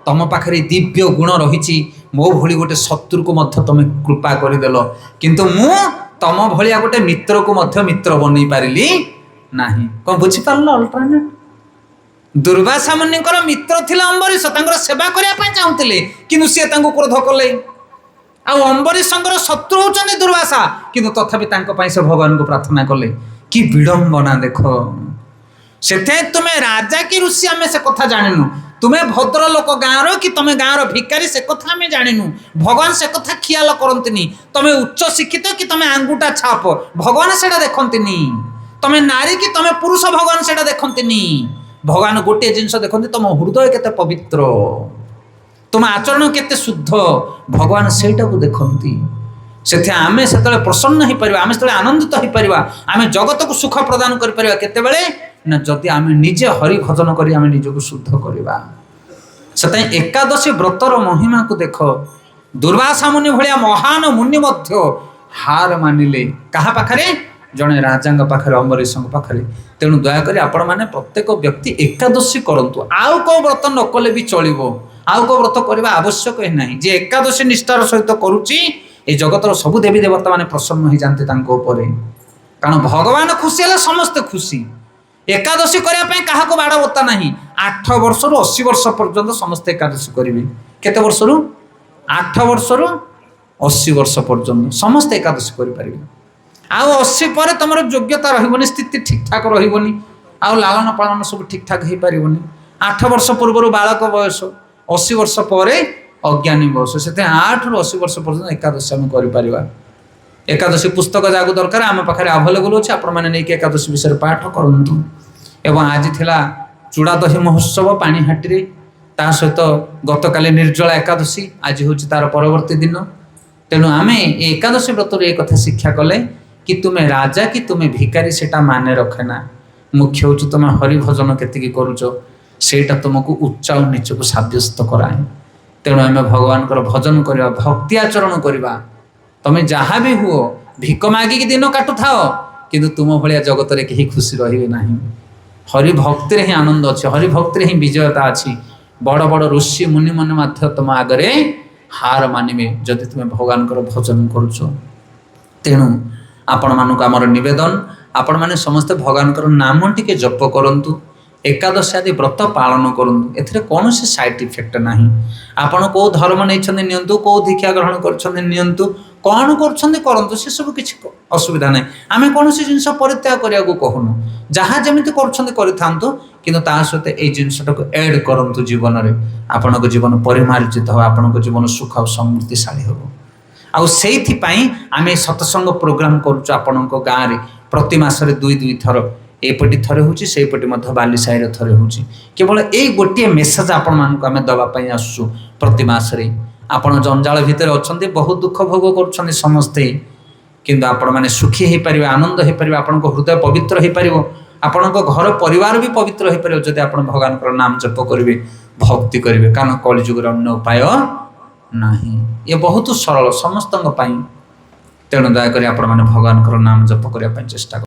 S1: ତମ ପାଖରେ ଦିବ୍ୟ ଗୁଣ ରହିଛି, ମୋ ଭଳି ଗୋଟେ ଶତ୍ରୁକୁ ମଧ୍ୟ ତମେ କୃପା କରିଦେଲ, କିନ୍ତୁ ମୁଁ ତମ ଭଳିଆ ଗୋଟେ ମିତ୍ରକୁ ମଧ୍ୟ ମିତ୍ର ବନେଇ ପାରିଲି ନାହିଁ। କ'ଣ ବୁଝିପାରିଲ ଅଲ୍ଟରନେଟ୍? ଦୁର୍ବାସା ମୁନିଙ୍କର ମିତ୍ର ଥିଲା ଅମ୍ବରୀଶ, ତାଙ୍କର ସେବା କରିବା ପାଇଁ ଚାହୁଁଥିଲେ, କିନ୍ତୁ ସିଏ ତାଙ୍କୁ କ୍ରୋଧ କଲେ। ଆଉ ଅମ୍ବରୀଶଙ୍କର ଶତ୍ରୁ ହଉଛନ୍ତି ଦୁର୍ବାସା, କିନ୍ତୁ ତଥାପି ତାଙ୍କ ପାଇଁ ସେ ଭଗବାନଙ୍କୁ ପ୍ରାର୍ଥନା କଲେ। କି ବିଡ଼ମ୍ବନା ଦେଖ। ସେଥିପାଇଁ ତୁମେ ରାଜା କି ଋଷି ଆମେ ସେ କଥା ଜାଣିନୁ, ତୁମେ ଭଦ୍ର ଲୋକ ଗାଁର କି ତମେ ଗାଁର ଭିକାରୀ ସେ କଥା ଆମେ ଜାଣିନୁ। ଭଗବାନ ସେ କଥା ଖିଆଲ କରନ୍ତିନି। ତମେ ଉଚ୍ଚ ଶିକ୍ଷିତ କି ତମେ ଆଙ୍ଗୁଠା ଛାପ, ଭଗବାନ ସେଟା ଦେଖନ୍ତିନି। ତମେ ନାରୀ କି ତମେ ପୁରୁଷ, ଭଗବାନ ସେଟା ଦେଖନ୍ତିନି। ଭଗବାନ ଗୋଟିଏ ଜିନିଷ ଦେଖନ୍ତି, ତମ ହୃଦୟ କେତେ ପବିତ୍ର, ତୁମ ଆଚରଣ କେତେ ଶୁଦ୍ଧ, ଭଗବାନ ସେଇଟାକୁ ଦେଖନ୍ତି। ସେଥି ଆମେ ସେତେବେଳେ ପ୍ରସନ୍ନ ହେଇପାରିବା, ଆମେ ସେତେବେଳେ ଆନନ୍ଦିତ ହେଇପାରିବା, ଆମେ ଜଗତକୁ ସୁଖ ପ୍ରଦାନ କରିପାରିବା। କେତେବେଳେ ନା ଯଦି ଆମେ ନିଜେ ହରି ଭଜନ କରି ଆମେ ନିଜକୁ ଶୁଦ୍ଧ କରିବା। ସେଥିପାଇଁ ଏକାଦଶୀ ବ୍ରତର ମହିମାକୁ ଦେଖ। ଦୁର୍ବାସା ମୁନି ଭଳିଆ ମହାନ ମୁନି ମଧ୍ୟ ହାର ମାନିଲେ। କାହା ପାଖରେ? ଜଣେ ରାଜାଙ୍କ ପାଖରେ, ଅମ୍ବରୀଶଙ୍କ ପାଖରେ। ତେଣୁ ଦୟାକରି ଆପଣମାନେ ପ୍ରତ୍ୟେକ ବ୍ୟକ୍ତି ଏକାଦଶୀ କରନ୍ତୁ। ଆଉ କେଉଁ ବ୍ରତ ନ କଲେ ବି ଚଳିବ, ଆଉ କେଉଁ ବ୍ରତ କରିବା ଆବଶ୍ୟକ ହିଁ ନାହିଁ। ଯେ ଏକାଦଶୀ ନିଷ୍ଠାର ସହିତ କରୁଛି, এই ଜଗତର ସବୁ ଦେବୀ ଦେବତା ମାନେ ପ୍ରସନ୍ନ ହେଇଯାନ୍ତି ତାଙ୍କ ଉପରେ। କାରଣ ଭଗବାନ ଖୁସି ହେଲେ ସମସ୍ତେ ଖୁସି। ଏକାଦଶୀ କରିବା ପାଇଁ କାହାକୁ ବାଡ଼ ବତା ନାହିଁ। 8 ବର୍ଷରୁ 80 ବର୍ଷ ପର୍ଯ୍ୟନ୍ତ ସମସ୍ତେ ଏକାଦଶୀ କରିବେ। କେତେ ବର୍ଷରୁ? 8 ବର୍ଷରୁ 80 ବର୍ଷ ପର୍ଯ୍ୟନ୍ତ ସମସ୍ତେ ଏକାଦଶୀ କରିପାରିବେ। ଆଉ 80 ପରେ ତମର ଯୋଗ୍ୟତା ରହିବନି, ସ୍ଥିତି ଠିକଠାକ ରହିବନି, ଆଉ ଲାଳନ ପାଳନ ସବୁ ଠିକଠାକ ହେଇପାରିବନି। 8 ବର୍ଷ ପୂର୍ବରୁ ବାଳକ ବୟସ, 80 ବର୍ଷ ପରେ ଅଜ୍ଞାନୀ ବୟସ। ସେଥିପାଇଁ 8 ରୁ 80 ବର୍ଷ ପର୍ଯ୍ୟନ୍ତ ଏକାଦଶୀ ଆମେ କରିପାରିବା। ଏକାଦଶୀ ପୁସ୍ତକ ଯାହାକୁ ଦରକାର ଆମ ପାଖରେ ଆଭେଲେବୁଲ ଅଛି, ଆପଣମାନେ ନେଇକି ଏକାଦଶୀ ବିଷୟରେ ପାଠ କରନ୍ତୁ। ଏବଂ ଆଜି ଥିଲା ଚୂଡ଼ା ଦହି ମହୋତ୍ସବ ପାଣିହାଟିରେ, ତା ସହିତ ଗତକାଲି ନିର୍ଜଳା ଏକାଦଶୀ, ଆଜି ହେଉଛି ତାର ପରବର୍ତ୍ତୀ ଦିନ। ତେଣୁ ଆମେ ଏ ଏକାଦଶୀ ବ୍ରତରୁ ଏ କଥା ଶିକ୍ଷା କଲେ କି ତୁମେ ରାଜା କି ତୁମେ ଭିକାରୀ ସେଟା ମାନେ ରଖେ ନା, ମୁଖ୍ୟ ହେଉଛି ତୁମେ ହରିଭଜନ କେତିକି କରୁଛ, ସେଇଟା ତୁମକୁ ଉଚ୍ଚ ଆଉ ନିଚକୁ ସାବ୍ୟସ୍ତ କରାଏ। ତେଣୁ ଆମେ ଭଗବାନଙ୍କର ଭଜନ କରିବା, ଭକ୍ତି ଆଚରଣ କରିବା। ତମେ ଯାହା ବି ହୁଅ, ଭିକ ମାଗିକି ଦିନ କାଟୁଥାଅ, କିନ୍ତୁ ତୁମ ଭଳିଆ ଜଗତରେ କେହି ଖୁସି ରହିବେ ନାହିଁ। ହରି ଭକ୍ତିରେ ହିଁ ଆନନ୍ଦ ଅଛି, ହରି ଭକ୍ତିରେ ହିଁ ବିଜୟତା ଅଛି। ବଡ଼ ବଡ଼ ଋଷି ମୁନିମାନେ ମଧ୍ୟ ତୁମ ଆଗରେ ହାର ମାନିବେ ଯଦି ତୁମେ ଭଗବାନଙ୍କର ଭଜନ କରୁଛ। ତେଣୁ ଆପଣମାନଙ୍କୁ ଆମର ନିବେଦନ, ଆପଣମାନେ ସମସ୍ତେ ଭଗବାନଙ୍କର ନାମ ଟିକେ ଜପ କରନ୍ତୁ, ଏକାଦଶୀ ଆଦି ବ୍ରତ ପାଳନ କରନ୍ତୁ। ଏଥିରେ କୌଣସି ସାଇଡ୍ ଇଫେକ୍ଟ ନାହିଁ। ଆପଣ କେଉଁ ଧର୍ମ ନେଇଛନ୍ତି ନିଅନ୍ତୁ, କେଉଁ ଦୀକ୍ଷା ଗ୍ରହଣ କରିଛନ୍ତି ନିଅନ୍ତୁ, କ'ଣ କରୁଛନ୍ତି କରନ୍ତୁ, ସେସବୁ କିଛି ଅସୁବିଧା ନାହିଁ। ଆମେ କୌଣସି ଜିନିଷ ପରିତ୍ୟାଗ କରିବାକୁ କହୁନୁ, ଯାହା ଯେମିତି କରୁଛନ୍ତି କରିଥାନ୍ତୁ, କିନ୍ତୁ ତା ସହିତ ଏଇ ଜିନିଷଟାକୁ ଏଡ୍ କରନ୍ତୁ ଜୀବନରେ। ଆପଣଙ୍କ ଜୀବନ ପରିମାର୍ଜିତ ହେବ, ଆପଣଙ୍କ ଜୀବନ ସୁଖ ଆଉ ସମୃଦ୍ଧିଶାଳୀ ହେବ। ଆଉ ସେଇଥିପାଇଁ ଆମେ ସତ୍ସଙ୍ଗ ପ୍ରୋଗ୍ରାମ କରୁଛୁ ଆପଣଙ୍କ ଗାଁରେ। ପ୍ରତି ମାସରେ 2 ଥର, ଏପଟେ ଥରେ ହେଉଛି, ସେଇପଟେ ମଧ୍ୟ ବାଲିସାହିରେ ଥରେ ହେଉଛି। କେବଳ ଏଇ ଗୋଟିଏ ମେସେଜ ଆପଣମାନଙ୍କୁ ଆମେ ଦେବା ପାଇଁ ଆସୁଛୁ ପ୍ରତି ମାସରେ। ଆପଣ ଜଞ୍ଜାଳ ଭିତରେ ଅଛନ୍ତି, ବହୁତ ଦୁଃଖ ଭୋଗ କରୁଛନ୍ତି ସମସ୍ତେ, କିନ୍ତୁ ଆପଣମାନେ ସୁଖୀ ହେଇପାରିବେ, ଆନନ୍ଦ ହେଇପାରିବେ, ଆପଣଙ୍କ ହୃଦୟ ପବିତ୍ର ହେଇପାରିବ, ଆପଣଙ୍କ ଘର ପରିବାର ବି ପବିତ୍ର ହେଇପାରିବ ଯଦି ଆପଣ ଭଗବାନଙ୍କର ନାମ ଜପ କରିବେ, ଭକ୍ତି କରିବେ। କାରଣ କଳିଯୁଗର ଅନ୍ୟ ଉପାୟ ନାହିଁ, ଏ ବହୁତ ସରଳ ସମସ୍ତଙ୍କ ପାଇଁ। ତେଣୁ ଦୟାକରି ଆପଣମାନେ ଭଗବାନଙ୍କର ନାମ ଜପ କରିବା ପାଇଁ ଚେଷ୍ଟା କରନ୍ତୁ।